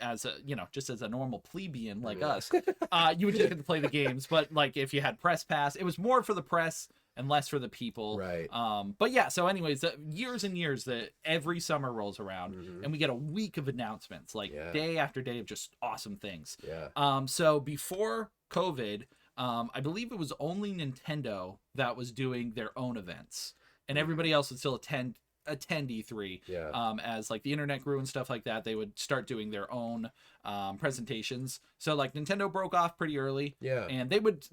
[SPEAKER 2] as a, just as a normal plebeian like
[SPEAKER 1] Yeah.
[SPEAKER 2] us, you would just get to play the games. But like if you had press pass, it was more for the press and less for the people.
[SPEAKER 1] Right.
[SPEAKER 2] But yeah, so anyways, years and years that every summer rolls around and we get a week of announcements, like day after day of just awesome things.
[SPEAKER 1] Yeah.
[SPEAKER 2] So before COVID, I believe it was only Nintendo that was doing their own events, and everybody else would still attend E3.
[SPEAKER 1] Yeah.
[SPEAKER 2] As like the internet grew and stuff like that, they would start doing their own presentations. So like Nintendo broke off pretty early.
[SPEAKER 1] Yeah.
[SPEAKER 2] And they would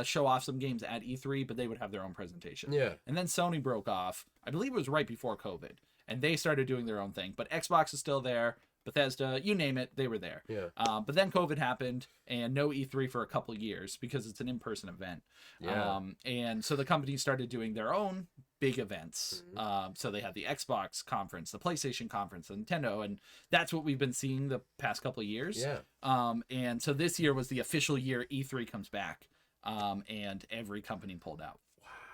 [SPEAKER 2] show off some games at E3, but they would have their own presentation.
[SPEAKER 1] Yeah.
[SPEAKER 2] And then Sony broke off. I believe it was right before COVID, and they started doing their own thing. But Xbox is still there. Bethesda, you name it, they were there.
[SPEAKER 1] Yeah.
[SPEAKER 2] But then COVID happened, and no E3 for a couple years because it's an in-person event.
[SPEAKER 1] Yeah.
[SPEAKER 2] And so the companies started doing their own big events. So they had the Xbox conference, the PlayStation conference, the Nintendo, and that's what we've been seeing the past couple of years.
[SPEAKER 1] Yeah.
[SPEAKER 2] And so this year was the official year E3 comes back, and every company pulled out.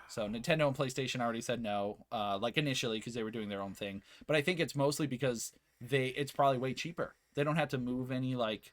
[SPEAKER 2] So Nintendo and PlayStation already said no, like initially because they were doing their own thing. But I think it's mostly because it's probably way cheaper. They don't have to move any like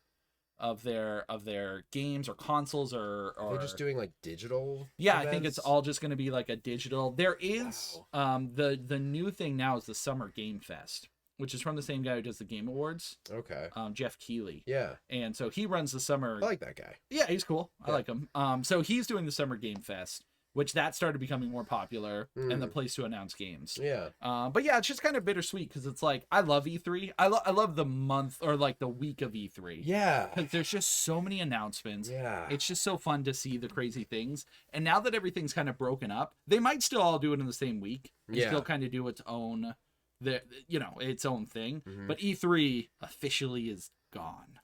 [SPEAKER 2] of their games or consoles or
[SPEAKER 1] They're just doing like digital.
[SPEAKER 2] Yeah,
[SPEAKER 1] events?
[SPEAKER 2] I think it's all just going to be like a digital. There is the new thing now is the Summer Game Fest, which is from the same guy who does the Game Awards.
[SPEAKER 1] Okay.
[SPEAKER 2] Jeff Keighley.
[SPEAKER 1] Yeah.
[SPEAKER 2] And so he runs the summer.
[SPEAKER 1] I like that guy.
[SPEAKER 2] Yeah, he's cool. I like him. So he's doing the Summer Game Fest, which that started becoming more popular and the place to announce games.
[SPEAKER 1] Yeah.
[SPEAKER 2] But yeah, it's just kind of bittersweet because it's like I love E3. I love the month or like the week of E3.
[SPEAKER 1] Yeah.
[SPEAKER 2] Because there's just so many announcements.
[SPEAKER 1] Yeah.
[SPEAKER 2] It's just so fun to see the crazy things. And now that everything's kind of broken up, they might still all do it in the same week and still kind of do its own, its own thing. But E3 officially is gone.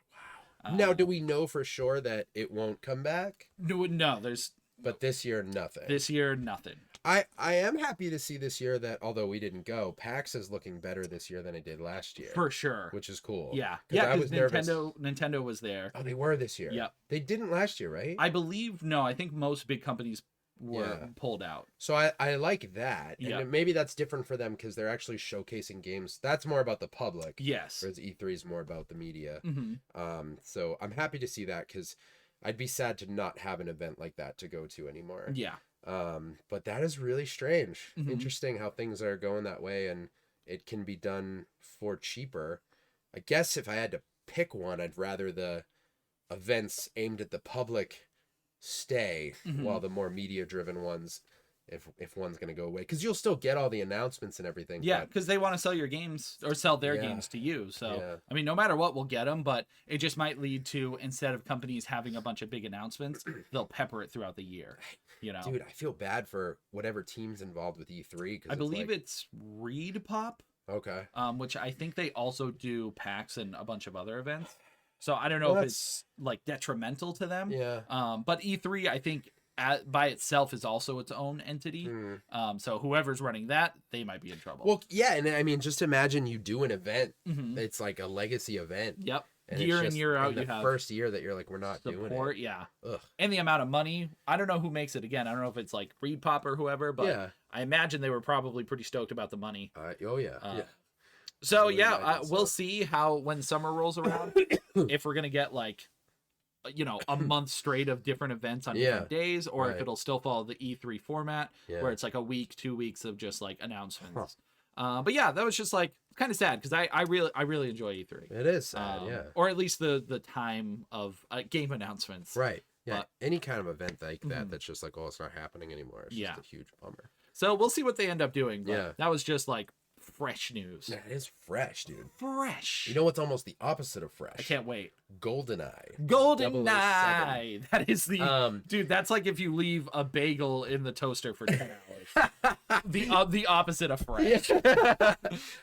[SPEAKER 2] Wow.
[SPEAKER 1] Now, do we know for sure that it won't come back?
[SPEAKER 2] No, there's.
[SPEAKER 1] But this year, nothing.
[SPEAKER 2] This year, nothing.
[SPEAKER 1] I am happy to see this year that, although we didn't go, PAX is looking better this year than it did last year.
[SPEAKER 2] For sure.
[SPEAKER 1] Which is cool.
[SPEAKER 2] Yeah.
[SPEAKER 1] I was nervous.
[SPEAKER 2] Nintendo was there.
[SPEAKER 1] Oh, they were this year.
[SPEAKER 2] Yep.
[SPEAKER 1] They didn't last year, right?
[SPEAKER 2] I believe, no, I think most big companies were pulled out.
[SPEAKER 1] So I like that. And maybe that's different for them because they're actually showcasing games. That's more about the public.
[SPEAKER 2] Yes.
[SPEAKER 1] Whereas E3 is more about the media.
[SPEAKER 2] Mm-hmm.
[SPEAKER 1] So I'm happy to see that because I'd be sad to not have an event like that to go to anymore.
[SPEAKER 2] Yeah.
[SPEAKER 1] But that is really strange. Interesting how things are going that way and it can be done for cheaper. I guess if I had to pick one, I'd rather the events aimed at the public stay while the more media driven ones, if one's going to go away, because you'll still get all the announcements and everything.
[SPEAKER 2] Yeah, because they want to sell your games or sell their games to you. So, I mean, no matter what, we'll get them, but it just might lead to, instead of companies having a bunch of big announcements, they'll pepper it throughout the year.
[SPEAKER 1] Dude, I feel bad for whatever team's involved with E3.
[SPEAKER 2] I believe it's ReedPop.
[SPEAKER 1] Okay.
[SPEAKER 2] Which I think they also do PAX and a bunch of other events. So I don't know if it's like detrimental to them.
[SPEAKER 1] Yeah.
[SPEAKER 2] But E3, I think by itself is also its own entity. So whoever's running that, they might be in trouble.
[SPEAKER 1] Well, yeah, and I mean, just imagine you do an event. It's like a legacy event.
[SPEAKER 2] Yep.
[SPEAKER 1] And
[SPEAKER 2] year in, year out,
[SPEAKER 1] you have first year that you're like, we're not doing it.
[SPEAKER 2] Yeah.
[SPEAKER 1] Ugh.
[SPEAKER 2] And the amount of money. I don't know who makes it again. I don't know if it's like ReedPop or whoever, but I imagine they were probably pretty stoked about the money.
[SPEAKER 1] Oh yeah.
[SPEAKER 2] So we'll see how when summer rolls around, if we're gonna get like, a month straight of different events on different days, or if it'll still follow the E3 format, where it's like a week, 2 weeks of just like announcements. But yeah, that was just like kind of sad because I really enjoy E3.
[SPEAKER 1] It is sad,
[SPEAKER 2] or at least the time of game announcements.
[SPEAKER 1] Right. Yeah. But any kind of event like that that's just like, oh, it's not happening anymore. It's just a huge bummer.
[SPEAKER 2] So we'll see what they end up doing. But that was just like fresh news.
[SPEAKER 1] Yeah, it is fresh, dude.
[SPEAKER 2] Fresh.
[SPEAKER 1] You know what's almost the opposite of fresh?
[SPEAKER 2] I can't wait.
[SPEAKER 1] GoldenEye.
[SPEAKER 2] GoldenEye. That is the dude. That's like if you leave a bagel in the toaster for 10 hours. the opposite of fresh.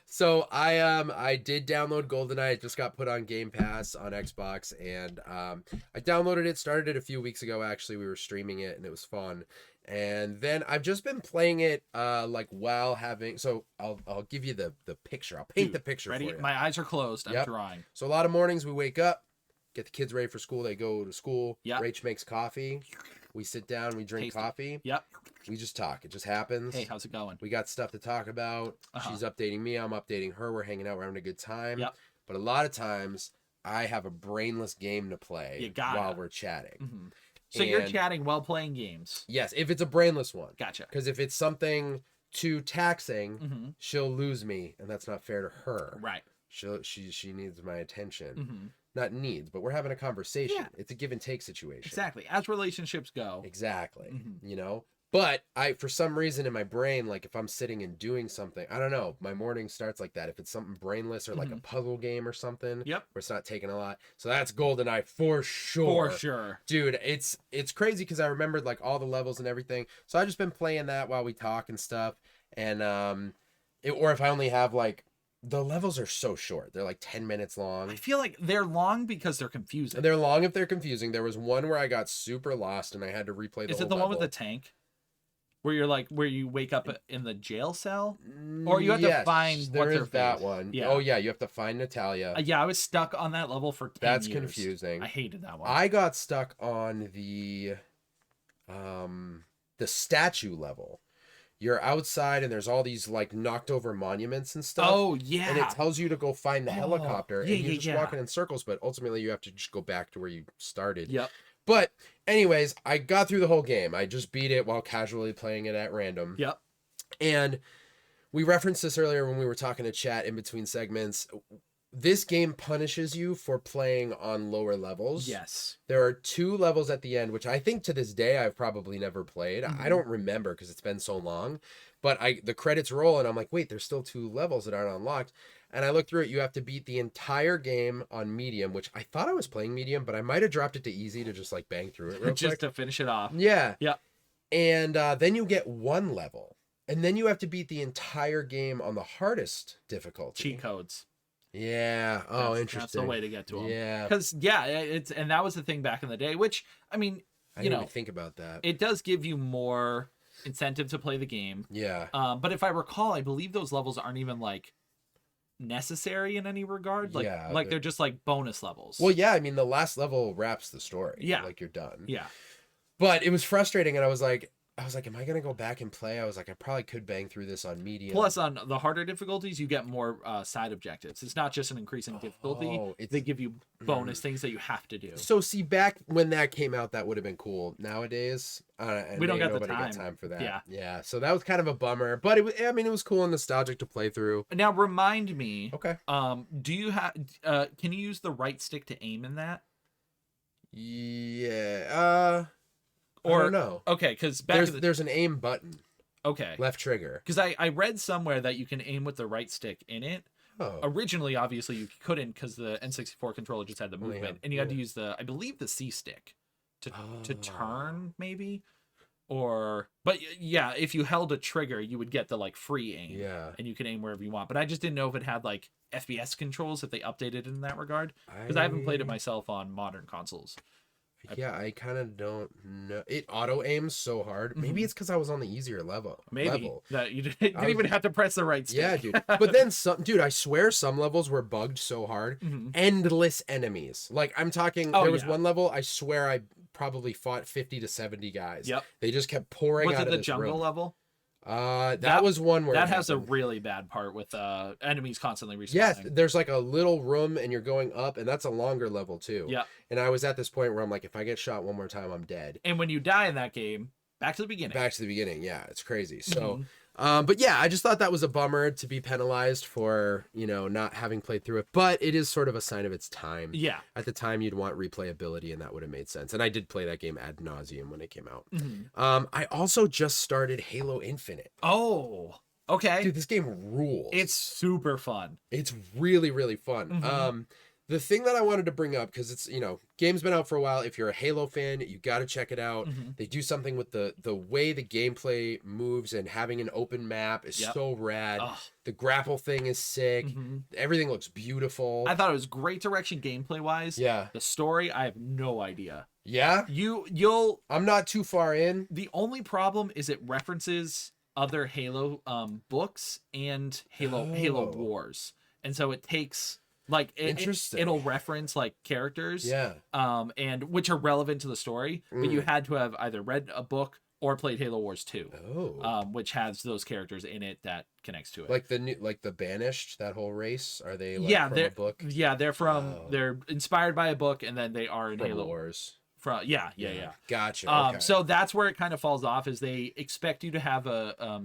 [SPEAKER 1] So I did download GoldenEye. It just got put on Game Pass on Xbox, and I downloaded it. Started it a few weeks ago. Actually, we were streaming it, and it was fun. And then I've just been playing it like while having. So I'll give you the picture. I'll paint the picture.
[SPEAKER 2] Ready?
[SPEAKER 1] For you.
[SPEAKER 2] My eyes are closed. I'm drawing.
[SPEAKER 1] So a lot of mornings we wake up, get the kids ready for school. They go to school.
[SPEAKER 2] Yep.
[SPEAKER 1] Rach makes coffee. We sit down. We drink coffee.
[SPEAKER 2] Yep.
[SPEAKER 1] We just talk. It just happens.
[SPEAKER 2] Hey, how's it going?
[SPEAKER 1] We got stuff to talk about. She's updating me. I'm updating her. We're hanging out. We're having a good time.
[SPEAKER 2] Yep.
[SPEAKER 1] But a lot of times I have a brainless game to play while we're chatting.
[SPEAKER 2] So you're
[SPEAKER 1] And-
[SPEAKER 2] chatting while playing games.
[SPEAKER 1] Yes, if it's a brainless one.
[SPEAKER 2] Gotcha.
[SPEAKER 1] Because if it's something too taxing,
[SPEAKER 2] Mm-hmm.
[SPEAKER 1] she'll lose me, and that's not fair to her.
[SPEAKER 2] Right.
[SPEAKER 1] She needs my attention.
[SPEAKER 2] Mm-hmm.
[SPEAKER 1] Not needs, but we're having a conversation.
[SPEAKER 2] Yeah.
[SPEAKER 1] It's a give and take situation.
[SPEAKER 2] Exactly. As relationships go.
[SPEAKER 1] Exactly.
[SPEAKER 2] Mhm.
[SPEAKER 1] You know? But for some reason in my brain, like if I'm sitting and doing something, I don't know, my morning starts like that. If it's something brainless or like a puzzle game or something,
[SPEAKER 2] Yep.
[SPEAKER 1] where it's not taking a lot. So that's GoldenEye for sure.
[SPEAKER 2] For sure.
[SPEAKER 1] Dude, it's crazy because I remembered like all the levels and everything. So I just been playing that while we talk and stuff. And or if I only have like, the levels are so short. They're like 10 minutes long.
[SPEAKER 2] I feel like they're long because they're confusing.
[SPEAKER 1] They're long if they're confusing. There was one where I got super lost and I had to replay the
[SPEAKER 2] Is
[SPEAKER 1] whole
[SPEAKER 2] it the one with
[SPEAKER 1] level.
[SPEAKER 2] the tank? Where you're like, where you wake up in the jail cell? Or you have to find
[SPEAKER 1] there
[SPEAKER 2] what's her
[SPEAKER 1] is that
[SPEAKER 2] face.
[SPEAKER 1] one.
[SPEAKER 2] Yeah.
[SPEAKER 1] Oh yeah, you have to find Natalia.
[SPEAKER 2] Yeah, I was stuck on that level for 10
[SPEAKER 1] That's
[SPEAKER 2] years.
[SPEAKER 1] confusing.
[SPEAKER 2] I hated that one.
[SPEAKER 1] I got stuck on the statue level. You're outside and there's all these like knocked over monuments and stuff.
[SPEAKER 2] Oh, yeah.
[SPEAKER 1] And it tells you to go find the helicopter,
[SPEAKER 2] yeah,
[SPEAKER 1] and you're
[SPEAKER 2] yeah,
[SPEAKER 1] just walking in circles, but ultimately you have to just go back to where you started.
[SPEAKER 2] Yep.
[SPEAKER 1] But anyways, I got through the whole game. I just beat it while casually playing it at random.
[SPEAKER 2] Yep.
[SPEAKER 1] And we referenced this earlier when we were talking to chat in between segments. This game punishes you for playing on lower levels.
[SPEAKER 2] Yes.
[SPEAKER 1] There are 2 levels at the end, which I think to this day I've probably never played.
[SPEAKER 2] Mhm.
[SPEAKER 1] I don't remember because it's been so long. But the credits roll and I'm like, wait, there's still 2 levels that aren't unlocked. And I looked through it. You have to beat the entire game on medium, which I thought I was playing medium, but I might have dropped it to easy to just like bang through it real
[SPEAKER 2] Just
[SPEAKER 1] quick.
[SPEAKER 2] to finish it off.
[SPEAKER 1] Yeah.
[SPEAKER 2] Yep.
[SPEAKER 1] And then you get 1 level. And then you have to beat the entire game on the hardest difficulty.
[SPEAKER 2] Cheat codes.
[SPEAKER 1] Yeah. Oh,
[SPEAKER 2] That's
[SPEAKER 1] interesting.
[SPEAKER 2] the way to get to them.
[SPEAKER 1] Yeah.
[SPEAKER 2] Because, yeah, and that was the thing back in the day, which, I mean,
[SPEAKER 1] I
[SPEAKER 2] you
[SPEAKER 1] didn't
[SPEAKER 2] know,
[SPEAKER 1] even think about that.
[SPEAKER 2] it does give you more incentive to play the game.
[SPEAKER 1] Yeah.
[SPEAKER 2] But if I recall, I believe those levels aren't even like necessary in any regard. Like,
[SPEAKER 1] Yeah,
[SPEAKER 2] they're just like bonus levels.
[SPEAKER 1] Well, yeah, I mean, the last level wraps the story.
[SPEAKER 2] Yeah.
[SPEAKER 1] Like, you're done.
[SPEAKER 2] Yeah.
[SPEAKER 1] But it was frustrating, and I was like, am I going to go back and play? I was like, I probably could bang through this on medium.
[SPEAKER 2] Plus, on the harder difficulties, you get more side objectives. It's not just an increasing difficulty.
[SPEAKER 1] Oh, it's-
[SPEAKER 2] They give you bonus things that you have to do.
[SPEAKER 1] So, see, back when that came out, that would have been cool. Nowadays, and
[SPEAKER 2] We don't
[SPEAKER 1] ain't
[SPEAKER 2] got the
[SPEAKER 1] nobody got
[SPEAKER 2] time.
[SPEAKER 1] time for that.
[SPEAKER 2] Yeah.
[SPEAKER 1] Yeah, so that was kind of a bummer. But, it was cool and nostalgic to play through.
[SPEAKER 2] Now, remind me,
[SPEAKER 1] Okay.
[SPEAKER 2] do you have, can you use the right stick to aim in that?
[SPEAKER 1] Yeah. I
[SPEAKER 2] Or
[SPEAKER 1] don't know.
[SPEAKER 2] Okay, because back in the,
[SPEAKER 1] There's an aim button,
[SPEAKER 2] okay,
[SPEAKER 1] left trigger.
[SPEAKER 2] because I read somewhere that you can aim with the right stick in it.
[SPEAKER 1] Oh.
[SPEAKER 2] Originally, obviously, you couldn't because the N64 controller just had the
[SPEAKER 1] Only
[SPEAKER 2] movement,
[SPEAKER 1] had-
[SPEAKER 2] and you had to
[SPEAKER 1] yeah.
[SPEAKER 2] use the, I believe, the C stick to
[SPEAKER 1] Oh.
[SPEAKER 2] turn, maybe, but yeah, if you held a trigger, you would get the like free aim,
[SPEAKER 1] Yeah.
[SPEAKER 2] and you can aim wherever you want. But I just didn't know if it had like FPS controls, if they updated it in that regard, because I haven't played it myself on modern consoles.
[SPEAKER 1] Yeah, I kind of don't know. It auto aims so hard. Maybe it's because I was on the easier level.
[SPEAKER 2] Maybe that you didn't even have to press the right stick.
[SPEAKER 1] Yeah, dude. But then dude, I swear some levels were bugged so hard.
[SPEAKER 2] Mhm.
[SPEAKER 1] Endless enemies. Like I'm talking,
[SPEAKER 2] Oh,
[SPEAKER 1] there was
[SPEAKER 2] yeah.
[SPEAKER 1] one level, I swear I probably fought 50 to 70 guys.
[SPEAKER 2] Yep.
[SPEAKER 1] They just kept pouring
[SPEAKER 2] Was
[SPEAKER 1] out
[SPEAKER 2] it
[SPEAKER 1] of
[SPEAKER 2] the
[SPEAKER 1] this
[SPEAKER 2] jungle
[SPEAKER 1] room.
[SPEAKER 2] level?
[SPEAKER 1] That was one where
[SPEAKER 2] That
[SPEAKER 1] it
[SPEAKER 2] has a
[SPEAKER 1] happened.
[SPEAKER 2] really bad part with enemies constantly respawning.
[SPEAKER 1] Yes, there's like a little room and you're going up, and that's a longer level too.
[SPEAKER 2] Yeah.
[SPEAKER 1] And I was at this point where I'm like, if I get shot one more time, I'm dead.
[SPEAKER 2] And when you die in that game, back to the beginning.
[SPEAKER 1] Back to the beginning. Yeah, it's crazy. So,
[SPEAKER 2] Mhm.
[SPEAKER 1] but yeah, I just thought that was a bummer to be penalized for, not having played through it. But it is sort of a sign of its time.
[SPEAKER 2] Yeah.
[SPEAKER 1] At the time, you'd want replayability, and that would have made sense. And I did play that game ad nauseum when it came out.
[SPEAKER 2] Mhm.
[SPEAKER 1] I also just started Halo Infinite.
[SPEAKER 2] Oh, okay.
[SPEAKER 1] Dude, this game rules.
[SPEAKER 2] It's super fun.
[SPEAKER 1] It's really, really fun.
[SPEAKER 2] Mhm.
[SPEAKER 1] The thing that I wanted to bring up, because it's, game's been out for a while. If you're a Halo fan, you got to check it out.
[SPEAKER 2] Mhm.
[SPEAKER 1] They do something with the way the gameplay moves, and having an open map is
[SPEAKER 2] Yep.
[SPEAKER 1] so rad.
[SPEAKER 2] Ugh.
[SPEAKER 1] The grapple thing is sick.
[SPEAKER 2] Mhm.
[SPEAKER 1] Everything looks beautiful.
[SPEAKER 2] I thought it was great direction gameplay wise.
[SPEAKER 1] Yeah.
[SPEAKER 2] The story, I have no idea.
[SPEAKER 1] Yeah?
[SPEAKER 2] You'll
[SPEAKER 1] I'm not too far in.
[SPEAKER 2] the only problem is it references other Halo books and Halo
[SPEAKER 1] Oh.
[SPEAKER 2] Wars. And so it takes like
[SPEAKER 1] Interesting.
[SPEAKER 2] it'll reference like characters
[SPEAKER 1] Yeah.
[SPEAKER 2] and which are relevant to the story, but you
[SPEAKER 1] Mm.
[SPEAKER 2] had to have either read a book or played Halo Wars 2.
[SPEAKER 1] Oh.
[SPEAKER 2] Which has those characters in it that connects to it.
[SPEAKER 1] Like the Banished, that whole race? Are they like
[SPEAKER 2] yeah,
[SPEAKER 1] from
[SPEAKER 2] they're
[SPEAKER 1] a book?
[SPEAKER 2] yeah, they're from
[SPEAKER 1] Oh.
[SPEAKER 2] they're inspired by a book and then they are in
[SPEAKER 1] From
[SPEAKER 2] Halo
[SPEAKER 1] Wars.
[SPEAKER 2] Yeah.
[SPEAKER 1] Gotcha. Okay.
[SPEAKER 2] So that's where it kind of falls off, is they expect you to have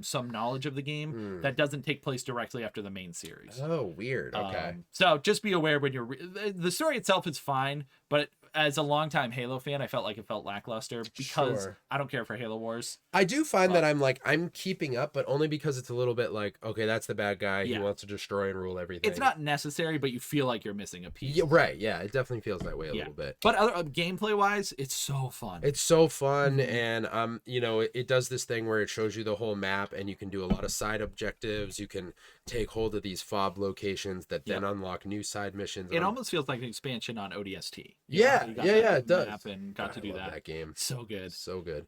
[SPEAKER 2] some knowledge of the game that doesn't take place directly after the main series.
[SPEAKER 1] Oh, weird. Okay.
[SPEAKER 2] So just be aware when you're the story itself is fine, but as a longtime Halo fan, I felt like it felt lackluster because
[SPEAKER 1] Sure.
[SPEAKER 2] I don't care for Halo Wars.
[SPEAKER 1] I do find that I'm keeping up, but only because it's a little bit like, okay, that's the bad guy.
[SPEAKER 2] Yeah.
[SPEAKER 1] He wants to destroy and rule everything.
[SPEAKER 2] It's not necessary, but you feel like you're missing a piece.
[SPEAKER 1] Yeah, right. Yeah, it definitely feels that way a
[SPEAKER 2] Yeah.
[SPEAKER 1] little bit.
[SPEAKER 2] But other gameplay wise, it's so fun.
[SPEAKER 1] It's so fun,
[SPEAKER 2] Mhm.
[SPEAKER 1] and it does this thing where it shows you the whole map, and you can do a lot of side objectives. You can take hold of these fob locations that then unlock new side missions.
[SPEAKER 2] It almost feels like an expansion on ODST.
[SPEAKER 1] Yeah,
[SPEAKER 2] You got
[SPEAKER 1] yeah,
[SPEAKER 2] that
[SPEAKER 1] yeah, it does.
[SPEAKER 2] map and got to
[SPEAKER 1] I
[SPEAKER 2] do
[SPEAKER 1] love
[SPEAKER 2] that.
[SPEAKER 1] that game.
[SPEAKER 2] So good.
[SPEAKER 1] So good.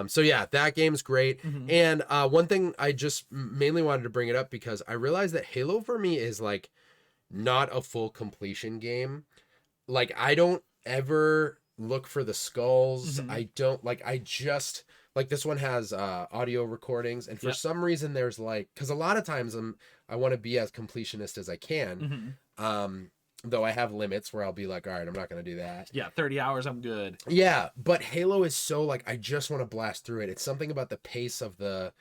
[SPEAKER 1] So yeah, that game's great.
[SPEAKER 2] Mhm.
[SPEAKER 1] And one thing I just mainly wanted to bring it up because I realized that Halo for me is like not a full completion game. Like I don't ever look for the skulls.
[SPEAKER 2] Mhm.
[SPEAKER 1] I don't like I just like this one has audio recordings, and for
[SPEAKER 2] Yep.
[SPEAKER 1] some reason there's like, because a lot of times I want to be as completionist as I can.
[SPEAKER 2] Mhm.
[SPEAKER 1] Though I have limits where I'll be like, all right, I'm not gonna do that.
[SPEAKER 2] Yeah, 30 hours, I'm good.
[SPEAKER 1] Yeah, but Halo is so like I just want to blast through it. It's something about the pace of the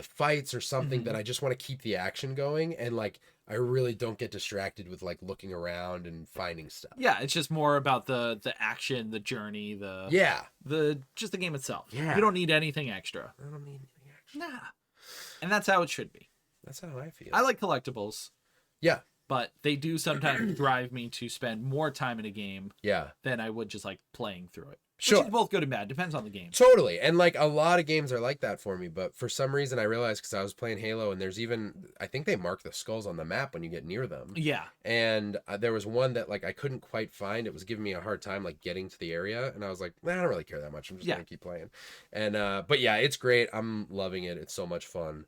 [SPEAKER 1] fights or something that I just want to keep the action going, and like I really don't get distracted with like looking around and finding stuff.
[SPEAKER 2] Yeah, it's just more about the action, the journey,
[SPEAKER 1] Yeah.
[SPEAKER 2] just the game itself.
[SPEAKER 1] Yeah.
[SPEAKER 2] You don't need anything extra.
[SPEAKER 1] I don't need any action.
[SPEAKER 2] Nah. And that's how it should be.
[SPEAKER 1] That's how I feel.
[SPEAKER 2] I like collectibles,
[SPEAKER 1] Yeah.
[SPEAKER 2] but they do sometimes drive me to spend more time in a game
[SPEAKER 1] Yeah.
[SPEAKER 2] than I would just like playing through it.
[SPEAKER 1] Sure.
[SPEAKER 2] Which is both good and bad. Depends on the game.
[SPEAKER 1] Totally. And like a lot of games are like that for me, but for some reason I realized because I was playing Halo and there's even, I think they mark the skulls on the map when you get near them.
[SPEAKER 2] Yeah.
[SPEAKER 1] And there was one that like I couldn't quite find. It was giving me a hard time like getting to the area, and I was like, I don't really care that much. I'm just gonna keep playing. And but yeah, it's great. I'm loving it. It's so much fun.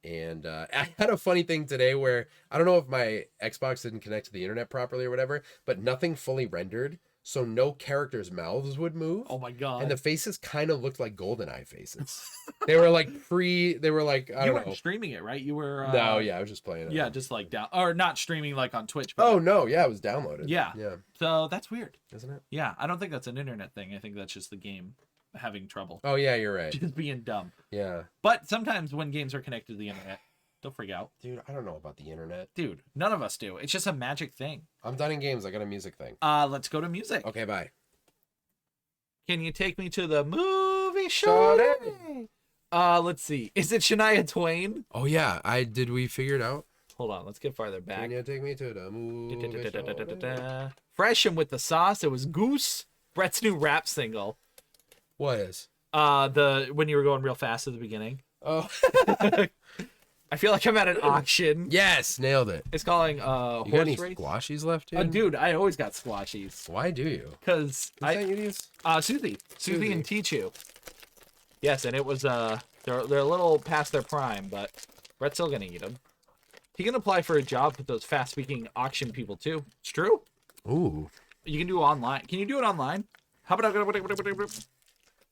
[SPEAKER 1] And I had a funny thing today where I don't know if my Xbox didn't connect to the internet properly or whatever, but nothing fully rendered, so no characters' mouths would move.
[SPEAKER 2] Oh my god.
[SPEAKER 1] And the faces kind of looked like GoldenEye faces. They were like they were like, I
[SPEAKER 2] you
[SPEAKER 1] don't know.
[SPEAKER 2] weren't streaming it, right? You were
[SPEAKER 1] No, yeah, I was just playing it.
[SPEAKER 2] Yeah, just like down or not streaming like on Twitch. But
[SPEAKER 1] Oh no, yeah, it was downloaded.
[SPEAKER 2] Yeah.
[SPEAKER 1] Yeah.
[SPEAKER 2] So that's weird.
[SPEAKER 1] Isn't it?
[SPEAKER 2] Yeah, I don't think that's an internet thing. I think that's just the game having trouble.
[SPEAKER 1] Oh yeah, you're right.
[SPEAKER 2] Just being dumb.
[SPEAKER 1] Yeah.
[SPEAKER 2] But sometimes when games are connected to the internet, don't freak out.
[SPEAKER 1] Dude, I don't know about the internet.
[SPEAKER 2] Dude, none of us do. It's just a magic thing.
[SPEAKER 1] I'm done in games. I got a music thing.
[SPEAKER 2] Let's go to music.
[SPEAKER 1] Okay, bye.
[SPEAKER 2] Can you take me to the movie show? Let's see. Is it Shania Twain?
[SPEAKER 1] Oh yeah, did we figure it out?
[SPEAKER 2] Hold on, let's get farther
[SPEAKER 1] Can
[SPEAKER 2] back.
[SPEAKER 1] you take me to the movie?
[SPEAKER 2] Fresh and with the sauce, it was Goose, Brett's new rap single.
[SPEAKER 1] What is?
[SPEAKER 2] When you were going real fast at the beginning.
[SPEAKER 1] Oh.
[SPEAKER 2] I feel like I'm at an auction.
[SPEAKER 1] Yes, nailed it.
[SPEAKER 2] It's calling
[SPEAKER 1] You got
[SPEAKER 2] horse
[SPEAKER 1] any
[SPEAKER 2] race.
[SPEAKER 1] squashies left, dude?
[SPEAKER 2] Dude, I always got squashies.
[SPEAKER 1] Why do you?
[SPEAKER 2] Cause
[SPEAKER 1] Who sent you these?
[SPEAKER 2] Susie and Tichu. Yes, and it was they're a little past their prime, but Brett's still gonna eat them. He can apply for a job with those fast speaking auction people too. It's true.
[SPEAKER 1] Ooh.
[SPEAKER 2] You can do online. Can you do it online? How about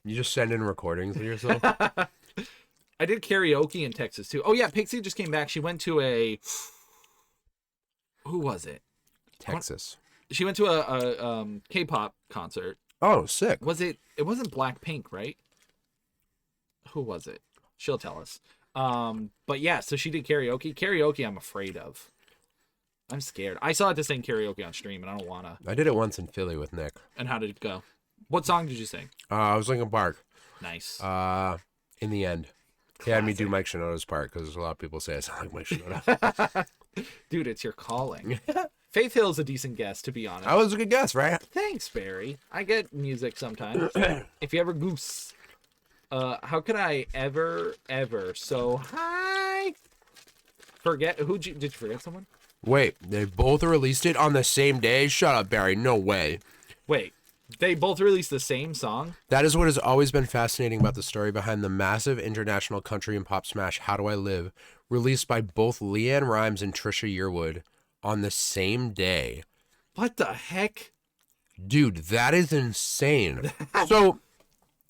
[SPEAKER 1] You just send in recordings of yourself?
[SPEAKER 2] I did karaoke in Texas too. Oh yeah, Pixie just came back. She went to a who was it?
[SPEAKER 1] Texas.
[SPEAKER 2] She went to a K-pop concert.
[SPEAKER 1] Oh, sick.
[SPEAKER 2] Was it? It wasn't Blackpink, right? Who was it? She'll tell us. But yeah, so she did karaoke. Karaoke, I'm afraid of. I'm scared. I saw it to sing karaoke on stream, and I don't wanna.
[SPEAKER 1] I did it once in Philly with Nick.
[SPEAKER 2] And how did it go? What song did you sing?
[SPEAKER 1] I was Linkin Park.
[SPEAKER 2] Nice.
[SPEAKER 1] In the end. He had me do Mike Shinoda's part because a lot of people say I sound like Mike Shinoda.
[SPEAKER 2] Dude, it's your calling. Faith Hill's a decent guest, to be honest.
[SPEAKER 1] That was a good guess, right?
[SPEAKER 2] Thanks, Barry. I get music sometimes. If you ever goose. How could I ever so high forget did you forget someone?
[SPEAKER 1] Wait, they both released it on the same day? Shut up, Barry. No way.
[SPEAKER 2] Wait, they both released the same song?
[SPEAKER 1] That is what has always been fascinating about the story behind the massive international country and pop smash How Do I Live, released by both Leanne Rimes and Trisha Yearwood on the same day.
[SPEAKER 2] What the heck?
[SPEAKER 1] Dude, that is insane. So,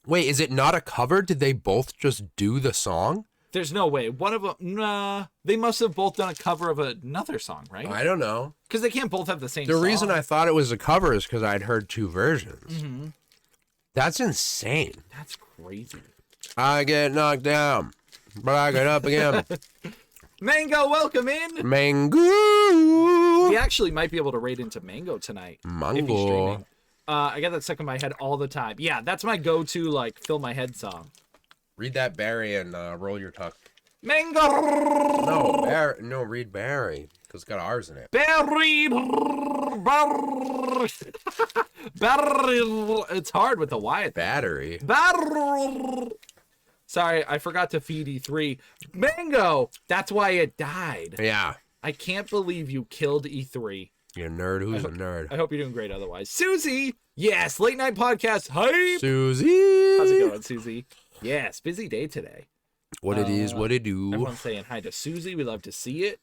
[SPEAKER 1] wait, is it not a cover? Did they both just do the song?
[SPEAKER 2] There's no way. One of them, nah. They must have both done a cover of another song, right?
[SPEAKER 1] I don't know.
[SPEAKER 2] Because they can't both have the same
[SPEAKER 1] The
[SPEAKER 2] song.
[SPEAKER 1] reason I thought it was a cover is because I'd heard two versions.
[SPEAKER 2] Mm-hmm.
[SPEAKER 1] That's insane.
[SPEAKER 2] That's crazy.
[SPEAKER 1] I get knocked down, but I get up again.
[SPEAKER 2] Mango, welcome in.
[SPEAKER 1] Mango.
[SPEAKER 2] We actually might be able to raid into Mango tonight. If he's
[SPEAKER 1] Mango.
[SPEAKER 2] streaming. I got that stuck in my head all the time. Yeah, that's my go-to, like, fill my head song.
[SPEAKER 1] Read that Barry and roll your tuck.
[SPEAKER 2] Mango!
[SPEAKER 1] No, read Barry, because it's got R's in it.
[SPEAKER 2] Barry! Barry! It's hard with the Y at the
[SPEAKER 1] Battery.
[SPEAKER 2] Barry! Sorry, I forgot to feed E3. Mango! That's why it died.
[SPEAKER 1] Yeah.
[SPEAKER 2] I can't believe you killed E3.
[SPEAKER 1] You're a nerd. Who's a nerd?
[SPEAKER 2] I hope you're doing great otherwise. Susie! Yes, late night podcast. Hype!
[SPEAKER 1] Susie.
[SPEAKER 2] How's it going, Susie? Yes, busy day today.
[SPEAKER 1] What it is, what it do.
[SPEAKER 2] Everyone's saying hi to Susie. We love to see it.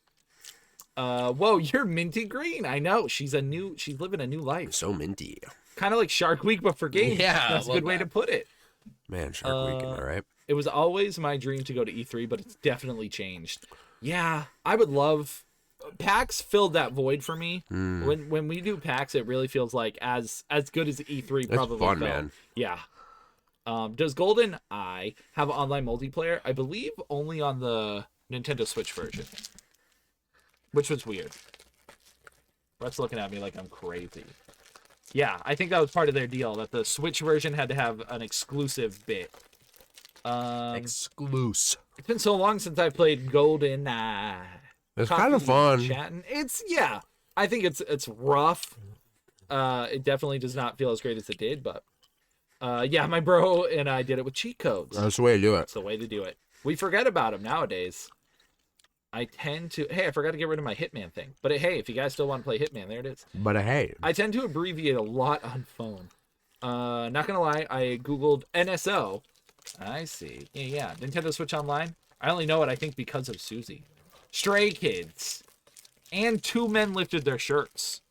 [SPEAKER 2] Whoa, you're minty green. I know. She's living a new life.
[SPEAKER 1] So minty.
[SPEAKER 2] Kind of like Shark Week, but for games.
[SPEAKER 1] Yeah,
[SPEAKER 2] That's a
[SPEAKER 1] I
[SPEAKER 2] good
[SPEAKER 1] love
[SPEAKER 2] way
[SPEAKER 1] that.
[SPEAKER 2] to put it.
[SPEAKER 1] Man, Shark Weekend, all right.
[SPEAKER 2] It was always my dream to go to E3, but it's definitely changed. Yeah, I would love. PAX filled that void for me. When we do PAX, it really feels like as good as E3
[SPEAKER 1] That's
[SPEAKER 2] probably
[SPEAKER 1] fun,
[SPEAKER 2] felt.
[SPEAKER 1] man.
[SPEAKER 2] Yeah. Does Golden Eye have online multiplayer? I believe only on the Nintendo Switch version, which was weird. Brett's looking at me like I'm crazy. Yeah, I think that was part of their deal, that the Switch version had to have an exclusive bit.
[SPEAKER 1] Exclusive.
[SPEAKER 2] It's been so long since I played Golden Eye.
[SPEAKER 1] It's kind of fun.
[SPEAKER 2] Chatting. Yeah. I think it's rough. It definitely does not feel as great as it did, but yeah, my bro and I did it with cheat codes.
[SPEAKER 1] That's the way to do it.
[SPEAKER 2] That's the way to do it. We forget about them nowadays. I tend to. Hey, I forgot to get rid of my Hitman thing. But hey, if you guys still want to play Hitman, there it is.
[SPEAKER 1] But hey,
[SPEAKER 2] I tend to abbreviate a lot on phone. Not gonna lie, I googled NSO. I see. Yeah. Nintendo Switch Online. I only know it, I think, because of Susie. Stray Kids. And two men lifted their shirts.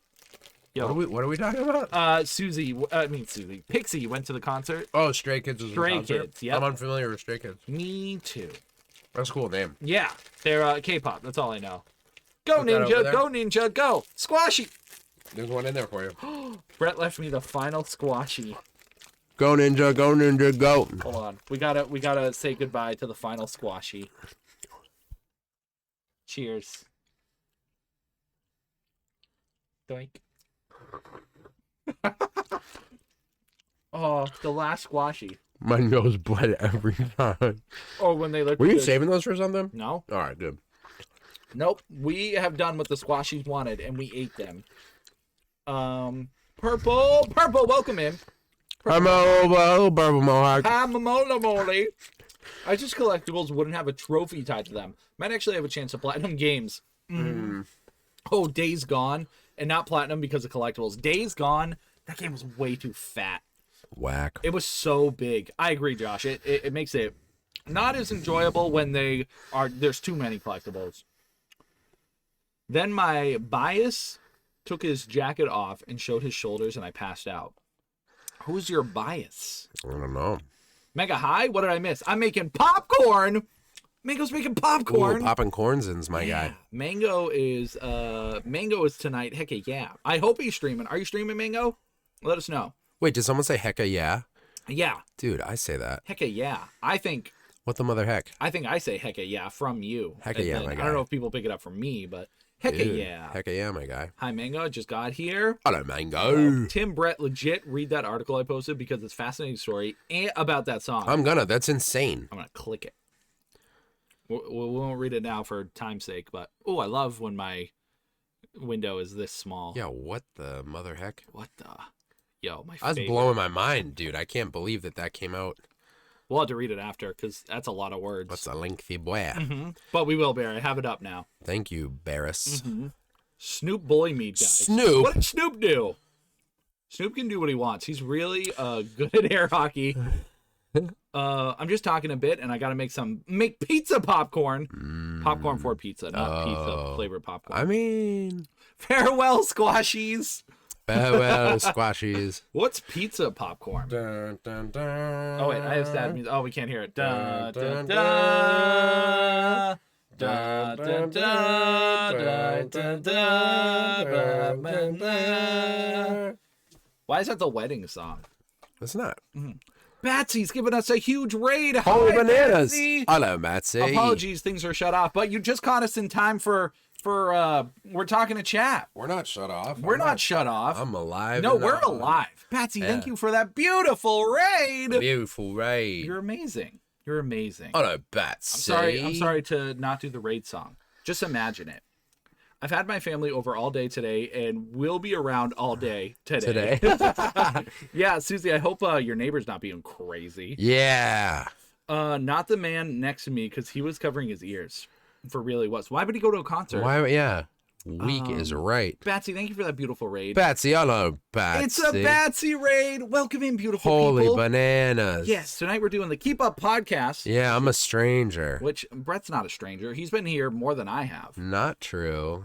[SPEAKER 2] Yo.
[SPEAKER 1] what are we talking about?
[SPEAKER 2] Susie. Pixie went to the concert.
[SPEAKER 1] Oh, Stray Kids was
[SPEAKER 2] Stray
[SPEAKER 1] in concert?
[SPEAKER 2] Kids, yep.
[SPEAKER 1] I'm unfamiliar with Stray Kids.
[SPEAKER 2] Me too.
[SPEAKER 1] That's a cool name.
[SPEAKER 2] Yeah, they're K-pop. That's all I know. Go
[SPEAKER 1] Put that over
[SPEAKER 2] Ninja,
[SPEAKER 1] there.
[SPEAKER 2] go Ninja, go! Squashy!
[SPEAKER 1] There's one in there for you.
[SPEAKER 2] Brett left me the final Squashy.
[SPEAKER 1] Go Ninja, go.
[SPEAKER 2] Hold on, we gotta say goodbye to the final Squashy. Cheers. Doink. Oh, the last Squashy.
[SPEAKER 1] My nose bled every time.
[SPEAKER 2] Oh, when they looked.
[SPEAKER 1] Were you saving those for something?
[SPEAKER 2] No.
[SPEAKER 1] All right, good.
[SPEAKER 2] Nope. We have done what the Squashies wanted, and we ate them. Purple, welcome in.
[SPEAKER 1] I'm a purple mohawk.
[SPEAKER 2] Mola moly. I just collectibles wouldn't have a trophy tied to them. Might actually have a chance to platinum games. Oh, Days Gone, and not platinum because of collectibles. Days Gone, that game was way too fat.
[SPEAKER 1] Whack.
[SPEAKER 2] It was so big. I agree, Josh. It makes it not as enjoyable when there's too many collectibles. Then my bias took his jacket off and showed his shoulders, and I passed out. Who's your bias?
[SPEAKER 1] I don't know.
[SPEAKER 2] Mega High? What did I miss? I'm making popcorn. Mango's making popcorn.
[SPEAKER 1] Ooh, popping cornsins, my guy.
[SPEAKER 2] Mango is tonight. Heck yeah. I hope he's streaming. Are you streaming, Mango? Let us know.
[SPEAKER 1] Wait, did someone say hecka yeah?
[SPEAKER 2] Yeah.
[SPEAKER 1] Dude, I say that.
[SPEAKER 2] Hecka yeah. I think
[SPEAKER 1] What the mother heck?
[SPEAKER 2] I say hecka yeah from you.
[SPEAKER 1] Hecka
[SPEAKER 2] And
[SPEAKER 1] yeah,
[SPEAKER 2] then
[SPEAKER 1] my
[SPEAKER 2] I
[SPEAKER 1] guy.
[SPEAKER 2] don't know if people pick it up from me, but hecka
[SPEAKER 1] Dude,
[SPEAKER 2] yeah.
[SPEAKER 1] Hecka yeah, my guy.
[SPEAKER 2] Hi, Mango. I just got here.
[SPEAKER 1] Hello, mango.
[SPEAKER 2] Tim Brett, legit read that article I posted because it's a fascinating story about that song.
[SPEAKER 1] I'm gonna. That's insane.
[SPEAKER 2] I'm gonna click it. We won't read it now for time's sake, but I love when my window is this small.
[SPEAKER 1] Yeah, what the mother heck?
[SPEAKER 2] What the? Yo, my
[SPEAKER 1] I was
[SPEAKER 2] favorite.
[SPEAKER 1] blowing my mind, dude. I can't believe that came out.
[SPEAKER 2] We'll have to read it after because that's a lot of words.
[SPEAKER 1] What's a lengthy boy?
[SPEAKER 2] But we will, Barry. I have it up now.
[SPEAKER 1] Thank you, Barris.
[SPEAKER 2] Snoop bully me, guys.
[SPEAKER 1] Snoop?
[SPEAKER 2] What did Snoop do? Snoop can do what he wants. He's really good at air hockey. I'm just talking a bit, and I got to make pizza popcorn. Popcorn for pizza, not pizza flavored popcorn.
[SPEAKER 1] I mean,
[SPEAKER 2] Farewell, Squashies.
[SPEAKER 1] farewell, squashies.
[SPEAKER 2] What's pizza popcorn?
[SPEAKER 1] Dun, dun, dun.
[SPEAKER 2] Oh wait, I have sad music. Oh, we can't hear it. Da, da,
[SPEAKER 1] Dun,
[SPEAKER 2] da. Da, da, da, da, da, da, da. Why is that the wedding song?
[SPEAKER 1] It's not.
[SPEAKER 2] Batsy's giving us a huge raid.
[SPEAKER 1] Holy
[SPEAKER 2] Hi,
[SPEAKER 1] bananas.
[SPEAKER 2] Batsy.
[SPEAKER 1] Hello, Matsy.
[SPEAKER 2] Apologies, things are shut off, but you just caught us in time for we're talking to chat.
[SPEAKER 1] We're not shut off.
[SPEAKER 2] We're not shut off.
[SPEAKER 1] I'm alive.
[SPEAKER 2] No,
[SPEAKER 1] and
[SPEAKER 2] we're
[SPEAKER 1] all.
[SPEAKER 2] alive. Patsy, thank
[SPEAKER 1] Yeah.
[SPEAKER 2] you for that beautiful raid.
[SPEAKER 1] Beautiful raid.
[SPEAKER 2] You're amazing. You're amazing.
[SPEAKER 1] Hello, Batsy.
[SPEAKER 2] I'm sorry to not do the raid song. Just imagine it. I've had my family over all day today and will be around all day today. Yeah, Susie, I hope your neighbor's not being crazy.
[SPEAKER 1] Yeah.
[SPEAKER 2] Not the man next to me because he was covering his ears. For real, he was. Why would he go to a concert?
[SPEAKER 1] Why? Yeah. Weak is right.
[SPEAKER 2] Batsy, thank you for that beautiful raid.
[SPEAKER 1] Batsy, hello, Batsy.
[SPEAKER 2] It's a Batsy raid. Welcome in, beautiful
[SPEAKER 1] Holy
[SPEAKER 2] people.
[SPEAKER 1] bananas.
[SPEAKER 2] Yes, tonight we're doing the Keep Up podcast.
[SPEAKER 1] Yeah, I'm a stranger.
[SPEAKER 2] Which Brett's not a stranger. He's been here more than I have.
[SPEAKER 1] Not true.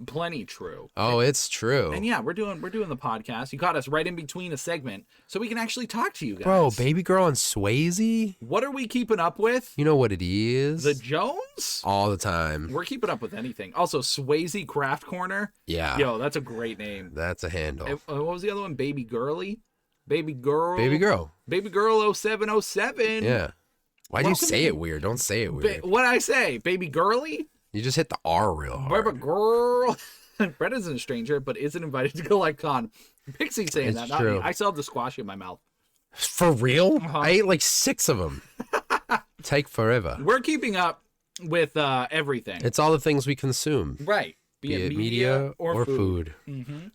[SPEAKER 2] Plenty true.
[SPEAKER 1] Oh, it's true.
[SPEAKER 2] And yeah, we're doing the podcast. You caught us right in between a segment, so we can actually talk to you guys.
[SPEAKER 1] Bro, Baby Girl and Swayze?
[SPEAKER 2] What are we keeping up with?
[SPEAKER 1] You know what it is?
[SPEAKER 2] The Jones?
[SPEAKER 1] All the time.
[SPEAKER 2] We're keeping up with anything. Also, Swayze Craft Corner.
[SPEAKER 1] Yeah.
[SPEAKER 2] Yo, that's a great name.
[SPEAKER 1] That's a handle.
[SPEAKER 2] What was the other one? Baby Girly? Baby Girl?
[SPEAKER 1] Baby Girl.
[SPEAKER 2] Baby Girl 0707.
[SPEAKER 1] Yeah. Why do you
[SPEAKER 2] Welcome
[SPEAKER 1] say
[SPEAKER 2] in.
[SPEAKER 1] it weird? Don't say it weird.
[SPEAKER 2] What'd I say? Baby Girly?
[SPEAKER 1] You just hit the R real hard.
[SPEAKER 2] Baby Girl. Brett isn't a stranger, but isn't invited to GollectCon. Pixie saying
[SPEAKER 1] It's
[SPEAKER 2] that, not
[SPEAKER 1] true.
[SPEAKER 2] me. I still have the squash in my mouth.
[SPEAKER 1] For real?
[SPEAKER 2] Uh-huh.
[SPEAKER 1] I ate like 6 of them. Take forever.
[SPEAKER 2] We're keeping up with everything.
[SPEAKER 1] It's all the things we consume.
[SPEAKER 2] Right.
[SPEAKER 1] Be it media or food.
[SPEAKER 2] Mm-hmm.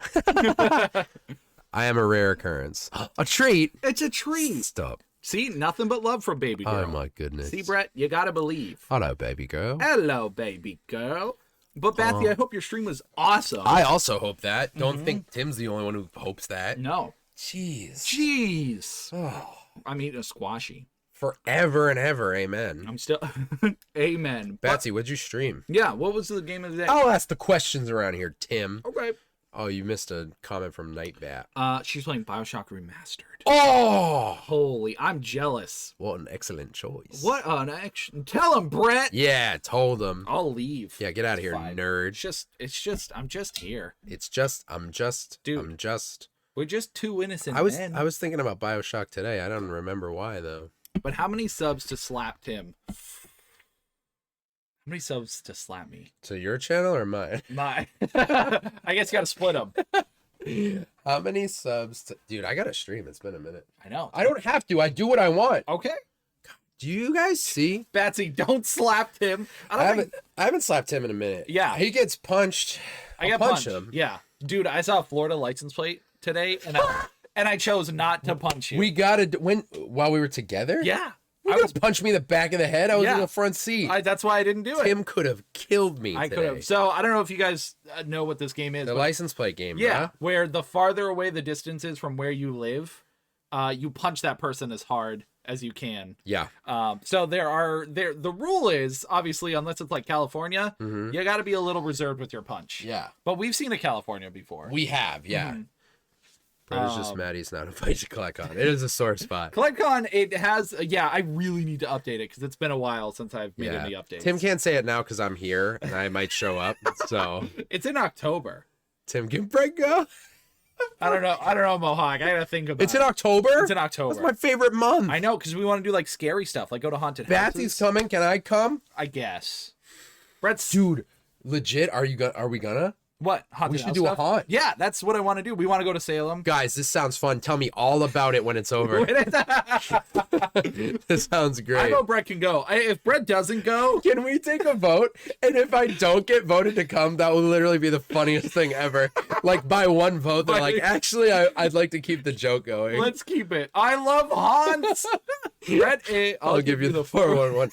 [SPEAKER 1] I am a rare occurrence. A treat.
[SPEAKER 2] It's a treat.
[SPEAKER 1] Stop.
[SPEAKER 2] See, nothing but love from Baby Girl.
[SPEAKER 1] Oh my goodness.
[SPEAKER 2] See, Brett, you gotta believe.
[SPEAKER 1] Hello, baby girl.
[SPEAKER 2] Hello, Baby Girl. But Batsy, I hope your stream was awesome.
[SPEAKER 1] I also hope that.
[SPEAKER 2] Mm-hmm.
[SPEAKER 1] Don't think Tim's the only one who hopes that.
[SPEAKER 2] No.
[SPEAKER 1] Jeez.
[SPEAKER 2] Jeez.
[SPEAKER 1] Oh.
[SPEAKER 2] I'm eating a squashy.
[SPEAKER 1] Forever and ever, amen.
[SPEAKER 2] I'm still. Amen. But-
[SPEAKER 1] Batsy, what'd you stream?
[SPEAKER 2] yeah, what was the game of the day?
[SPEAKER 1] I'll ask the questions around here, Tim.
[SPEAKER 2] Okay.
[SPEAKER 1] Oh, you missed a comment from Nightbat.
[SPEAKER 2] She's playing Bioshock Remastered.
[SPEAKER 1] Oh!
[SPEAKER 2] Holy, I'm jealous.
[SPEAKER 1] What an excellent choice.
[SPEAKER 2] What an action. Tell him, Brett.
[SPEAKER 1] Yeah, told him.
[SPEAKER 2] I'll leave.
[SPEAKER 1] Yeah, get out of here,
[SPEAKER 2] Fine.
[SPEAKER 1] nerd.
[SPEAKER 2] It's just, I'm just here.
[SPEAKER 1] Dude.
[SPEAKER 2] We're just two innocent
[SPEAKER 1] I
[SPEAKER 2] men.
[SPEAKER 1] was thinking about BioShock today. I don't remember why though.
[SPEAKER 2] But how many subs to slap Tim? How many subs to slap me?
[SPEAKER 1] To your channel or mine?
[SPEAKER 2] My. I guess you gotta split them.
[SPEAKER 1] How many subs to... Dude, I gotta stream. It's been a minute.
[SPEAKER 2] I know.
[SPEAKER 1] I don't have to. I do what I want.
[SPEAKER 2] Okay.
[SPEAKER 1] Do you guys see?
[SPEAKER 2] Batsy, don't slap Tim.
[SPEAKER 1] I haven't slapped him in a minute.
[SPEAKER 2] Yeah.
[SPEAKER 1] He gets punched.
[SPEAKER 2] I
[SPEAKER 1] I'll
[SPEAKER 2] got
[SPEAKER 1] punch
[SPEAKER 2] punched.
[SPEAKER 1] him.
[SPEAKER 2] Yeah. Dude, I saw a Florida license plate today and I chose not to punch you.
[SPEAKER 1] We gotta while we were together.
[SPEAKER 2] Yeah.
[SPEAKER 1] You could have punched me in the back of the head. I was
[SPEAKER 2] Yeah.
[SPEAKER 1] in the front seat.
[SPEAKER 2] That's why I didn't do it.
[SPEAKER 1] Tim could have killed me.
[SPEAKER 2] I
[SPEAKER 1] today.
[SPEAKER 2] could have. So I don't know if you guys know what this game is.
[SPEAKER 1] The
[SPEAKER 2] but
[SPEAKER 1] license plate game.
[SPEAKER 2] yeah,
[SPEAKER 1] Bruh.
[SPEAKER 2] where the farther away the distance is from where you live, you punch that person as hard as you can.
[SPEAKER 1] Yeah.
[SPEAKER 2] So the rule is obviously unless it's like California,
[SPEAKER 1] Mhm.
[SPEAKER 2] you got to be a little reserved with your punch.
[SPEAKER 1] Yeah.
[SPEAKER 2] But we've seen a California before.
[SPEAKER 1] We have. Yeah.
[SPEAKER 2] Mhm.
[SPEAKER 1] But it's just Maddie's not invited to CollectCon. It is a sore spot.
[SPEAKER 2] CollectCon, it has. I really need to update it because it's been a while since I've made any updates.
[SPEAKER 1] Tim can't say it now because I'm here and I might show up. So
[SPEAKER 2] It's in October.
[SPEAKER 1] Tim, give break go.
[SPEAKER 2] I don't know, Mohawk. I gotta think about.
[SPEAKER 1] It's in
[SPEAKER 2] it.
[SPEAKER 1] October.
[SPEAKER 2] It's in October.
[SPEAKER 1] That's my favorite month.
[SPEAKER 2] I know because we want to do like scary stuff, like go to haunted
[SPEAKER 1] Batsy's
[SPEAKER 2] houses.
[SPEAKER 1] coming. Can I come?
[SPEAKER 2] I guess. Brett's
[SPEAKER 1] Dude, legit. Are we gonna?
[SPEAKER 2] what? Haunted
[SPEAKER 1] We should
[SPEAKER 2] house
[SPEAKER 1] do a
[SPEAKER 2] stuff?
[SPEAKER 1] haunt.
[SPEAKER 2] Yeah, that's what I want to do. We want to go to Salem.
[SPEAKER 1] Guys, this sounds fun. Tell me all about it when it's over. This sounds
[SPEAKER 2] I
[SPEAKER 1] great.
[SPEAKER 2] know Brett can go. If Brett doesn't go,
[SPEAKER 1] Can we take a vote? And if I don't get voted to come, that will literally be the funniest thing ever. Like by one vote, they're like, actually, I'd like to keep the joke going.
[SPEAKER 2] let's keep it. I love haunts. Brett,
[SPEAKER 1] I'll give you the 411.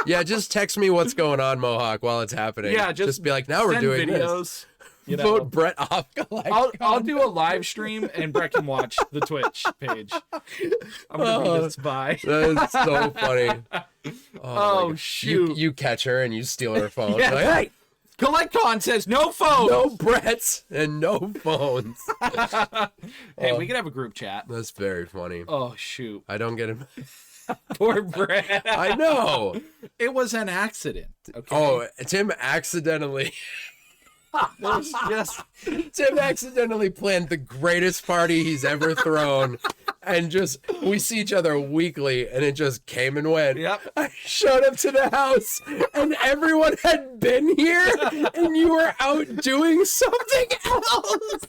[SPEAKER 1] Yeah, just text me what's going on, Mohawk, while it's happening.
[SPEAKER 2] Yeah, just
[SPEAKER 1] be like, now we're
[SPEAKER 2] send
[SPEAKER 1] doing
[SPEAKER 2] videos.
[SPEAKER 1] this.
[SPEAKER 2] You know,
[SPEAKER 1] Vote Brett off.
[SPEAKER 2] I'll do a live stream and Brett can watch the Twitch page. I'm gonna be this by.
[SPEAKER 1] That is so funny.
[SPEAKER 2] Oh,
[SPEAKER 1] my God.
[SPEAKER 2] shoot.
[SPEAKER 1] You catch her and you steal her phone.
[SPEAKER 2] Yeah.
[SPEAKER 1] Like, hey,
[SPEAKER 2] CollectCon says no phone.
[SPEAKER 1] no Bretts and no phones.
[SPEAKER 2] Hey, we can have a group chat.
[SPEAKER 1] That's very funny.
[SPEAKER 2] Oh shoot,
[SPEAKER 1] I don't get him.
[SPEAKER 2] poor Brett.
[SPEAKER 1] I know.
[SPEAKER 2] It was an accident. Okay?
[SPEAKER 1] Oh, Tim accidentally
[SPEAKER 2] There's just
[SPEAKER 1] Tim accidentally planned the greatest party he's ever thrown. And just, we see each other weekly, and it just came and went.
[SPEAKER 2] Yep.
[SPEAKER 1] I showed up to the house, and everyone had been here, and you were out doing something else.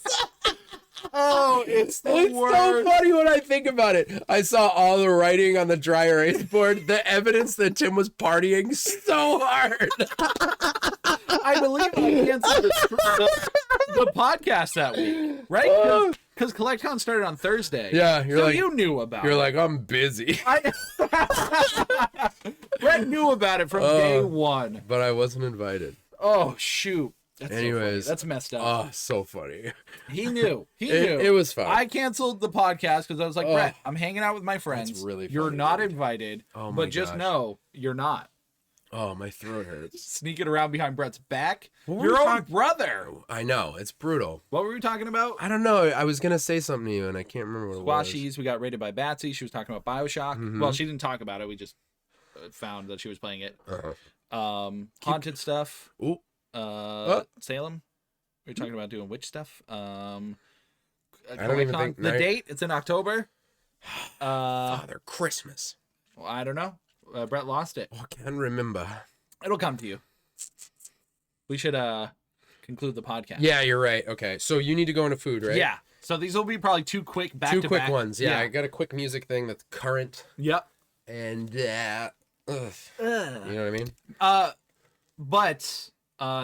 [SPEAKER 2] oh, it's the
[SPEAKER 1] It's
[SPEAKER 2] worst.
[SPEAKER 1] so funny when I think about it. I saw all the writing on the dry erase board, the evidence that Tim was partying so hard.
[SPEAKER 2] I believe I canceled the podcast that week, right? Because CollectCon started on Thursday.
[SPEAKER 1] Yeah, you're
[SPEAKER 2] so
[SPEAKER 1] like,
[SPEAKER 2] you knew about
[SPEAKER 1] you're
[SPEAKER 2] it.
[SPEAKER 1] like, I'm busy.
[SPEAKER 2] Brett knew about it from day one.
[SPEAKER 1] But I wasn't invited.
[SPEAKER 2] Oh, shoot. That's so funny.
[SPEAKER 1] Anyways.
[SPEAKER 2] That's messed up.
[SPEAKER 1] Oh, so funny.
[SPEAKER 2] He knew. He
[SPEAKER 1] It,
[SPEAKER 2] knew.
[SPEAKER 1] it was fun.
[SPEAKER 2] I canceled the podcast because I was like, Brett, I'm hanging out with my friends.
[SPEAKER 1] really
[SPEAKER 2] You're
[SPEAKER 1] funny,
[SPEAKER 2] not
[SPEAKER 1] dude.
[SPEAKER 2] invited,
[SPEAKER 1] Oh my
[SPEAKER 2] but just
[SPEAKER 1] gosh.
[SPEAKER 2] know you're not.
[SPEAKER 1] Oh, my throat hurts.
[SPEAKER 2] Sneaking around behind Brett's back.
[SPEAKER 1] What were
[SPEAKER 2] Your
[SPEAKER 1] we
[SPEAKER 2] own
[SPEAKER 1] talking-
[SPEAKER 2] brother.
[SPEAKER 1] I know. It's brutal.
[SPEAKER 2] What were we talking about?
[SPEAKER 1] I don't know. I was going to say something to you, and I can't remember what it was.
[SPEAKER 2] Squashies. We got rated by Batsy. She was talking about Bioshock.
[SPEAKER 1] Mhm.
[SPEAKER 2] Well, she didn't talk about it. We just found that she was playing it.
[SPEAKER 1] Uh-huh.
[SPEAKER 2] Haunted stuff.
[SPEAKER 1] Ooh.
[SPEAKER 2] Salem. We were talking about doing witch stuff.
[SPEAKER 1] I don't even
[SPEAKER 2] CollectCon.
[SPEAKER 1] think-
[SPEAKER 2] the
[SPEAKER 1] no.
[SPEAKER 2] date. It's in October.
[SPEAKER 1] Father Christmas.
[SPEAKER 2] Well, I don't know. Brett lost it.
[SPEAKER 1] Oh, I can't remember.
[SPEAKER 2] It'll come to you. We should conclude the podcast.
[SPEAKER 1] Yeah, you're right. Okay, so you need to go into food, right?
[SPEAKER 2] Yeah. So these will be probably two quick back
[SPEAKER 1] Two
[SPEAKER 2] to
[SPEAKER 1] quick
[SPEAKER 2] back.
[SPEAKER 1] ones. Yeah, I got a quick music thing that's current,
[SPEAKER 2] Yep.
[SPEAKER 1] and you know what I mean?
[SPEAKER 2] But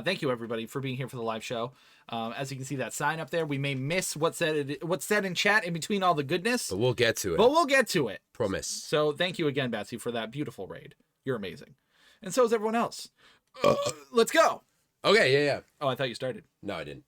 [SPEAKER 2] thank you everybody for being here for the live show. As you can see that sign up there, we may miss what's said in chat in between all the goodness,
[SPEAKER 1] But we'll get to it.
[SPEAKER 2] but we'll get to it.
[SPEAKER 1] Promise.
[SPEAKER 2] So thank you again, Batsy, for that beautiful raid. You're amazing, and so is everyone else. Let's go.
[SPEAKER 1] Okay, yeah.
[SPEAKER 2] Oh, I thought you started.
[SPEAKER 1] No, I didn't.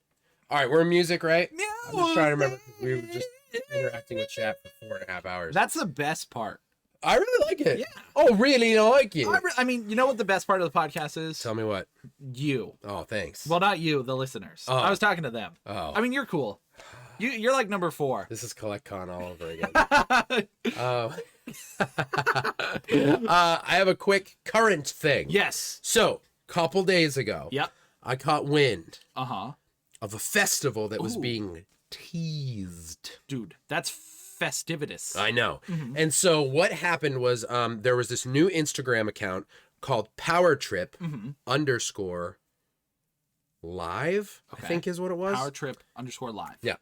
[SPEAKER 1] All right, we're in music, right?
[SPEAKER 2] Meow.
[SPEAKER 1] I'm just trying to remember. 'Cause we were just interacting with chat for 4.5 hours.
[SPEAKER 2] That's the best part.
[SPEAKER 1] I really like it.
[SPEAKER 2] Yeah.
[SPEAKER 1] Oh, really? You like it?
[SPEAKER 2] I mean, you know what the best part of the podcast is?
[SPEAKER 1] Tell me what.
[SPEAKER 2] You.
[SPEAKER 1] Oh, thanks.
[SPEAKER 2] Well, not you, the listeners.
[SPEAKER 1] Oh.
[SPEAKER 2] I was talking to them.
[SPEAKER 1] Oh.
[SPEAKER 2] I mean, you're cool. You're like number 4.
[SPEAKER 1] This is CollectCon all over again. I have a quick current thing.
[SPEAKER 2] Yes.
[SPEAKER 1] So, couple days ago,
[SPEAKER 2] Yep.
[SPEAKER 1] I caught wind
[SPEAKER 2] Uh-huh.
[SPEAKER 1] of a festival that was
[SPEAKER 2] Ooh.
[SPEAKER 1] being teased.
[SPEAKER 2] Dude, that's festivitous.
[SPEAKER 1] I know.
[SPEAKER 2] Mhm.
[SPEAKER 1] And so what happened was there was this new Instagram account called Power Trip
[SPEAKER 2] Mhm.
[SPEAKER 1] _ live,
[SPEAKER 2] Okay.
[SPEAKER 1] I think is what it was.
[SPEAKER 2] Power Trip _ live.
[SPEAKER 1] Yeah.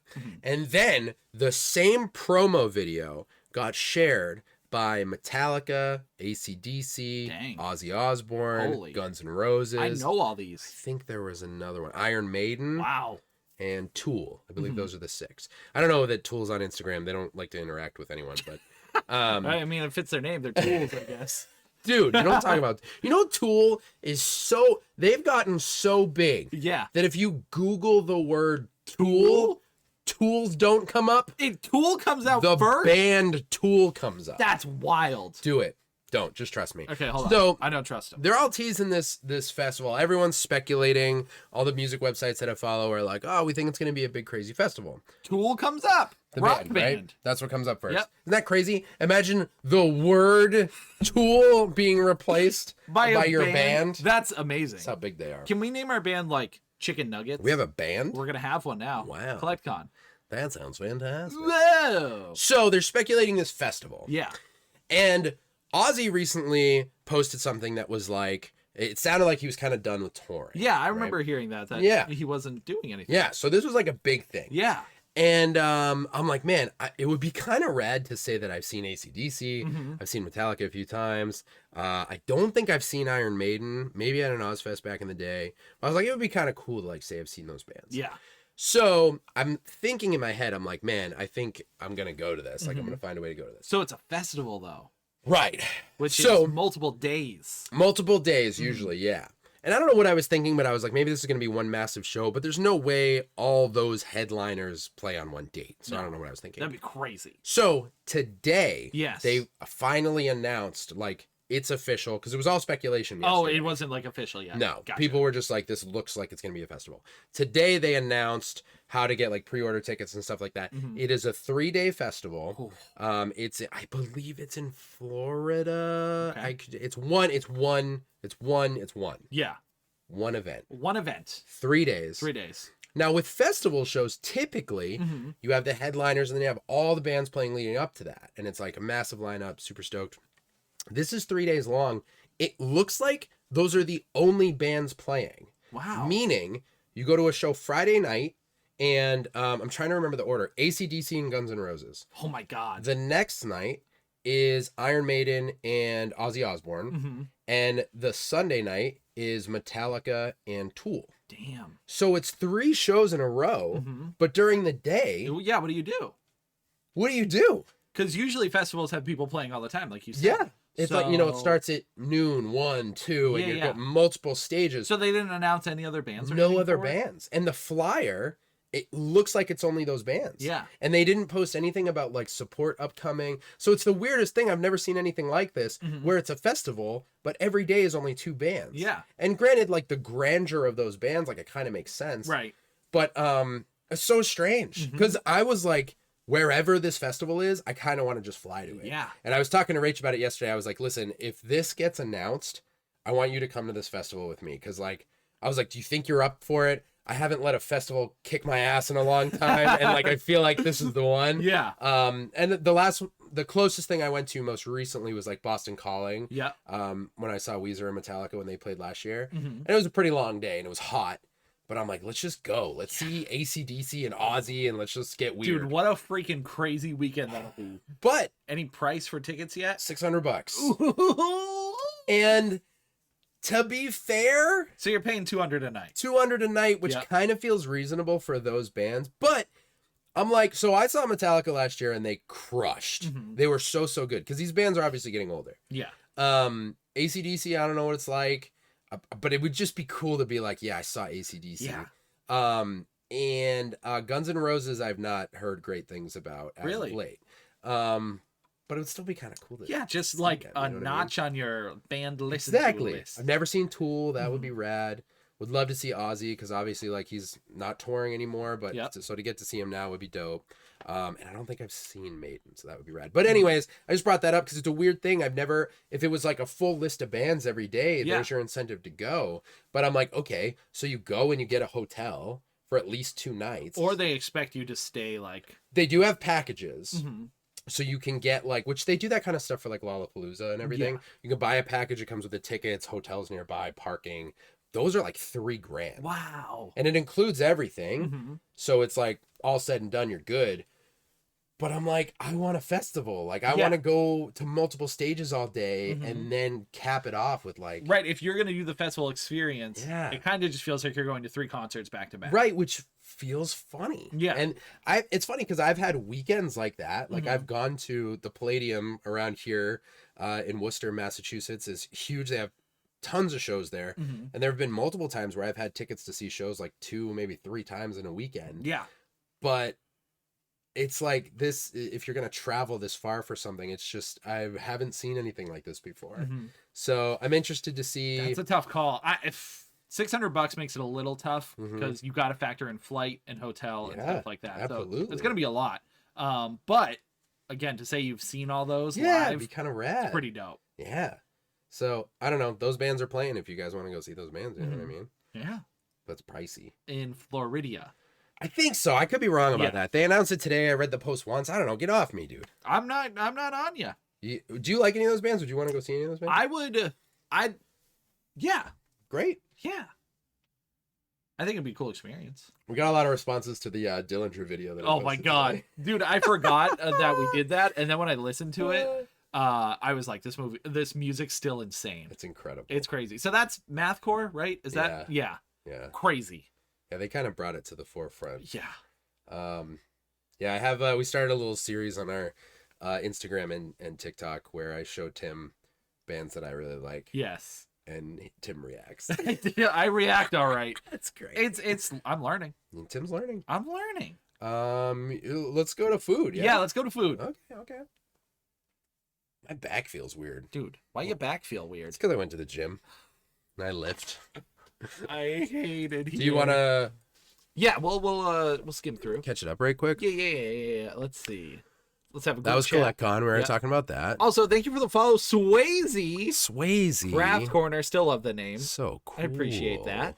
[SPEAKER 1] And then the same promo video got shared by Metallica, AC/DC,
[SPEAKER 2] Dang.
[SPEAKER 1] Ozzy Osbourne,
[SPEAKER 2] Holy.
[SPEAKER 1] Guns N' Roses.
[SPEAKER 2] I know all
[SPEAKER 1] I
[SPEAKER 2] these.
[SPEAKER 1] think there was another one, Iron Maiden,
[SPEAKER 2] Wow.
[SPEAKER 1] and Tool. I believe
[SPEAKER 2] Mhm.
[SPEAKER 1] those are the 6. I don't know that Tool's on Instagram. They don't like to interact with anyone, but
[SPEAKER 2] I mean, it fits their name. They're tools, I guess.
[SPEAKER 1] dude, you know what I'm talking about. You know, Tool is so, they've gotten so big
[SPEAKER 2] Yeah.
[SPEAKER 1] that if you Google the word Tool, Tools don't come up.
[SPEAKER 2] Tool comes out
[SPEAKER 1] The
[SPEAKER 2] first?
[SPEAKER 1] band Tool comes up.
[SPEAKER 2] That's wild.
[SPEAKER 1] Do it. Don't. Just trust me.
[SPEAKER 2] Okay, hold on.
[SPEAKER 1] So
[SPEAKER 2] I don't trust him.
[SPEAKER 1] they're all teasing this festival. Everyone's speculating. All the music websites that I follow are like, oh, we think it's going to be a big, crazy festival.
[SPEAKER 2] Tool comes up.
[SPEAKER 1] The
[SPEAKER 2] Rock
[SPEAKER 1] band,
[SPEAKER 2] band.
[SPEAKER 1] right? That's what comes up first.
[SPEAKER 2] Yep.
[SPEAKER 1] Isn't that crazy? Imagine the word Tool being replaced by
[SPEAKER 2] a
[SPEAKER 1] your band.
[SPEAKER 2] That's amazing.
[SPEAKER 1] That's how big they are.
[SPEAKER 2] Can we name our band like Chicken Nuggets?
[SPEAKER 1] We have a band?
[SPEAKER 2] We're gonna have one now.
[SPEAKER 1] Wow.
[SPEAKER 2] CollectCon.
[SPEAKER 1] That sounds fantastic.
[SPEAKER 2] Whoa.
[SPEAKER 1] So they're speculating this festival.
[SPEAKER 2] Yeah.
[SPEAKER 1] And Ozzy recently posted something that was like, it sounded like he was kind of done with touring.
[SPEAKER 2] Yeah, I
[SPEAKER 1] right?
[SPEAKER 2] remember hearing that.
[SPEAKER 1] Yeah.
[SPEAKER 2] He wasn't doing anything.
[SPEAKER 1] Yeah, so this was like a big thing.
[SPEAKER 2] Yeah.
[SPEAKER 1] And I'm like, man, it would be kind of rad to say that I've seen AC/DC.
[SPEAKER 2] Mhm.
[SPEAKER 1] I've seen Metallica a few times. I don't think I've seen Iron Maiden. Maybe at an Ozfest back in the day. But I was like, it would be kind of cool to like say I've seen those bands.
[SPEAKER 2] Yeah.
[SPEAKER 1] So I'm thinking in my head, I'm like, man, I think I'm going to go to this. Like, I'm
[SPEAKER 2] Mhm.
[SPEAKER 1] going to find a way to go to this.
[SPEAKER 2] So it's a festival though,
[SPEAKER 1] Right.
[SPEAKER 2] which
[SPEAKER 1] So-
[SPEAKER 2] is multiple days.
[SPEAKER 1] Multiple days, usually, yeah. And I don't know what I was thinking, but I was like, maybe this is going to be one massive show, but there's no way all those headliners play on one date. So I
[SPEAKER 2] No.
[SPEAKER 1] don't know what I was thinking.
[SPEAKER 2] That'd be crazy.
[SPEAKER 1] So today,
[SPEAKER 2] Yes.
[SPEAKER 1] they finally announced, like, it's official, because it was all speculation
[SPEAKER 2] Oh,
[SPEAKER 1] yesterday.
[SPEAKER 2] it wasn't like official yet.
[SPEAKER 1] No,
[SPEAKER 2] Gotcha.
[SPEAKER 1] people were just like, this looks like it's going to be a festival. Today, they announced how to get, like, pre-order tickets and stuff like that.
[SPEAKER 2] Mhm.
[SPEAKER 1] It is a 3-day festival.
[SPEAKER 2] Ooh.
[SPEAKER 1] I believe it's in Florida.
[SPEAKER 2] Okay.
[SPEAKER 1] It's one.
[SPEAKER 2] Yeah.
[SPEAKER 1] one event.
[SPEAKER 2] One event.
[SPEAKER 1] 3 days.
[SPEAKER 2] 3 days.
[SPEAKER 1] Now, with festival shows, typically, you have the headliners and then you have all the bands playing leading up to that. And it's like a massive lineup, super stoked. This is 3 days long. It looks like those are the only bands playing.
[SPEAKER 2] Wow.
[SPEAKER 1] Meaning, you go to a show Friday night, and I'm trying to remember the order. AC/DC and Guns N' Roses.
[SPEAKER 2] Oh my God.
[SPEAKER 1] The next night is Iron Maiden and Ozzy Osbourne. And the Sunday night is Metallica and Tool.
[SPEAKER 2] Damn.
[SPEAKER 1] So it's 3 shows in a row, but during the day,
[SPEAKER 2] Yeah, what do you do?
[SPEAKER 1] what do you do?
[SPEAKER 2] Because usually festivals have people playing all the time, like you said.
[SPEAKER 1] Yeah. It's like, it
[SPEAKER 2] So-
[SPEAKER 1] starts at noon, 1, 2, and
[SPEAKER 2] Yeah,
[SPEAKER 1] you
[SPEAKER 2] yeah.
[SPEAKER 1] got multiple stages.
[SPEAKER 2] So they didn't announce any other bands or
[SPEAKER 1] No
[SPEAKER 2] anything
[SPEAKER 1] other
[SPEAKER 2] for it?
[SPEAKER 1] bands. And the flyer, it looks like it's only those bands.
[SPEAKER 2] Yeah.
[SPEAKER 1] And they didn't post anything about like support upcoming. So it's the weirdest thing. I've never seen anything like this where it's a festival, but every day is only 2 bands.
[SPEAKER 2] Yeah.
[SPEAKER 1] And granted, like the grandeur of those bands, like it kind of makes sense.
[SPEAKER 2] Right.
[SPEAKER 1] But it's so strange because I was like, wherever this festival is, I kind of want to just fly to it.
[SPEAKER 2] Yeah.
[SPEAKER 1] And I was talking to Rach about it yesterday. I was like, listen, if this gets announced, I want you to come to this festival with me. Cause like, I was like, do you think you're up for it? I haven't let a festival kick my ass in a long time. And like, I feel like this is the one.
[SPEAKER 2] Yeah.
[SPEAKER 1] And the closest thing I went to most recently was like Boston Calling.
[SPEAKER 2] Yeah.
[SPEAKER 1] When I saw Weezer and Metallica when they played last year.
[SPEAKER 2] Mm-hmm.
[SPEAKER 1] And it was a pretty long day and it was hot. But I'm like, let's just go. Let's see AC/DC and Ozzy and let's just get weird.
[SPEAKER 2] Dude, what a freaking crazy weekend that'll be.
[SPEAKER 1] But
[SPEAKER 2] Any price for tickets yet?
[SPEAKER 1] $600.
[SPEAKER 2] Ooh.
[SPEAKER 1] And to be fair,
[SPEAKER 2] So you're paying $200 a night.
[SPEAKER 1] $200 a night, which
[SPEAKER 2] Yep.
[SPEAKER 1] kind of feels reasonable for those bands. But I'm like, so I saw Metallica last year and they crushed. They were so good because these bands are obviously getting older.
[SPEAKER 2] Yeah.
[SPEAKER 1] AC/DC, I don't know what it's like, but it would just be cool to be like, yeah, I saw AC/DC.
[SPEAKER 2] Yeah.
[SPEAKER 1] And Guns N' Roses, I've not heard great things about as
[SPEAKER 2] Really?
[SPEAKER 1] of late. But it would still be kind of cool to
[SPEAKER 2] Yeah, just
[SPEAKER 1] see
[SPEAKER 2] like
[SPEAKER 1] them,
[SPEAKER 2] a
[SPEAKER 1] you know what I mean?
[SPEAKER 2] notch on your band list.
[SPEAKER 1] Exactly.
[SPEAKER 2] List.
[SPEAKER 1] I've never seen Tool. That would be rad. Would love to see Ozzy because obviously like he's not touring anymore, but
[SPEAKER 2] Yep.
[SPEAKER 1] so to get to see him now would be dope. And I don't think I've seen Maiden, so that would be rad. But anyways, I just brought that up because it's a weird thing. I've never, if it was like a full list of bands every day,
[SPEAKER 2] Yeah.
[SPEAKER 1] there's your incentive to go. But I'm like, okay, so you go and you get a hotel for at least 2 nights.
[SPEAKER 2] Or they expect you to stay like.
[SPEAKER 1] They do have packages.
[SPEAKER 2] Mhm.
[SPEAKER 1] So you can get like, which they do that kind of stuff for like Lollapalooza and everything.
[SPEAKER 2] Yeah.
[SPEAKER 1] You can buy a package. It comes with the tickets, hotels nearby, parking. Those are like $3,000.
[SPEAKER 2] Wow.
[SPEAKER 1] And it includes everything.
[SPEAKER 2] Mhm.
[SPEAKER 1] So it's like all said and done, you're good. But I'm like, I want a festival. Like I
[SPEAKER 2] Yeah.
[SPEAKER 1] want to go to multiple stages all day
[SPEAKER 2] Mhm.
[SPEAKER 1] and then cap it off with like,
[SPEAKER 2] Right. If you're gonna do the festival experience,
[SPEAKER 1] Yeah.
[SPEAKER 2] it kind of just feels like you're going to 3 concerts back to back.
[SPEAKER 1] right, which feels funny.
[SPEAKER 2] Yeah.
[SPEAKER 1] And it's funny because I've had weekends like that. Like
[SPEAKER 2] Mhm.
[SPEAKER 1] I've gone to the Palladium around here in Worcester, Massachusetts. Is huge. They have tons of shows there.
[SPEAKER 2] Mhm.
[SPEAKER 1] And there have been multiple times where I've had tickets to see shows like 2, maybe 3 times in a weekend.
[SPEAKER 2] Yeah.
[SPEAKER 1] But it's like this, if you're going to travel this far for something, it's just, I haven't seen anything like this before.
[SPEAKER 2] Mhm.
[SPEAKER 1] So I'm interested to see.
[SPEAKER 2] That's a tough call. If $600 makes it a little tough
[SPEAKER 1] Mhm.
[SPEAKER 2] because you got to factor in flight and hotel and
[SPEAKER 1] Yeah,
[SPEAKER 2] stuff like that. So
[SPEAKER 1] absolutely.
[SPEAKER 2] it's gonna be a lot. But again, to say you've seen all those
[SPEAKER 1] Yeah, it'd
[SPEAKER 2] live,
[SPEAKER 1] be kind of rad.
[SPEAKER 2] pretty dope.
[SPEAKER 1] Yeah. So I don't know. Those bands are playing if you guys want to go see those bands. You know what I mean?
[SPEAKER 2] Yeah.
[SPEAKER 1] That's pricey.
[SPEAKER 2] In Florida.
[SPEAKER 1] I think so. I could be wrong about
[SPEAKER 2] Yeah.
[SPEAKER 1] that. They announced it today. I read the post once. I don't know. Get off me, dude.
[SPEAKER 2] I'm not on you.
[SPEAKER 1] Do you like any of those bands? Would you want to go see any of those bands?
[SPEAKER 2] Yeah.
[SPEAKER 1] Great.
[SPEAKER 2] Yeah. I think it'd be a cool experience.
[SPEAKER 1] We got a lot of responses to the Dillinger video. That I
[SPEAKER 2] Oh my
[SPEAKER 1] posted
[SPEAKER 2] god,
[SPEAKER 1] today.
[SPEAKER 2] dude! I forgot that we did that, and then when I listened to it, I was like, this music's still insane.
[SPEAKER 1] It's incredible.
[SPEAKER 2] It's crazy. So that's mathcore, right? Is that yeah? Crazy.
[SPEAKER 1] Yeah, they kind of brought it to the forefront.
[SPEAKER 2] Yeah.
[SPEAKER 1] Yeah, I have. We started a little series on our Instagram and TikTok where I show Tim bands that I really like,
[SPEAKER 2] Yes.
[SPEAKER 1] and Tim reacts.
[SPEAKER 2] I react all right.
[SPEAKER 1] That's great.
[SPEAKER 2] It's. I'm learning.
[SPEAKER 1] Tim's learning.
[SPEAKER 2] I'm learning.
[SPEAKER 1] Let's go to food.
[SPEAKER 2] Yeah. Let's go to food,
[SPEAKER 1] Okay. My back feels weird.
[SPEAKER 2] dude. Why your back feel weird?
[SPEAKER 1] It's because I went to the gym and I lift.
[SPEAKER 2] I hate it.
[SPEAKER 1] Do you want to
[SPEAKER 2] Yeah. We'll skim through.
[SPEAKER 1] catch it up right quick?
[SPEAKER 2] Yeah. Let's see. Let's have a
[SPEAKER 1] That
[SPEAKER 2] group
[SPEAKER 1] was
[SPEAKER 2] chat.
[SPEAKER 1] Collect Con. We were
[SPEAKER 2] Yeah.
[SPEAKER 1] talking about that.
[SPEAKER 2] Also, thank you for the follow, Swayze.
[SPEAKER 1] Swayze.
[SPEAKER 2] Craft Corner. Still love the name.
[SPEAKER 1] So cool.
[SPEAKER 2] I appreciate that.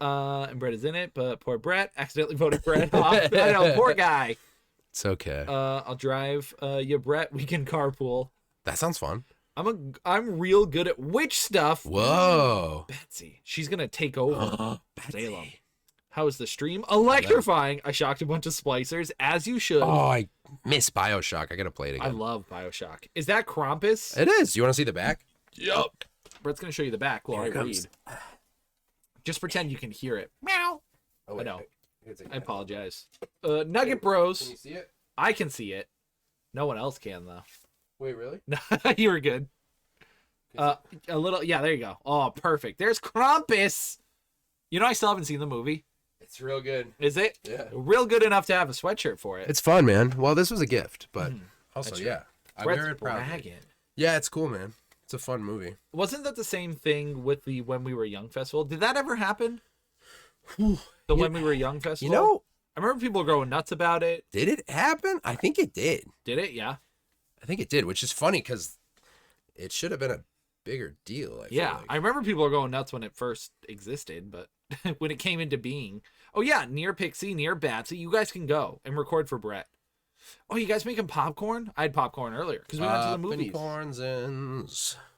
[SPEAKER 2] And Brett is in it, but poor Brett accidentally voted Brett off. I know, poor guy.
[SPEAKER 1] It's okay.
[SPEAKER 2] I'll drive you, Brett. We can carpool.
[SPEAKER 1] That sounds fun.
[SPEAKER 2] I'm real good at witch stuff.
[SPEAKER 1] Whoa.
[SPEAKER 2] Betsy, she's gonna take over Salem.
[SPEAKER 1] Betsy.
[SPEAKER 2] How was the stream? Electrifying. I shocked a bunch of splicers, as you should.
[SPEAKER 1] Oh, I miss Bioshock. I gotta play it again.
[SPEAKER 2] I love Bioshock. Is that Krampus?
[SPEAKER 1] It is. You want to see the back?
[SPEAKER 2] Yep. Brett's gonna show you the back while
[SPEAKER 1] Here
[SPEAKER 2] I
[SPEAKER 1] it
[SPEAKER 2] read.
[SPEAKER 1] comes.
[SPEAKER 2] Just pretend you can hear it. Meow.
[SPEAKER 1] Oh,
[SPEAKER 2] I know.
[SPEAKER 1] It's
[SPEAKER 2] I apologize. Nugget Bros.
[SPEAKER 1] Can you see it?
[SPEAKER 2] I can see it. No one else can though.
[SPEAKER 1] Wait, really?
[SPEAKER 2] You were good. A little. Yeah, there you go. Oh, perfect. There's Krampus. You know, I still haven't seen the movie.
[SPEAKER 1] It's real good.
[SPEAKER 2] Is it?
[SPEAKER 1] Yeah.
[SPEAKER 2] Real good enough to have a sweatshirt for it.
[SPEAKER 1] It's fun, man. Well, this was a gift, but also,
[SPEAKER 2] That's
[SPEAKER 1] yeah. I
[SPEAKER 2] Brett's
[SPEAKER 1] wear it proudly.
[SPEAKER 2] bragging.
[SPEAKER 1] Yeah, it's cool, man. It's a fun movie.
[SPEAKER 2] Wasn't that the same thing with the When We Were Young festival? Did that ever happen? The When We Were Young festival?
[SPEAKER 1] You know,
[SPEAKER 2] I remember people going nuts about it.
[SPEAKER 1] did it happen? I think it did.
[SPEAKER 2] Did it? Yeah.
[SPEAKER 1] I think it did, which is funny because it should have been a bigger deal. I feel
[SPEAKER 2] Yeah.
[SPEAKER 1] like.
[SPEAKER 2] I remember people were going nuts when it first existed, but when it came into being. Oh, yeah. Near Pixie, near Batsy. You guys can go and record for Brett. Oh, you guys making popcorn? I had popcorn earlier because we went to the movies.
[SPEAKER 1] Corns and...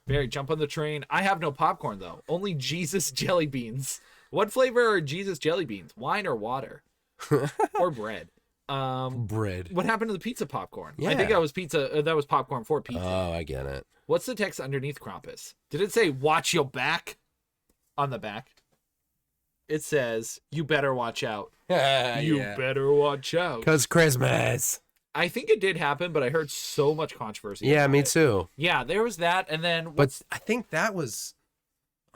[SPEAKER 2] Barry, jump on the train. I have no popcorn, though. Only Jesus jelly beans. What flavor are Jesus jelly beans? Wine or water? Or bread?
[SPEAKER 1] bread.
[SPEAKER 2] What happened to the pizza popcorn? I
[SPEAKER 1] Yeah.
[SPEAKER 2] think that was pizza. That was popcorn for pizza.
[SPEAKER 1] Oh, I get it.
[SPEAKER 2] What's the text underneath Krampus? Did it say "Watch your back" on the back? It says, "You better watch out. You better watch out."
[SPEAKER 1] Because Christmas.
[SPEAKER 2] I think it did happen, but I heard so much controversy.
[SPEAKER 1] Yeah,
[SPEAKER 2] about
[SPEAKER 1] me
[SPEAKER 2] it.
[SPEAKER 1] too.
[SPEAKER 2] Yeah, there was that, and then
[SPEAKER 1] But I think that was...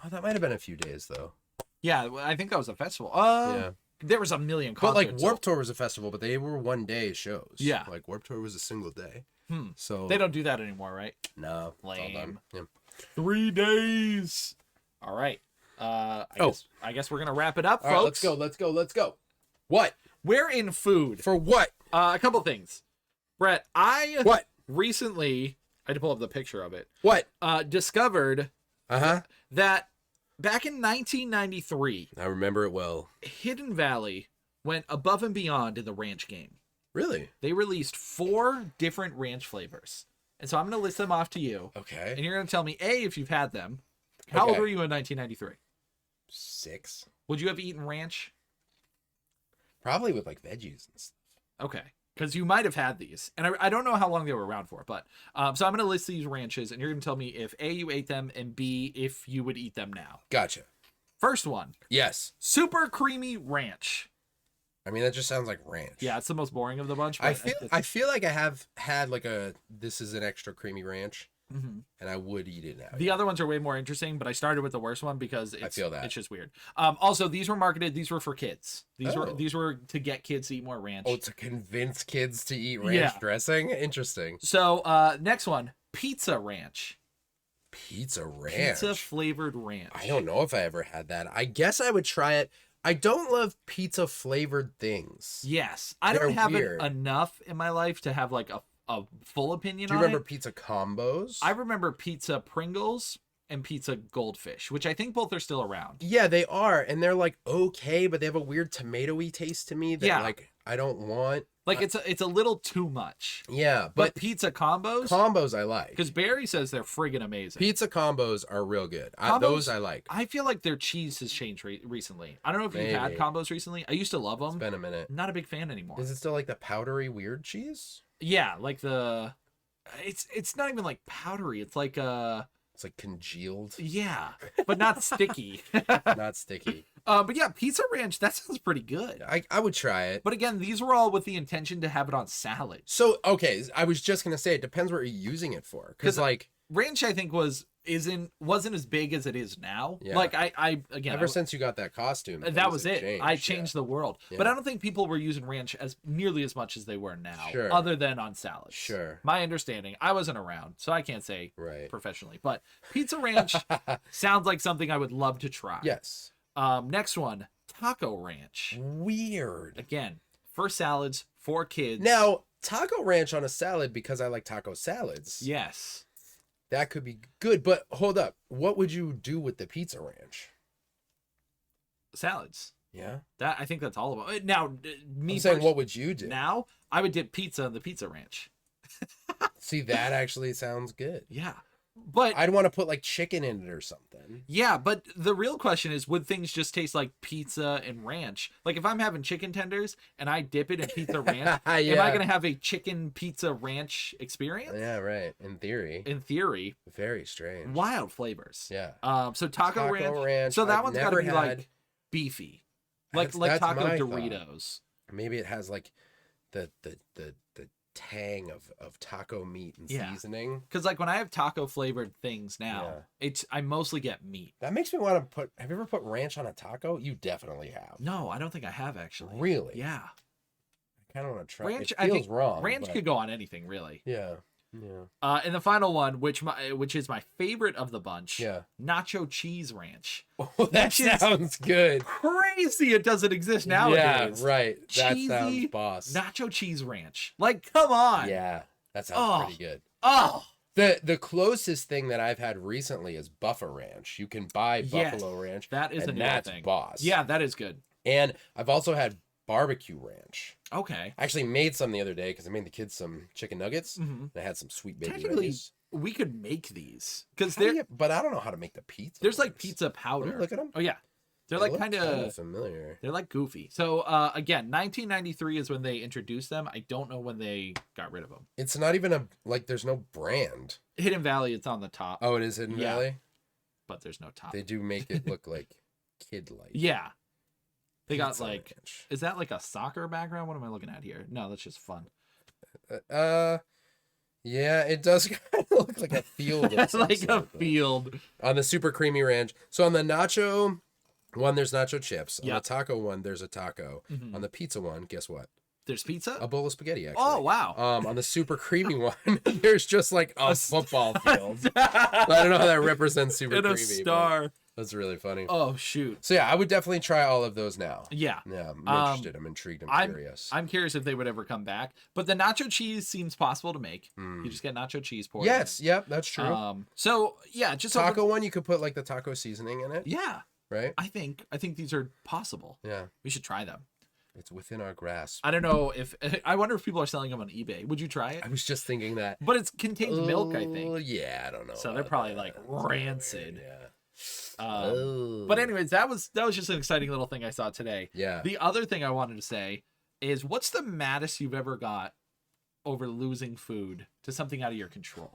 [SPEAKER 1] Oh, that might have been a few days, though.
[SPEAKER 2] yeah, I think that was a festival.
[SPEAKER 1] Yeah.
[SPEAKER 2] There was a million
[SPEAKER 1] But
[SPEAKER 2] concerts.
[SPEAKER 1] like Warped Tour was a festival, but they were one-day shows.
[SPEAKER 2] Yeah.
[SPEAKER 1] Like Warped Tour was a single day.
[SPEAKER 2] Hmm.
[SPEAKER 1] So
[SPEAKER 2] They don't do that anymore, right?
[SPEAKER 1] No. it's all
[SPEAKER 2] Lame.
[SPEAKER 1] done. Yeah.
[SPEAKER 2] 3 days. All right. I guess we're gonna wrap it up,
[SPEAKER 1] All
[SPEAKER 2] folks.
[SPEAKER 1] right, let's go. What?
[SPEAKER 2] We're in food.
[SPEAKER 1] For what?
[SPEAKER 2] A couple things. Brett, I
[SPEAKER 1] What?
[SPEAKER 2] recently I had to pull up the picture of it.
[SPEAKER 1] What?
[SPEAKER 2] Discovered
[SPEAKER 1] Uh-huh.
[SPEAKER 2] that back in 1993,
[SPEAKER 1] I remember it well.
[SPEAKER 2] Hidden Valley went above and beyond in the ranch game.
[SPEAKER 1] Really?
[SPEAKER 2] They released 4 different ranch flavors. And so I'm going to list them off to you.
[SPEAKER 1] Okay.
[SPEAKER 2] And you're going to tell me, A, if you've had them. How old
[SPEAKER 1] Okay.
[SPEAKER 2] were you in 1993?
[SPEAKER 1] 6.
[SPEAKER 2] Would you have eaten ranch?
[SPEAKER 1] Probably with like veggies and stuff.
[SPEAKER 2] Okay. Because you might have had these. And I don't know how long they were around for. But so I'm going to list these ranches. And you're going to tell me if A, you ate them. And B, if you would eat them now.
[SPEAKER 1] Gotcha.
[SPEAKER 2] First one.
[SPEAKER 1] Yes.
[SPEAKER 2] Super creamy ranch.
[SPEAKER 1] I mean, that just sounds like ranch.
[SPEAKER 2] Yeah, it's the most boring of the bunch. But
[SPEAKER 1] I feel like I have had like this is an extra creamy ranch,
[SPEAKER 2] Mhm.
[SPEAKER 1] and I would eat it now.
[SPEAKER 2] The other ones are way more interesting, but I started with the worst one because it's,
[SPEAKER 1] feel that.
[SPEAKER 2] it's just weird. Also, these were marketed. These were for kids. These
[SPEAKER 1] Oh.
[SPEAKER 2] were to get kids to eat more ranch.
[SPEAKER 1] Oh, to convince kids to eat ranch
[SPEAKER 2] Yeah.
[SPEAKER 1] dressing? Interesting.
[SPEAKER 2] So next one, pizza ranch.
[SPEAKER 1] Pizza ranch.
[SPEAKER 2] Pizza flavored ranch.
[SPEAKER 1] I don't know if I ever had that. I guess I would try it. I don't love pizza flavored things.
[SPEAKER 2] Yes, I
[SPEAKER 1] They're
[SPEAKER 2] don't have
[SPEAKER 1] weird.
[SPEAKER 2] it enough in my life to have like a full opinion
[SPEAKER 1] Do you
[SPEAKER 2] on
[SPEAKER 1] remember
[SPEAKER 2] it.
[SPEAKER 1] pizza combos?
[SPEAKER 2] I remember pizza Pringles and pizza Goldfish, which I think both are still around.
[SPEAKER 1] Yeah, they are, and they're like okay, but they have a weird tomatoey taste to me that
[SPEAKER 2] Yeah.
[SPEAKER 1] like I don't want.
[SPEAKER 2] Like it's a little too much.
[SPEAKER 1] Yeah,
[SPEAKER 2] But
[SPEAKER 1] but
[SPEAKER 2] pizza combos,
[SPEAKER 1] combos I like.
[SPEAKER 2] because Barry says they're friggin' amazing.
[SPEAKER 1] Pizza combos are real good.
[SPEAKER 2] Combos-
[SPEAKER 1] Those I like.
[SPEAKER 2] I feel like their cheese has changed recently. I don't know if you've had
[SPEAKER 1] Maybe.
[SPEAKER 2] combos recently. I used to love them.
[SPEAKER 1] It's been a minute.
[SPEAKER 2] Not a big fan anymore.
[SPEAKER 1] Is it still like the powdery weird cheese?
[SPEAKER 2] Yeah, like it's not even like powdery. It's like
[SPEAKER 1] It's like congealed,
[SPEAKER 2] yeah, but not sticky.
[SPEAKER 1] not sticky.
[SPEAKER 2] But yeah, pizza ranch, that sounds pretty good.
[SPEAKER 1] I would try it.
[SPEAKER 2] But again, these were all with the intention to have it on salad.
[SPEAKER 1] So okay, I was just gonna say it depends what you're using it for, because
[SPEAKER 2] 'Cause
[SPEAKER 1] like
[SPEAKER 2] Ranch, I think, wasn't as big as it is now.
[SPEAKER 1] Yeah.
[SPEAKER 2] Like I again,
[SPEAKER 1] ever since you got that costume,
[SPEAKER 2] that was it.
[SPEAKER 1] changed,
[SPEAKER 2] I changed the world.
[SPEAKER 1] Yeah.
[SPEAKER 2] But I don't think people were using ranch as nearly as much as they were now,
[SPEAKER 1] Sure.
[SPEAKER 2] other than on salads.
[SPEAKER 1] Sure.
[SPEAKER 2] My understanding. I wasn't around, so I can't say
[SPEAKER 1] Right.
[SPEAKER 2] professionally. But pizza ranch sounds like something I would love to try.
[SPEAKER 1] Yes.
[SPEAKER 2] Next one, taco ranch.
[SPEAKER 1] Weird.
[SPEAKER 2] Again, for salads, for kids.
[SPEAKER 1] Now, taco ranch on a salad because I like taco salads.
[SPEAKER 2] Yes.
[SPEAKER 1] That could be good. But hold up. What would you do with the pizza ranch?
[SPEAKER 2] Salads.
[SPEAKER 1] Yeah.
[SPEAKER 2] That I think that's all about. Now,
[SPEAKER 1] I'm saying, what would you do?
[SPEAKER 2] Now, I would dip pizza in the pizza ranch.
[SPEAKER 1] See, that actually sounds good.
[SPEAKER 2] Yeah. But
[SPEAKER 1] I'd want to put like chicken in it or something.
[SPEAKER 2] yeah, but the real question is, would things just taste like pizza and ranch? Like if I'm having chicken tenders and I dip it in pizza ranch, am I
[SPEAKER 1] Yeah.
[SPEAKER 2] going to have a chicken pizza ranch experience?
[SPEAKER 1] Yeah, right. In theory.
[SPEAKER 2] In theory,
[SPEAKER 1] Very strange.
[SPEAKER 2] wild flavors.
[SPEAKER 1] Yeah.
[SPEAKER 2] So taco ranch. So that
[SPEAKER 1] I've
[SPEAKER 2] one's got to
[SPEAKER 1] never
[SPEAKER 2] be
[SPEAKER 1] had-
[SPEAKER 2] like beefy, like
[SPEAKER 1] That's
[SPEAKER 2] taco
[SPEAKER 1] my
[SPEAKER 2] Doritos.
[SPEAKER 1] Maybe it has like the tang of taco meat and
[SPEAKER 2] Yeah.
[SPEAKER 1] seasoning.
[SPEAKER 2] Because like when I have taco flavored things now, I mostly get meat.
[SPEAKER 1] That makes me want to put. Have you ever put ranch on a taco? You definitely have.
[SPEAKER 2] No, I don't think I have actually.
[SPEAKER 1] Really?
[SPEAKER 2] Yeah.
[SPEAKER 1] I kind of want to try.
[SPEAKER 2] Ranch,
[SPEAKER 1] It
[SPEAKER 2] I
[SPEAKER 1] feels
[SPEAKER 2] think
[SPEAKER 1] wrong.
[SPEAKER 2] ranch
[SPEAKER 1] but-
[SPEAKER 2] could go on anything really.
[SPEAKER 1] Yeah. Yeah.
[SPEAKER 2] And the final one, which is my favorite of the bunch,
[SPEAKER 1] Yeah.
[SPEAKER 2] nacho cheese ranch.
[SPEAKER 1] Oh, that
[SPEAKER 2] Which is
[SPEAKER 1] sounds good.
[SPEAKER 2] Crazy it doesn't exist nowadays.
[SPEAKER 1] Yeah, right. That
[SPEAKER 2] Cheesy
[SPEAKER 1] sounds boss.
[SPEAKER 2] Nacho cheese ranch. Like, come on.
[SPEAKER 1] Yeah, that sounds
[SPEAKER 2] Oh.
[SPEAKER 1] pretty good.
[SPEAKER 2] Oh,
[SPEAKER 1] The closest thing that I've had recently is Buffalo Ranch. You can buy
[SPEAKER 2] Yes,
[SPEAKER 1] Buffalo Ranch.
[SPEAKER 2] that is
[SPEAKER 1] and
[SPEAKER 2] a new
[SPEAKER 1] that's
[SPEAKER 2] thing.
[SPEAKER 1] boss.
[SPEAKER 2] Yeah, that is good.
[SPEAKER 1] And I've also had barbecue ranch.
[SPEAKER 2] Okay.
[SPEAKER 1] I actually made some the other day because I made the kids some chicken nuggets.
[SPEAKER 2] Mhm.
[SPEAKER 1] And I had some sweet baby
[SPEAKER 2] Technically,
[SPEAKER 1] Ray's.
[SPEAKER 2] we could make these because
[SPEAKER 1] How do
[SPEAKER 2] there
[SPEAKER 1] you- But I don't know how to make the pizza.
[SPEAKER 2] there's like
[SPEAKER 1] ones.
[SPEAKER 2] pizza
[SPEAKER 1] Let
[SPEAKER 2] powder.
[SPEAKER 1] me look at them.
[SPEAKER 2] Oh yeah, they're like kind of
[SPEAKER 1] familiar.
[SPEAKER 2] they're like goofy. So again, 1993 is when they introduced them. I don't know when they got rid of them.
[SPEAKER 1] It's not even there's no brand.
[SPEAKER 2] Hidden Valley, it's on the top,
[SPEAKER 1] Oh, it is Hidden
[SPEAKER 2] Yeah.
[SPEAKER 1] Valley?
[SPEAKER 2] but there's no top.
[SPEAKER 1] They do make it look like kid-like.
[SPEAKER 2] Yeah. They got
[SPEAKER 1] Pizza
[SPEAKER 2] like,
[SPEAKER 1] Ranch.
[SPEAKER 2] is that like a soccer background? What am I looking at here? No, that's just fun.
[SPEAKER 1] Yeah, it does kind of look like a field. of some
[SPEAKER 2] like a
[SPEAKER 1] sort, though.
[SPEAKER 2] field.
[SPEAKER 1] On the super creamy ranch. So on the nacho one, there's nacho chips. On
[SPEAKER 2] Yeah.
[SPEAKER 1] the taco one, there's a taco.
[SPEAKER 2] Mhm.
[SPEAKER 1] On the pizza one, guess what?
[SPEAKER 2] There's pizza.
[SPEAKER 1] A bowl of spaghetti, actually.
[SPEAKER 2] Oh wow.
[SPEAKER 1] On the super creamy one, there's just like a football field. I don't know how that represents super
[SPEAKER 2] And a
[SPEAKER 1] creamy. but
[SPEAKER 2] star.
[SPEAKER 1] That's really funny.
[SPEAKER 2] Oh shoot.
[SPEAKER 1] So yeah, I would definitely try all of those now.
[SPEAKER 2] Yeah.
[SPEAKER 1] Yeah, I'm
[SPEAKER 2] Um,
[SPEAKER 1] interested. I'm intrigued. I'm curious.
[SPEAKER 2] I'm curious if they would ever come back. But the nacho cheese seems possible to make.
[SPEAKER 1] Mm.
[SPEAKER 2] You just get nacho cheese poured.
[SPEAKER 1] Yes, yep, that's
[SPEAKER 2] in.
[SPEAKER 1] true.
[SPEAKER 2] So yeah, just
[SPEAKER 1] Taco one, you could put like the taco seasoning in it,
[SPEAKER 2] Yeah,
[SPEAKER 1] right?
[SPEAKER 2] I think these are possible.
[SPEAKER 1] Yeah,
[SPEAKER 2] We should try them.
[SPEAKER 1] it's within our grasp.
[SPEAKER 2] I don't know if I wonder if people are selling them on eBay. Would you try it?
[SPEAKER 1] I was just thinking that.
[SPEAKER 2] But it contains milk, I
[SPEAKER 1] Oh,
[SPEAKER 2] think.
[SPEAKER 1] yeah, I don't know.
[SPEAKER 2] So they're
[SPEAKER 1] about
[SPEAKER 2] probably
[SPEAKER 1] that.
[SPEAKER 2] like
[SPEAKER 1] That's kinda
[SPEAKER 2] rancid.
[SPEAKER 1] weird, yeah.
[SPEAKER 2] But anyways, that was just an exciting little thing I saw today.
[SPEAKER 1] Yeah.
[SPEAKER 2] The other thing I wanted to say is, what's the maddest you've ever got over losing food to something out of your control?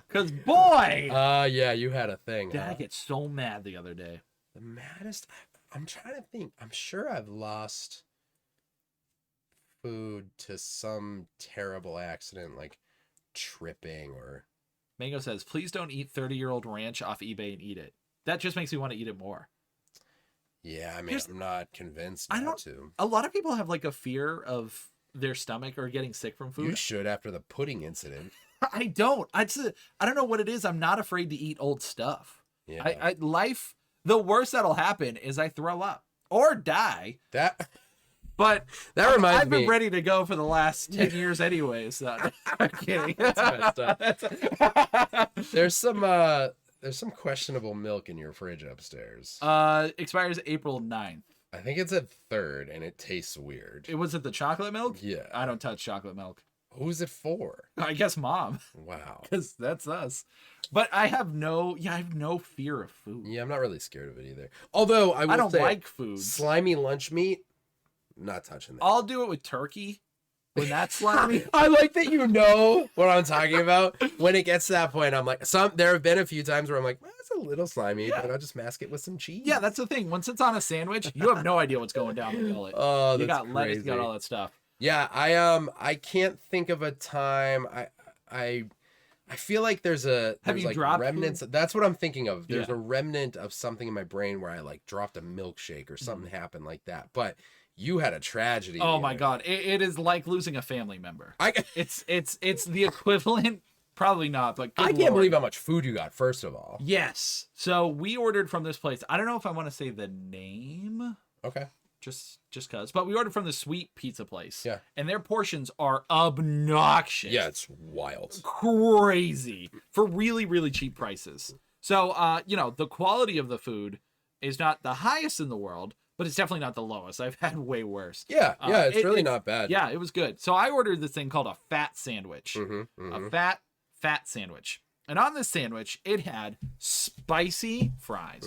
[SPEAKER 2] Because boy,
[SPEAKER 1] Yeah, you had a thing.
[SPEAKER 2] did I
[SPEAKER 1] Huh?
[SPEAKER 2] get so mad the other day.
[SPEAKER 1] The maddest. I'm trying to think. I'm sure I've lost food to some terrible accident, like tripping or.
[SPEAKER 2] Mango says, please don't eat 30-year-old ranch off eBay and eat it. That just makes me want to eat it more.
[SPEAKER 1] Yeah, I mean,
[SPEAKER 2] Here's-
[SPEAKER 1] I'm not convinced
[SPEAKER 2] I
[SPEAKER 1] not
[SPEAKER 2] don't-
[SPEAKER 1] to.
[SPEAKER 2] A lot of people have like a fear of their stomach or getting sick from
[SPEAKER 1] You
[SPEAKER 2] food.
[SPEAKER 1] should after the pudding incident.
[SPEAKER 2] I don't. I don't know what it is. I'm not afraid to eat old stuff.
[SPEAKER 1] Yeah.
[SPEAKER 2] Life, the worst that'll happen is I throw up or die.
[SPEAKER 1] that
[SPEAKER 2] But
[SPEAKER 1] that reminds
[SPEAKER 2] I've been
[SPEAKER 1] me.
[SPEAKER 2] ready to go for the last 10 years anyways. So I'm kidding.
[SPEAKER 1] messed up. There's some questionable milk in your fridge upstairs.
[SPEAKER 2] Expires April 9th.
[SPEAKER 1] I think it's at 3rd and it tastes weird.
[SPEAKER 2] Was it the chocolate milk?
[SPEAKER 1] Yeah.
[SPEAKER 2] I don't touch chocolate milk.
[SPEAKER 1] Who's it for?
[SPEAKER 2] I guess mom,
[SPEAKER 1] Wow.
[SPEAKER 2] because that's us. But I have no fear of food.
[SPEAKER 1] Yeah, I'm not really scared of it either. Although I will
[SPEAKER 2] I don't
[SPEAKER 1] say,
[SPEAKER 2] like food.
[SPEAKER 1] slimy lunch meat, not touching that.
[SPEAKER 2] I'll do it with turkey when that's slimy.
[SPEAKER 1] I like that you know what I'm talking about. When it gets to that point, I'm like, there have been a few times where I'm like, well, it's a little slimy,
[SPEAKER 2] Yeah.
[SPEAKER 1] but I'll just mask it with some cheese.
[SPEAKER 2] Yeah, that's the thing. Once it's on a sandwich, you have no idea what's going down the gullet.
[SPEAKER 1] Oh,
[SPEAKER 2] You
[SPEAKER 1] that's
[SPEAKER 2] got lettuce, you got
[SPEAKER 1] crazy.
[SPEAKER 2] all that stuff.
[SPEAKER 1] Yeah, I can't think of a time. I feel like there's
[SPEAKER 2] you
[SPEAKER 1] like
[SPEAKER 2] dropped
[SPEAKER 1] remnants. That's what I'm thinking of. There's
[SPEAKER 2] Yeah.
[SPEAKER 1] a remnant of something in my brain where I like dropped a milkshake or something happened like that. But you had a tragedy.
[SPEAKER 2] Oh
[SPEAKER 1] the
[SPEAKER 2] my
[SPEAKER 1] other-
[SPEAKER 2] god, it is like losing a family member.
[SPEAKER 1] I
[SPEAKER 2] It's the equivalent. Probably not, but good
[SPEAKER 1] I can't
[SPEAKER 2] Lord.
[SPEAKER 1] believe how much food you got. First of all,
[SPEAKER 2] Yes. So we ordered from this place. I don't know if I want to say the name.
[SPEAKER 1] okay.
[SPEAKER 2] just cause. But we ordered from the Sweet Pizza place.
[SPEAKER 1] Yeah.
[SPEAKER 2] And their portions are obnoxious.
[SPEAKER 1] Yeah, it's wild.
[SPEAKER 2] Crazy for really, really cheap prices. So, the quality of the food is not the highest in the world, but it's definitely not the lowest. I've had way worse.
[SPEAKER 1] Yeah, it's really not bad.
[SPEAKER 2] Yeah, it was good. So I ordered this thing called a fat sandwich. A fat sandwich. And on this sandwich, it had spicy fries.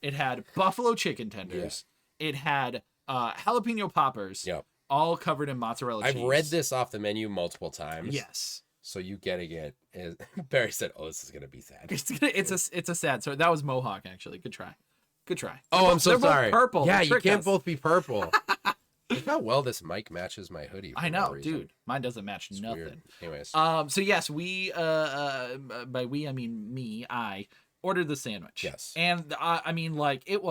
[SPEAKER 2] It had buffalo chicken tenders. It had jalapeno poppers.
[SPEAKER 1] Yep.
[SPEAKER 2] All covered in mozzarella cheese.
[SPEAKER 1] I've read this off the menu multiple times.
[SPEAKER 2] Yes.
[SPEAKER 1] So you getting it is Barry said, "Oh, this is gonna be sad."
[SPEAKER 2] It's a sad story. That was Mohawk actually. Good try.
[SPEAKER 1] Oh, I'm so sorry.
[SPEAKER 2] Both purple.
[SPEAKER 1] Yeah,
[SPEAKER 2] They
[SPEAKER 1] you
[SPEAKER 2] tricked
[SPEAKER 1] can't
[SPEAKER 2] us.
[SPEAKER 1] both be purple. Look how well this mic matches my hoodie.
[SPEAKER 2] I know, dude. Mine doesn't match
[SPEAKER 1] It's
[SPEAKER 2] nothing.
[SPEAKER 1] weird. Anyways,
[SPEAKER 2] So yes, we by we I mean me, I ordered the sandwich.
[SPEAKER 1] Yes.
[SPEAKER 2] And I mean, like, it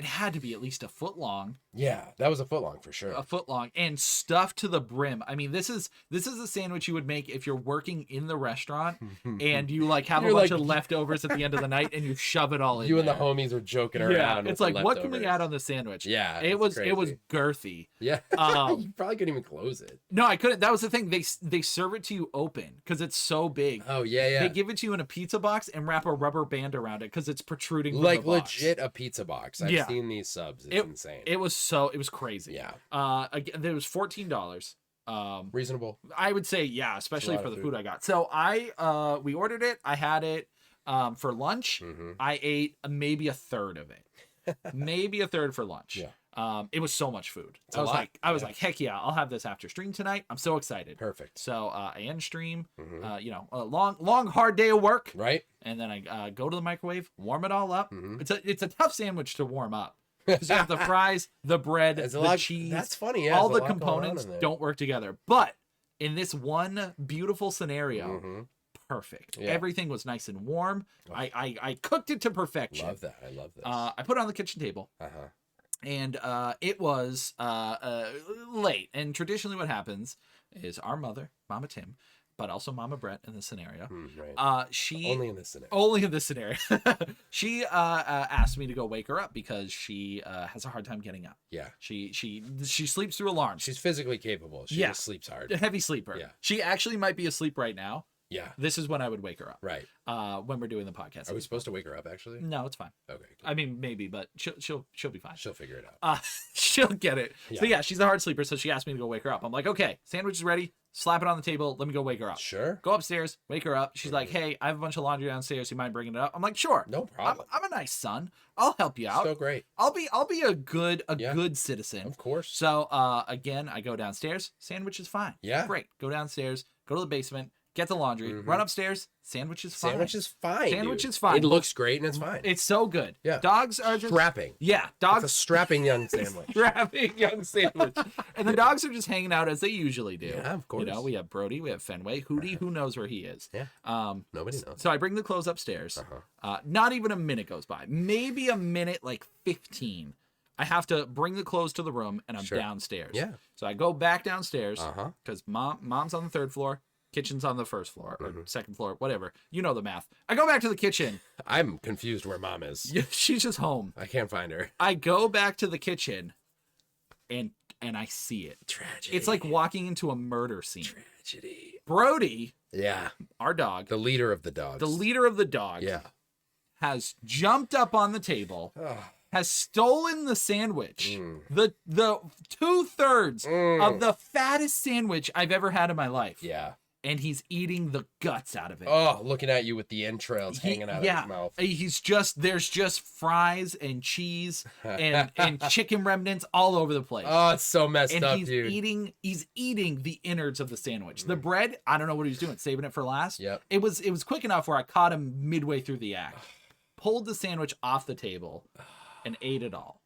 [SPEAKER 2] had to be at least a foot long.
[SPEAKER 1] yeah, that was a foot long for sure.
[SPEAKER 2] A foot long and stuffed to the brim. I mean, this is a sandwich you would make if you're working in the restaurant and you like have
[SPEAKER 1] You're
[SPEAKER 2] a bunch
[SPEAKER 1] like-
[SPEAKER 2] of leftovers at the end of the night and you shove it all in.
[SPEAKER 1] You and the
[SPEAKER 2] there.
[SPEAKER 1] homies were joking around.
[SPEAKER 2] Yeah,
[SPEAKER 1] with
[SPEAKER 2] it's
[SPEAKER 1] the
[SPEAKER 2] like, what can we
[SPEAKER 1] leftovers.
[SPEAKER 2] add on the sandwich?
[SPEAKER 1] Yeah,
[SPEAKER 2] it
[SPEAKER 1] it's
[SPEAKER 2] was
[SPEAKER 1] crazy.
[SPEAKER 2] girthy.
[SPEAKER 1] Yeah,
[SPEAKER 2] Um,
[SPEAKER 1] you probably couldn't even close it.
[SPEAKER 2] No, I couldn't. That was the thing. They serve it to you open because it's so big.
[SPEAKER 1] Oh yeah.
[SPEAKER 2] They give it to you in a pizza box and wrap a rubber band around it because it's protruding from
[SPEAKER 1] like
[SPEAKER 2] the box.
[SPEAKER 1] legit a pizza box. I've
[SPEAKER 2] Yeah.
[SPEAKER 1] seen these subs. It's insane.
[SPEAKER 2] It was crazy.
[SPEAKER 1] Yeah.
[SPEAKER 2] Again, there was $14.
[SPEAKER 1] Reasonable.
[SPEAKER 2] I would say, yeah, especially
[SPEAKER 1] lot
[SPEAKER 2] for
[SPEAKER 1] of
[SPEAKER 2] the
[SPEAKER 1] food.
[SPEAKER 2] food I got. So we ordered it. I had it for lunch.
[SPEAKER 1] Mhm.
[SPEAKER 2] I ate maybe a third of it, maybe a third for lunch.
[SPEAKER 1] Yeah.
[SPEAKER 2] It was so much food.
[SPEAKER 1] It's
[SPEAKER 2] I
[SPEAKER 1] a
[SPEAKER 2] was
[SPEAKER 1] lot.
[SPEAKER 2] like, heck yeah, I'll have this after stream tonight. I'm so excited.
[SPEAKER 1] Perfect.
[SPEAKER 2] So I end stream.
[SPEAKER 1] Mhm.
[SPEAKER 2] A long hard day of work,
[SPEAKER 1] Right.
[SPEAKER 2] and then I go to the microwave, warm it all up.
[SPEAKER 1] Mhm.
[SPEAKER 2] It's a tough sandwich to warm up because you have the fries, the bread,
[SPEAKER 1] It's a
[SPEAKER 2] the
[SPEAKER 1] lot.
[SPEAKER 2] cheese.
[SPEAKER 1] That's funny. Yeah,
[SPEAKER 2] all
[SPEAKER 1] there's
[SPEAKER 2] the
[SPEAKER 1] a lot going on
[SPEAKER 2] components
[SPEAKER 1] in there.
[SPEAKER 2] don't work together. But in this one beautiful scenario,
[SPEAKER 1] Mhm.
[SPEAKER 2] perfect.
[SPEAKER 1] Yeah.
[SPEAKER 2] Everything was nice and warm.
[SPEAKER 1] Oh.
[SPEAKER 2] I cooked it to perfection.
[SPEAKER 1] Love that. I love this.
[SPEAKER 2] I put it on the kitchen table.
[SPEAKER 1] Uh-huh.
[SPEAKER 2] And it was late. And traditionally, what happens is our mother, Mama Tim, but also Mama Brett in this scenario,
[SPEAKER 1] Right.
[SPEAKER 2] she
[SPEAKER 1] Only in this scenario.
[SPEAKER 2] only in this scenario, she asked me to go wake her up because she has a hard time getting up.
[SPEAKER 1] Yeah.
[SPEAKER 2] She sleeps through alarms.
[SPEAKER 1] She's physically capable. She
[SPEAKER 2] Yeah.
[SPEAKER 1] just sleeps hard.
[SPEAKER 2] a heavy sleeper.
[SPEAKER 1] Yeah.
[SPEAKER 2] She actually might be asleep right now.
[SPEAKER 1] Yeah.
[SPEAKER 2] This is when I would wake her up.
[SPEAKER 1] Right.
[SPEAKER 2] When we're doing the podcast.
[SPEAKER 1] Are we supposed to wake her up actually?
[SPEAKER 2] No, it's fine.
[SPEAKER 1] Okay. Good.
[SPEAKER 2] I mean, maybe, but she'll be fine.
[SPEAKER 1] She'll figure it out.
[SPEAKER 2] She'll get it. So
[SPEAKER 1] Yeah.
[SPEAKER 2] yeah, she's a hard sleeper, so she asked me to go wake her up. I'm like, okay, sandwich is ready. Slap it on the table. Let me go wake her up.
[SPEAKER 1] Sure.
[SPEAKER 2] Go upstairs, wake her up. She's like, hey, I have a bunch of laundry downstairs. You mind bringing it up? I'm like, sure.
[SPEAKER 1] No problem.
[SPEAKER 2] I'm a nice son. I'll help you out.
[SPEAKER 1] So great.
[SPEAKER 2] I'll be a good
[SPEAKER 1] Yeah.
[SPEAKER 2] good citizen.
[SPEAKER 1] Of course.
[SPEAKER 2] So again, I go downstairs. Sandwich is fine.
[SPEAKER 1] Yeah.
[SPEAKER 2] Great. Go downstairs. Go to the basement. Get the laundry.
[SPEAKER 1] Mhm.
[SPEAKER 2] Run upstairs. Sandwich is fine.
[SPEAKER 1] Sandwich is fine.
[SPEAKER 2] Sandwich
[SPEAKER 1] dude.
[SPEAKER 2] is fine.
[SPEAKER 1] It looks great and it's fine.
[SPEAKER 2] It's so good.
[SPEAKER 1] Yeah.
[SPEAKER 2] Dogs are just
[SPEAKER 1] strapping.
[SPEAKER 2] yeah.
[SPEAKER 1] It's
[SPEAKER 2] Dogs
[SPEAKER 1] a strapping young sandwich.
[SPEAKER 2] strapping young sandwich. And the dogs are just hanging out as they usually do.
[SPEAKER 1] Yeah, of course.
[SPEAKER 2] You know, we have Brody, we have Fenway, Hootie, who knows where he is.
[SPEAKER 1] Yeah. Nobody knows.
[SPEAKER 2] So I bring the clothes upstairs. Not even a minute goes by. Maybe a minute, like 15. I have to bring the clothes to the room and I'm
[SPEAKER 1] Sure.
[SPEAKER 2] downstairs.
[SPEAKER 1] Yeah.
[SPEAKER 2] So I go back downstairs
[SPEAKER 1] Uh-huh.
[SPEAKER 2] because mom's on the third floor, kitchen's on the first floor or
[SPEAKER 1] Mhm.
[SPEAKER 2] second floor, whatever. You know the math. I go back to the kitchen.
[SPEAKER 1] I'm confused where mom is.
[SPEAKER 2] She's just home.
[SPEAKER 1] I can't find her.
[SPEAKER 2] I go back to the kitchen and I see it.
[SPEAKER 1] Tragedy.
[SPEAKER 2] It's like walking into a murder scene.
[SPEAKER 1] tragedy.
[SPEAKER 2] Brody,
[SPEAKER 1] Yeah.
[SPEAKER 2] our dog,
[SPEAKER 1] The leader of the dogs.
[SPEAKER 2] the leader of the dogs,
[SPEAKER 1] Yeah.
[SPEAKER 2] has jumped up on the table,
[SPEAKER 1] Oh.
[SPEAKER 2] has stolen the sandwich,
[SPEAKER 1] Mm.
[SPEAKER 2] the 2/3
[SPEAKER 1] Mm.
[SPEAKER 2] of the fattest sandwich I've ever had in my life,
[SPEAKER 1] Yeah.
[SPEAKER 2] and he's eating the guts out of it.
[SPEAKER 1] Oh, looking at you with the entrails hanging out of his mouth.
[SPEAKER 2] There's just fries and cheese and chicken remnants all over the place.
[SPEAKER 1] Oh, it's so messed
[SPEAKER 2] And
[SPEAKER 1] up,
[SPEAKER 2] he's
[SPEAKER 1] dude.
[SPEAKER 2] eating the innards of the sandwich. The bread, I don't know what he was doing, saving it for last.
[SPEAKER 1] Yep.
[SPEAKER 2] It was quick enough where I caught him midway through the act, pulled the sandwich off the table, and ate it all.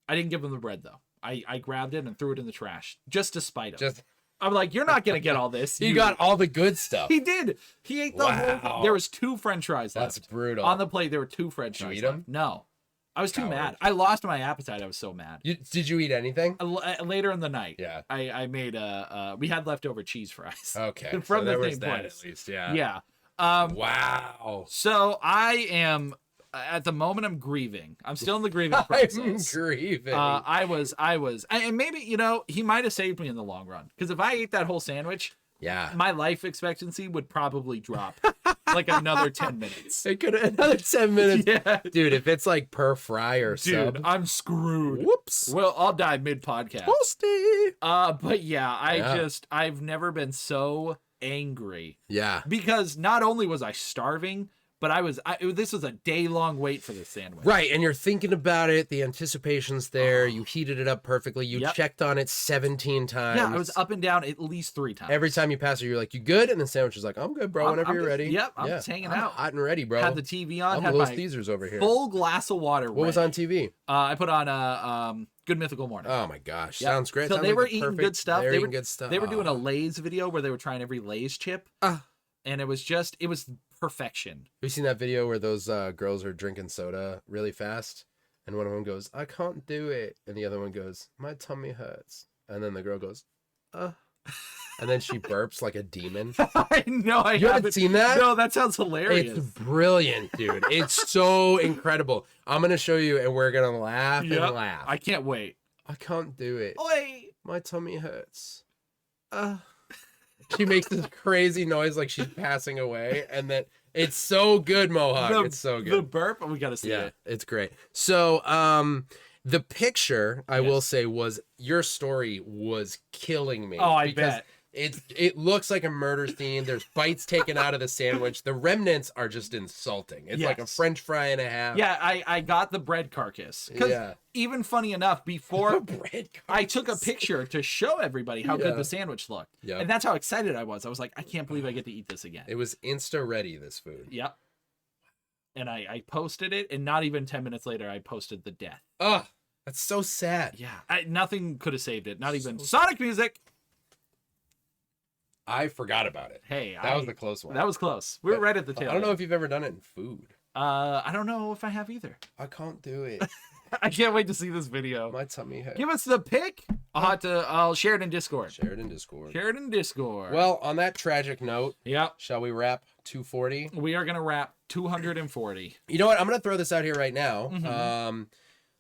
[SPEAKER 2] I didn't give him the bread though. I grabbed it and threw it in the trash just to spite him.
[SPEAKER 1] Just
[SPEAKER 2] I'm like, you're not gonna get all this.
[SPEAKER 1] he got all the good stuff.
[SPEAKER 2] He did. He ate the whole.
[SPEAKER 1] Wow.
[SPEAKER 2] There was 2 French fries
[SPEAKER 1] That's
[SPEAKER 2] left
[SPEAKER 1] brutal.
[SPEAKER 2] on the plate. There were 2 French
[SPEAKER 1] Did you
[SPEAKER 2] fries.
[SPEAKER 1] eat
[SPEAKER 2] left.
[SPEAKER 1] 'em?
[SPEAKER 2] No, I was too
[SPEAKER 1] Coward.
[SPEAKER 2] mad. I lost my appetite. I was so mad.
[SPEAKER 1] Did you eat anything?
[SPEAKER 2] Later in the night,
[SPEAKER 1] Yeah.
[SPEAKER 2] I made we had leftover cheese fries.
[SPEAKER 1] Okay.
[SPEAKER 2] From
[SPEAKER 1] so
[SPEAKER 2] the
[SPEAKER 1] there was
[SPEAKER 2] same
[SPEAKER 1] that
[SPEAKER 2] place.
[SPEAKER 1] at least. Yeah.
[SPEAKER 2] Yeah.
[SPEAKER 1] Wow.
[SPEAKER 2] So I am At the moment, I'm grieving. I'm still in the grieving process.
[SPEAKER 1] I'm grieving.
[SPEAKER 2] I was, and maybe, he might have saved me in the long run. Because if I ate that whole sandwich,
[SPEAKER 1] yeah.
[SPEAKER 2] my life expectancy would probably drop like another 10 minutes.
[SPEAKER 1] It could another 10 minutes.
[SPEAKER 2] Yeah.
[SPEAKER 1] Dude, if it's like per fry or
[SPEAKER 2] Dude,
[SPEAKER 1] sub.
[SPEAKER 2] I'm screwed.
[SPEAKER 1] Whoops.
[SPEAKER 2] Well, I'll die mid-podcast.
[SPEAKER 1] Toasty.
[SPEAKER 2] But yeah, I've never been so angry.
[SPEAKER 1] Yeah.
[SPEAKER 2] Because not only was I starving, but this was a day-long wait for this sandwich.
[SPEAKER 1] Right, and you're thinking about it. The anticipation's there. You heated it up perfectly. You checked on it 17 times.
[SPEAKER 2] Yeah, I was up and down at least 3 times.
[SPEAKER 1] Every time you pass it, you're like, "You good?" And the sandwich is like, "I'm good, bro. Whenever you're ready."
[SPEAKER 2] Yep, I'm just hanging out.
[SPEAKER 1] Hot and ready, bro.
[SPEAKER 2] Had the TV on.
[SPEAKER 1] I'm
[SPEAKER 2] had
[SPEAKER 1] Little
[SPEAKER 2] my
[SPEAKER 1] Caesars over here.
[SPEAKER 2] full glass of water.
[SPEAKER 1] What was on TV?
[SPEAKER 2] I put on Good Mythical Morning.
[SPEAKER 1] Oh my gosh,
[SPEAKER 2] Yep.
[SPEAKER 1] sounds great.
[SPEAKER 2] So
[SPEAKER 1] Sounds
[SPEAKER 2] they
[SPEAKER 1] like
[SPEAKER 2] were
[SPEAKER 1] the
[SPEAKER 2] eating
[SPEAKER 1] perfect-
[SPEAKER 2] good stuff.
[SPEAKER 1] They were
[SPEAKER 2] They
[SPEAKER 1] eating
[SPEAKER 2] were
[SPEAKER 1] good stuff.
[SPEAKER 2] They were doing a Lay's video where they were trying every Lay's chip. And it was perfection.
[SPEAKER 1] Have you seen that video where those girls are drinking soda really fast, and one of them goes, "I can't do it," and the other one goes, "My tummy hurts," and then the girl goes, and then she burps like a demon.
[SPEAKER 2] I know. I
[SPEAKER 1] You haven't seen that?
[SPEAKER 2] No, that sounds hilarious.
[SPEAKER 1] It's brilliant, dude. It's so incredible. I'm gonna show you, and we're gonna laugh and laugh.
[SPEAKER 2] I can't wait.
[SPEAKER 1] I can't do it.
[SPEAKER 2] Oi.
[SPEAKER 1] My tummy hurts. She makes this crazy noise like she's passing away, and then it's so good, Mohawk. It's so good.
[SPEAKER 2] The burp, we gotta see it.
[SPEAKER 1] It's great. So, the picture I will say was your story was killing me.
[SPEAKER 2] Oh, I
[SPEAKER 1] because
[SPEAKER 2] bet.
[SPEAKER 1] It looks like a murder scene. There's bites taken out of the sandwich. The remnants are just insulting. It's like a French fry and a half.
[SPEAKER 2] Yeah, I got the bread carcass. Because even funny enough, before
[SPEAKER 1] bread
[SPEAKER 2] I took a picture to show everybody how good the sandwich looked.
[SPEAKER 1] Yep.
[SPEAKER 2] And that's how excited I was. I was like, I can't believe I get to eat this again.
[SPEAKER 1] It was insta ready, this food.
[SPEAKER 2] Yep. And I posted it, and not even 10 minutes later, I posted the death.
[SPEAKER 1] Oh, that's so sad.
[SPEAKER 2] Yeah. Nothing could have saved it. Not even Sonic music.
[SPEAKER 1] I forgot about it.
[SPEAKER 2] Hey,
[SPEAKER 1] that was the close one.
[SPEAKER 2] That was close. We were right at the tail.
[SPEAKER 1] I don't know if you've ever done it in food.
[SPEAKER 2] I don't know if I have either.
[SPEAKER 1] I can't do it.
[SPEAKER 2] I can't wait to see this video.
[SPEAKER 1] My tummy hurts.
[SPEAKER 2] Give us the pick. I'll share it in Discord.
[SPEAKER 1] Share it in Discord.
[SPEAKER 2] Share it in Discord.
[SPEAKER 1] Well, on that tragic note,
[SPEAKER 2] yep.
[SPEAKER 1] Shall we wrap 240?
[SPEAKER 2] We are gonna wrap 240.
[SPEAKER 1] You know what? I'm gonna throw this out here right now.
[SPEAKER 2] Mm-hmm.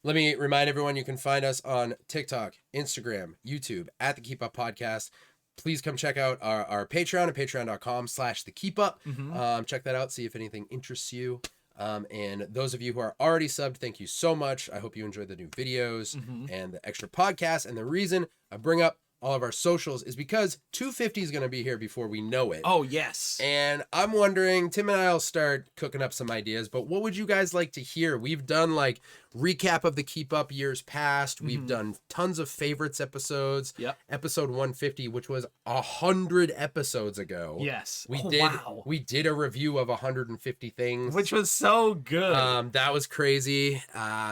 [SPEAKER 1] Let me remind everyone you can find us on TikTok, Instagram, YouTube at the Keep Up Podcast. Please come check out our Patreon at patreon.com/thekeepup.
[SPEAKER 2] Mm-hmm.
[SPEAKER 1] Check that out. See if anything interests you. And those of you who are already subbed, thank you so much. I hope you enjoyed the new videos and the extra podcasts. And the reason I bring up all of our socials is because 250 is going to be here before we know it.
[SPEAKER 2] Oh, yes.
[SPEAKER 1] And I'm wondering, Tim and I will start cooking up some ideas, but what would you guys like to hear? We've done like recap of the Keep Up years past. We've done tons of favorites episodes.
[SPEAKER 2] Yep.
[SPEAKER 1] Episode 150, which was 100 episodes ago.
[SPEAKER 2] Yes.
[SPEAKER 1] We did a review of 150 things,
[SPEAKER 2] which was so good.
[SPEAKER 1] That was crazy.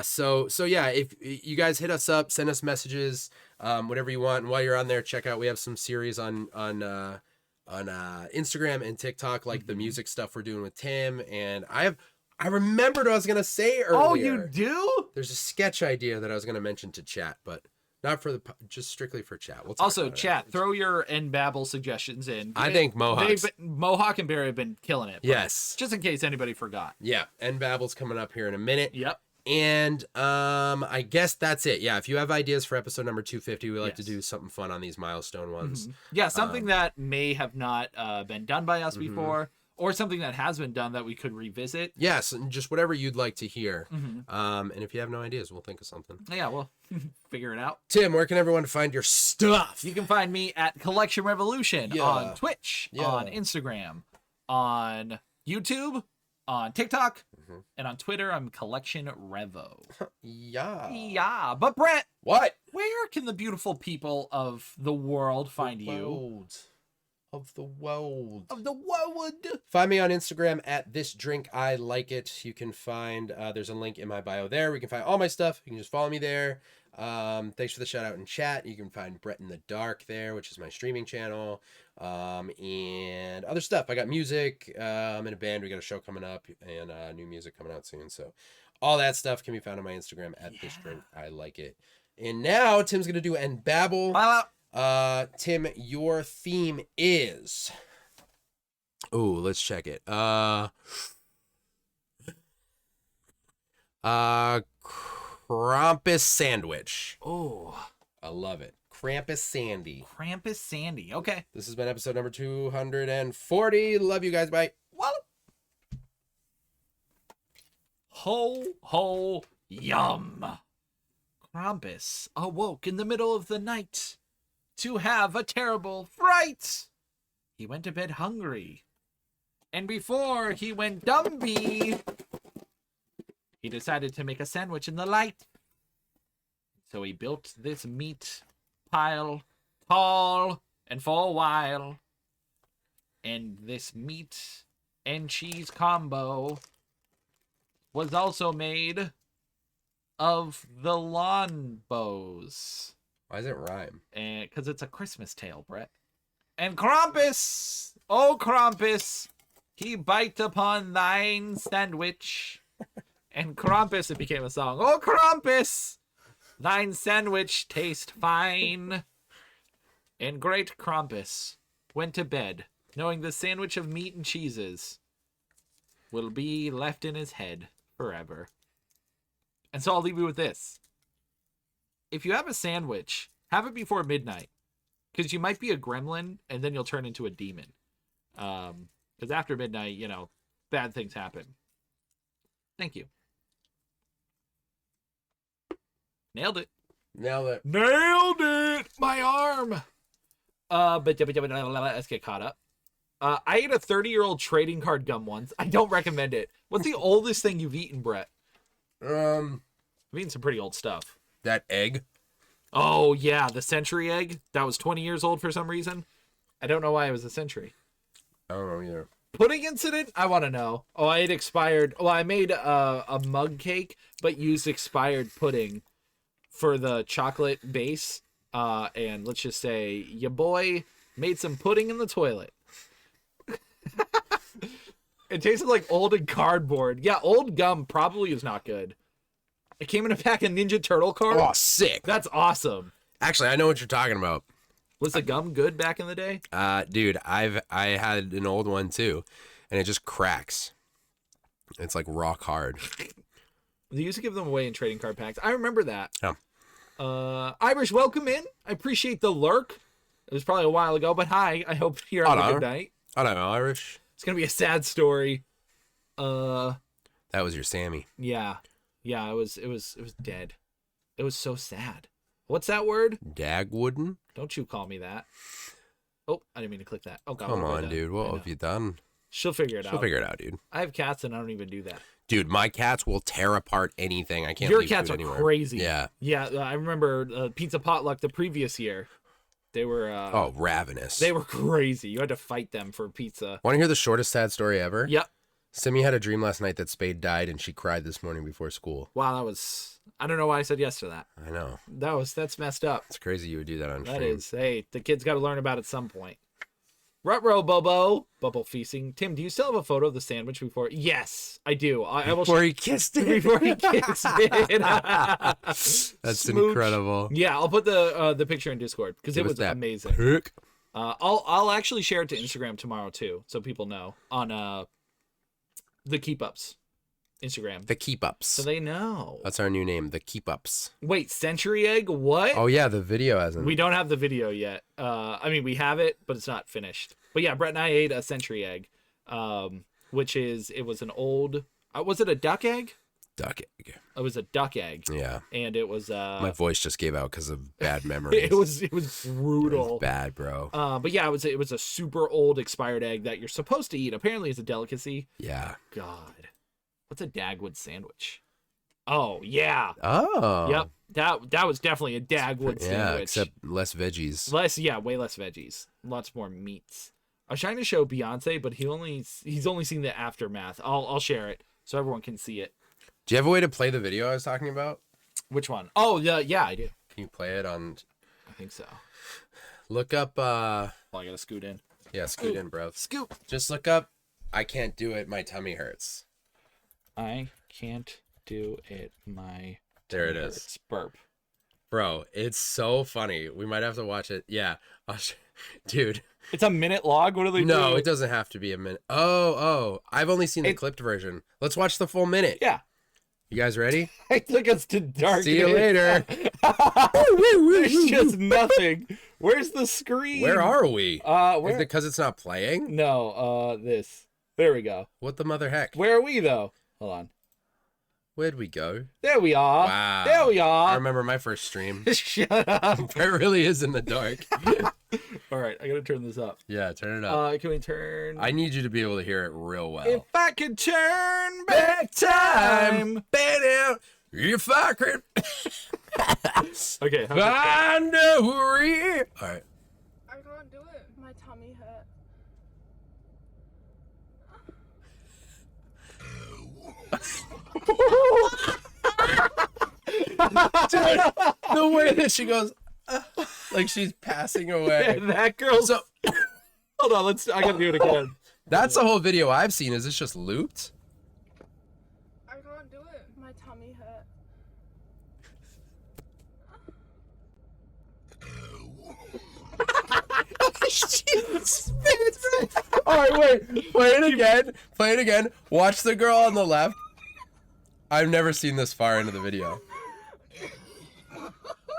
[SPEAKER 1] So yeah, if you guys hit us up, send us messages, whatever you want. And while you're on there, check out, we have some series on Instagram and TikTok, like the music stuff we're doing with Tim. And I remembered what I was going to say earlier.
[SPEAKER 2] Oh, you do?
[SPEAKER 1] There's a sketch idea that I was going to mention to chat, but not for just strictly for chat. We'll talk
[SPEAKER 2] also,
[SPEAKER 1] about
[SPEAKER 2] chat,
[SPEAKER 1] it.
[SPEAKER 2] throw your and Babel suggestions in.
[SPEAKER 1] I think
[SPEAKER 2] Mohawk and Barry have been killing it.
[SPEAKER 1] Yes.
[SPEAKER 2] Just in case anybody forgot.
[SPEAKER 1] Yeah. And Babel's coming up here in a minute.
[SPEAKER 2] Yep.
[SPEAKER 1] And I guess that's it. Yeah, if you have ideas for episode number 250, we like to do something fun on these milestone ones.
[SPEAKER 2] Yeah, something that may have not been done by us before, or something that has been done that we could revisit.
[SPEAKER 1] Yes, and just whatever you'd like to hear. And if you have no ideas, we'll think of something.
[SPEAKER 2] Yeah, we'll figure it out.
[SPEAKER 1] Tim, where can everyone find your stuff?
[SPEAKER 2] You can find me at Collection Revolution on Twitch, on Instagram, on YouTube, on TikTok, and on Twitter, I'm Collection Revo. Yeah. But Brett,
[SPEAKER 1] what?
[SPEAKER 2] Where can the beautiful people of the world find you?
[SPEAKER 1] Of the world.
[SPEAKER 2] Find
[SPEAKER 1] me on Instagram at This Drink I Like It. You can find, there's a link in my bio there. We can find all my stuff. You can just follow me there. Thanks for the shout out in chat. You can find Brett in the Dark there, which is my streaming channel. And other stuff. I got music. I'm in a band. We got a show coming up and new music coming out soon. So all that stuff can be found on my Instagram at This Drink I Like It. And now Tim's going to do End Babble. Tim, your theme is... Oh, let's check it. Krampus sandwich.
[SPEAKER 2] Oh,
[SPEAKER 1] I love it. Krampus Sandy.
[SPEAKER 2] Krampus Sandy. Okay.
[SPEAKER 1] This has been episode number 240. Love you guys. Bye.
[SPEAKER 2] Well, ho, ho, yum. Krampus awoke in the middle of the night to have a terrible fright. He went to bed hungry. And before he went dumbie, he decided to make a sandwich in the light. So he built this meat pile tall and for a while. And this meat and cheese combo was also made of the lawn bows.
[SPEAKER 1] Why does it rhyme?
[SPEAKER 2] And because it's a Christmas tale, Brett. And Krampus, oh Krampus, he bite upon thine sandwich. And Krampus, it became a song. Oh Krampus, thine sandwich taste fine. And great Krampus went to bed, knowing the sandwich of meat and cheeses will be left in his head forever. And so I'll leave you with this. If you have a sandwich, have it before midnight. Because you might be a gremlin, and then you'll turn into a demon. Because after midnight, you know, bad things happen. Thank you. Nailed it.
[SPEAKER 1] Nailed it.
[SPEAKER 2] Nailed it! My arm! But let's get caught up. I ate a 30-year-old trading card gum once. I don't recommend it. What's the oldest thing you've eaten, Brett? I've eaten some pretty old stuff.
[SPEAKER 1] That egg.
[SPEAKER 2] Oh, yeah, the century egg. That was 20 years old for some reason. I don't know why it was a century.
[SPEAKER 1] I don't know either.
[SPEAKER 2] Pudding incident? I want to know. Oh, I ate expired. Well, I made a mug cake, but used expired pudding for the chocolate base. And let's just say your boy made some pudding in the toilet. It tasted like old and cardboard. Yeah, old gum probably is not good. It came in a pack of Ninja Turtle cards.
[SPEAKER 1] Oh, sick.
[SPEAKER 2] That's awesome.
[SPEAKER 1] Actually, I know what you're talking about.
[SPEAKER 2] Was the gum good back in the day?
[SPEAKER 1] Dude, I had an old one too, and it just cracks. It's like rock hard.
[SPEAKER 2] They used to give them away in trading card packs. I remember that.
[SPEAKER 1] Yeah.
[SPEAKER 2] Irish, welcome in. I appreciate the lurk. It was probably a while ago, but hi. I hope you're having a good night.
[SPEAKER 1] I don't know, Irish.
[SPEAKER 2] It's gonna be a sad story.
[SPEAKER 1] That was your Sammy.
[SPEAKER 2] Yeah. Yeah, it was dead. It was so sad. What's that word?
[SPEAKER 1] Dagwooden?
[SPEAKER 2] Don't you call me that. Oh, I didn't mean to click that. Oh, God.
[SPEAKER 1] Come on, dude. What have you done?
[SPEAKER 2] She'll figure it out.
[SPEAKER 1] She'll figure it out, dude.
[SPEAKER 2] I have cats and I don't even do that.
[SPEAKER 1] Dude, my cats will tear apart anything. I can't
[SPEAKER 2] Your
[SPEAKER 1] leave
[SPEAKER 2] cats
[SPEAKER 1] food
[SPEAKER 2] are
[SPEAKER 1] anywhere.
[SPEAKER 2] crazy.
[SPEAKER 1] Yeah.
[SPEAKER 2] Yeah, I remember Pizza Potluck the previous year. They were...
[SPEAKER 1] oh, ravenous.
[SPEAKER 2] They were crazy. You had to fight them for pizza.
[SPEAKER 1] Want to hear the shortest sad story ever?
[SPEAKER 2] Yep.
[SPEAKER 1] Simi had a dream last night that Spade died, and she cried this morning before school.
[SPEAKER 2] Wow, that was... I don't know why I said yes to that.
[SPEAKER 1] I know.
[SPEAKER 2] That's messed up.
[SPEAKER 1] It's crazy you would do that on stream.
[SPEAKER 2] That is. Hey, the kids got to learn about it at some point. Rutro Bobo. Bubble feasting. Tim, do you still have a photo of the sandwich before? Yes, I do. I will
[SPEAKER 1] Before he kissed it.
[SPEAKER 2] before he kissed it.
[SPEAKER 1] That's
[SPEAKER 2] Smooch.
[SPEAKER 1] incredible.
[SPEAKER 2] Yeah, I'll put the picture in Discord because it was
[SPEAKER 1] that
[SPEAKER 2] amazing.
[SPEAKER 1] Pick.
[SPEAKER 2] I'll actually share it to Instagram tomorrow too, so people know on the Keep Ups Instagram.
[SPEAKER 1] The Keep Ups.
[SPEAKER 2] So they know.
[SPEAKER 1] That's our new name, the Keep Ups.
[SPEAKER 2] Wait, Century Egg? What?
[SPEAKER 1] Oh yeah, the video hasn't.
[SPEAKER 2] We don't have the video yet. I mean, we have it, but it's not finished. But yeah, Brett and I ate a Century Egg, which it was an old. Was it a duck egg?
[SPEAKER 1] Duck egg.
[SPEAKER 2] It was a duck egg.
[SPEAKER 1] Yeah.
[SPEAKER 2] And it was.
[SPEAKER 1] My voice just gave out because of bad memories.
[SPEAKER 2] It was
[SPEAKER 1] It
[SPEAKER 2] brutal.
[SPEAKER 1] was bad, bro.
[SPEAKER 2] But yeah, it was a super old expired egg that you're supposed to eat. Apparently, it's a delicacy.
[SPEAKER 1] Yeah.
[SPEAKER 2] God, what's a Dagwood sandwich? Oh yeah.
[SPEAKER 1] Oh.
[SPEAKER 2] Yep. That was definitely a Dagwood sandwich.
[SPEAKER 1] Yeah, except less veggies.
[SPEAKER 2] Way less veggies. Lots more meats. I was trying to show Beyonce, but he's only seen the aftermath. I'll share it so everyone can see it.
[SPEAKER 1] Do you have a way to play the video I was talking about?
[SPEAKER 2] Which one? Oh yeah, I do.
[SPEAKER 1] Can you play it on?
[SPEAKER 2] I think so.
[SPEAKER 1] Look up.
[SPEAKER 2] Well, I gotta scoot in.
[SPEAKER 1] Yeah, scoot in, bro.
[SPEAKER 2] Scoot.
[SPEAKER 1] Just look up. I can't do it. My tummy hurts.
[SPEAKER 2] I can't do it. My
[SPEAKER 1] There it
[SPEAKER 2] tummy
[SPEAKER 1] is.
[SPEAKER 2] hurts. Burp.
[SPEAKER 1] Bro, it's so funny. We might have to watch it. Yeah. Dude.
[SPEAKER 2] It's a minute log. What are they doing?
[SPEAKER 1] No, it doesn't have to be a minute. Oh. I've only seen the clipped version. Let's watch the full minute.
[SPEAKER 2] Yeah.
[SPEAKER 1] You guys ready?
[SPEAKER 2] I took us to dark.
[SPEAKER 1] See you later.
[SPEAKER 2] There's just nothing. Where's the screen?
[SPEAKER 1] Where are we?
[SPEAKER 2] Where?
[SPEAKER 1] Is it because it's not playing?
[SPEAKER 2] No, this. There we go.
[SPEAKER 1] What the mother heck?
[SPEAKER 2] Where are we, though? Hold on.
[SPEAKER 1] Where'd we go?
[SPEAKER 2] There we are.
[SPEAKER 1] Wow.
[SPEAKER 2] There we
[SPEAKER 1] I
[SPEAKER 2] are.
[SPEAKER 1] remember my first stream.
[SPEAKER 2] Shut up.
[SPEAKER 1] It really is in the dark.
[SPEAKER 2] All right, I gotta turn this up.
[SPEAKER 1] Yeah, turn it up.
[SPEAKER 2] Can we turn?
[SPEAKER 1] I need you to be able to hear it real well.
[SPEAKER 2] If I could turn back time.
[SPEAKER 1] If I could
[SPEAKER 2] Okay.
[SPEAKER 1] find a way. All right.
[SPEAKER 3] I can't do it. My tummy hurt.
[SPEAKER 1] Dude, the way that she goes, like she's passing away.
[SPEAKER 2] That girl.
[SPEAKER 1] So
[SPEAKER 2] Hold on. I gotta do it again.
[SPEAKER 1] that's the whole video I've seen. Is this just looped?
[SPEAKER 3] I can't do it. My tummy hurt.
[SPEAKER 1] All right, wait. Play it again. Play it again. Watch the girl on the left. I've never seen this far into the video.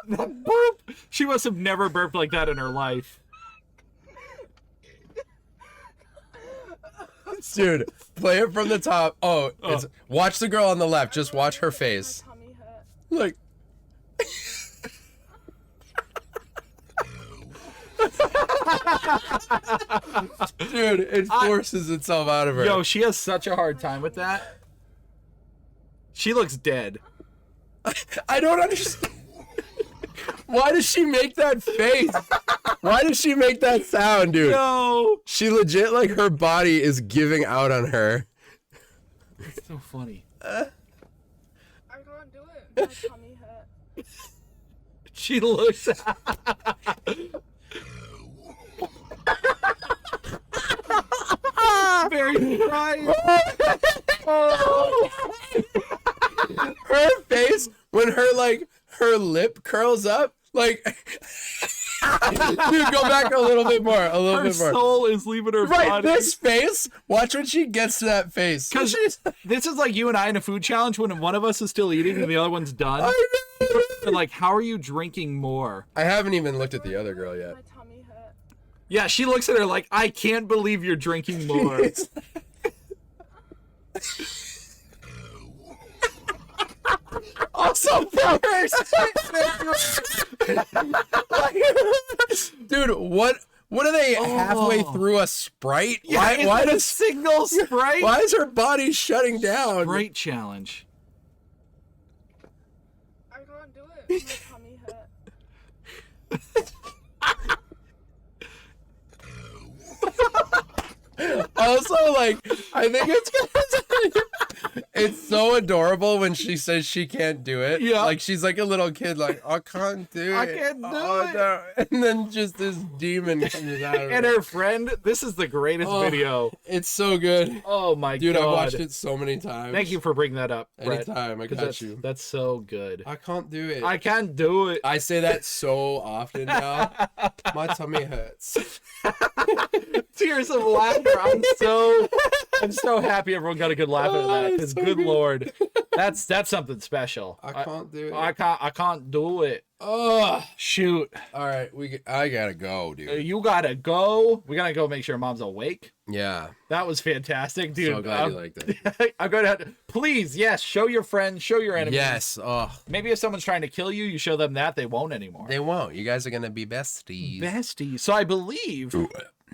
[SPEAKER 2] Burp. She must have never burped like that in her life.
[SPEAKER 1] Dude, play it from the top. Oh, it's watch the girl on the left. Just watch her face.
[SPEAKER 3] My tummy hurt.
[SPEAKER 1] Like dude, it forces itself out of her.
[SPEAKER 2] Yo, she has such a hard time with that. She looks dead.
[SPEAKER 1] I don't understand. Why does she make that face? Why does she make that sound, dude?
[SPEAKER 2] No.
[SPEAKER 1] She legit, like, her body is giving out on her.
[SPEAKER 2] It's so funny.
[SPEAKER 3] I can't do it. My tummy hurt.
[SPEAKER 2] She looks. Very crying.
[SPEAKER 1] Her face, when her lip curls up, like, dude, go back a little bit more,
[SPEAKER 2] Her soul is leaving her
[SPEAKER 1] Right,
[SPEAKER 2] body.
[SPEAKER 1] this face, watch when she gets to that face.
[SPEAKER 2] Because this is like you and I in a food challenge when one of us is still eating and the other one's done.
[SPEAKER 1] I know.
[SPEAKER 2] They're like, how are you drinking more?
[SPEAKER 1] I haven't even looked at the other girl yet.
[SPEAKER 3] My tummy hurt.
[SPEAKER 2] Yeah, she looks at her like, I can't believe you're drinking more.
[SPEAKER 1] Also, dude, what are they halfway through a Sprite?
[SPEAKER 2] Yeah,
[SPEAKER 1] why
[SPEAKER 2] it's a
[SPEAKER 1] does
[SPEAKER 2] signal Sprite?
[SPEAKER 1] why is her body shutting down?
[SPEAKER 2] Sprite challenge.
[SPEAKER 3] I can't do it. My tummy hurt.
[SPEAKER 1] Also, like, I think it's so adorable when she says she can't do it.
[SPEAKER 2] Yeah.
[SPEAKER 1] Like, she's like a little kid, like, I can't do it.
[SPEAKER 2] I can't do it.
[SPEAKER 1] No. And then just this demon comes out of
[SPEAKER 2] And
[SPEAKER 1] her.
[SPEAKER 2] her friend, this is the greatest
[SPEAKER 1] Oh,
[SPEAKER 2] video.
[SPEAKER 1] It's so good.
[SPEAKER 2] Oh my
[SPEAKER 1] Dude,
[SPEAKER 2] god.
[SPEAKER 1] I've watched it so many times.
[SPEAKER 2] Thank you for bringing that up, Brett.
[SPEAKER 1] Anytime, I
[SPEAKER 2] 'Cause
[SPEAKER 1] got
[SPEAKER 2] that's,
[SPEAKER 1] you.
[SPEAKER 2] That's so good.
[SPEAKER 1] I can't do it.
[SPEAKER 2] I can't do it.
[SPEAKER 1] I say that so often now. My tummy hurts.
[SPEAKER 2] Tears of laughter. I'm so happy everyone got a good laugh out of that.
[SPEAKER 1] Oh,
[SPEAKER 2] Because
[SPEAKER 1] it's so
[SPEAKER 2] good
[SPEAKER 1] good.
[SPEAKER 2] lord, that's something special.
[SPEAKER 1] I can't do it.
[SPEAKER 2] I can't do it.
[SPEAKER 1] Ugh.
[SPEAKER 2] Shoot,
[SPEAKER 1] All right, I gotta go, dude.
[SPEAKER 2] you gotta go. We gotta go make sure mom's awake.
[SPEAKER 1] Yeah.
[SPEAKER 2] That was fantastic, dude.
[SPEAKER 1] So glad you liked it.
[SPEAKER 2] I'm gonna have to, please, yes, show your friends, show your enemies.
[SPEAKER 1] Yes. Oh,
[SPEAKER 2] Maybe if someone's trying to kill you, you show them that they won't anymore.
[SPEAKER 1] they won't. You guys are gonna be besties.
[SPEAKER 2] Besties. So I believe.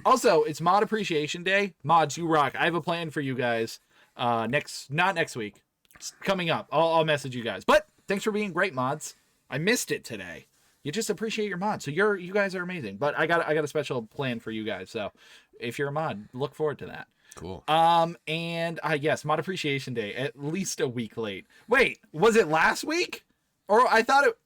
[SPEAKER 2] Also, it's Mod Appreciation Day. Mods, you rock. I have a plan for you guys. Not next week. It's coming up. I'll message you guys. But thanks for being great, mods. I missed it today. You just appreciate your mods. So you guys are amazing. But I got a special plan for you guys. So if you're a mod, look forward to that.
[SPEAKER 1] Cool.
[SPEAKER 2] And yes, Mod Appreciation Day, at least a week late. Wait, was it last week? Or I thought it.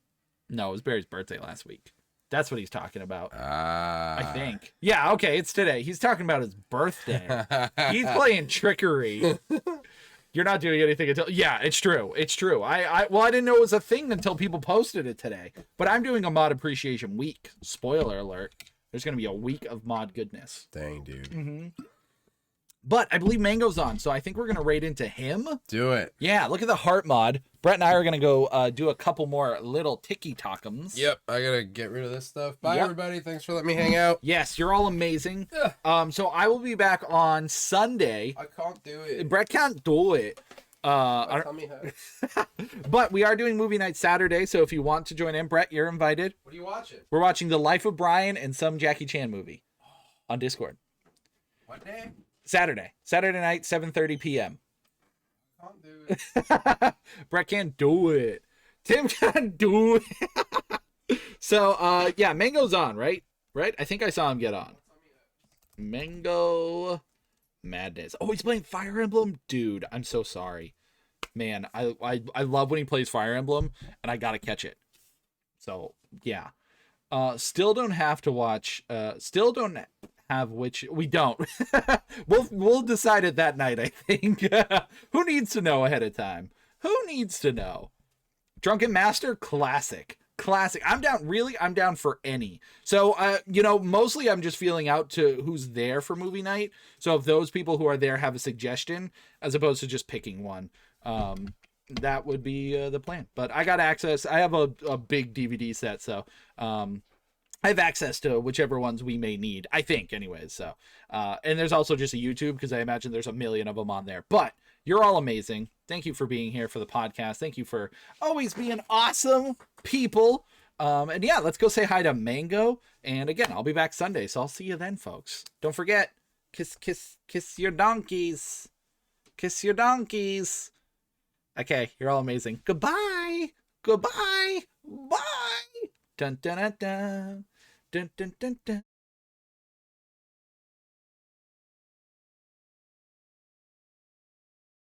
[SPEAKER 2] No, it was Barry's birthday last week. That's what he's talking about. I think. Yeah, okay, it's today. He's talking about his birthday. He's playing trickery. You're not doing anything until yeah, it's true. It's true. I didn't know it was a thing until people posted it today. But I'm doing a mod appreciation week. Spoiler alert. There's gonna be a week of mod goodness.
[SPEAKER 1] Dang, dude.
[SPEAKER 2] Mm-hmm. But I believe Mango's on, so I think we're gonna raid into him.
[SPEAKER 1] Do it.
[SPEAKER 2] Yeah, look at the heart mod. Brett and I are gonna go do a couple more little tiki talkums.
[SPEAKER 1] Yep, I gotta get rid of this stuff. Bye,
[SPEAKER 2] Yep.
[SPEAKER 1] everybody. Thanks for letting me hang out.
[SPEAKER 2] Yes, you're all amazing.
[SPEAKER 1] Yeah.
[SPEAKER 2] So I will be back on Sunday.
[SPEAKER 1] I can't do it.
[SPEAKER 2] Brett can't do it. I don't-
[SPEAKER 1] Tummy hurts.
[SPEAKER 2] but we are doing movie night Saturday, so if you want to join in, Brett, you're invited.
[SPEAKER 1] What are you watching?
[SPEAKER 2] We're watching The Life of Brian and some Jackie Chan movie on Discord.
[SPEAKER 1] What day?
[SPEAKER 2] Saturday night, 7:30 p.m.
[SPEAKER 1] Can't do it.
[SPEAKER 2] Brett can't do it. Tim can't do it. So, yeah, Mango's on, right? Right? I think I saw him get on. Mango Madness. Oh, he's playing Fire Emblem? Dude, I'm so sorry. Man, I love when he plays Fire Emblem, and I gotta catch it. So, yeah. Still don't have to watch, still don't have which, we don't. We'll decide it that night, I think. Who needs to know ahead of time? Who needs to know? Drunken Master, classic. I'm down for any. So, mostly I'm just feeling out to who's there for movie night. So if those people who are there have a suggestion, as opposed to just picking one, that would be the plan. But I got access. I have a big DVD set, so I have access to whichever ones we may need, I think, anyways. So, and there's also just a YouTube, because I imagine there's a million of them on there. But you're all amazing. Thank you for being here for the podcast. Thank you for always being awesome people. And yeah, let's go say hi to Mango. And again, I'll be back Sunday, so I'll see you then, folks. Don't forget, kiss your donkeys. Kiss your donkeys. Okay, you're all amazing. Goodbye. Bye. Dun dun dun dun. Dun dun dun dun.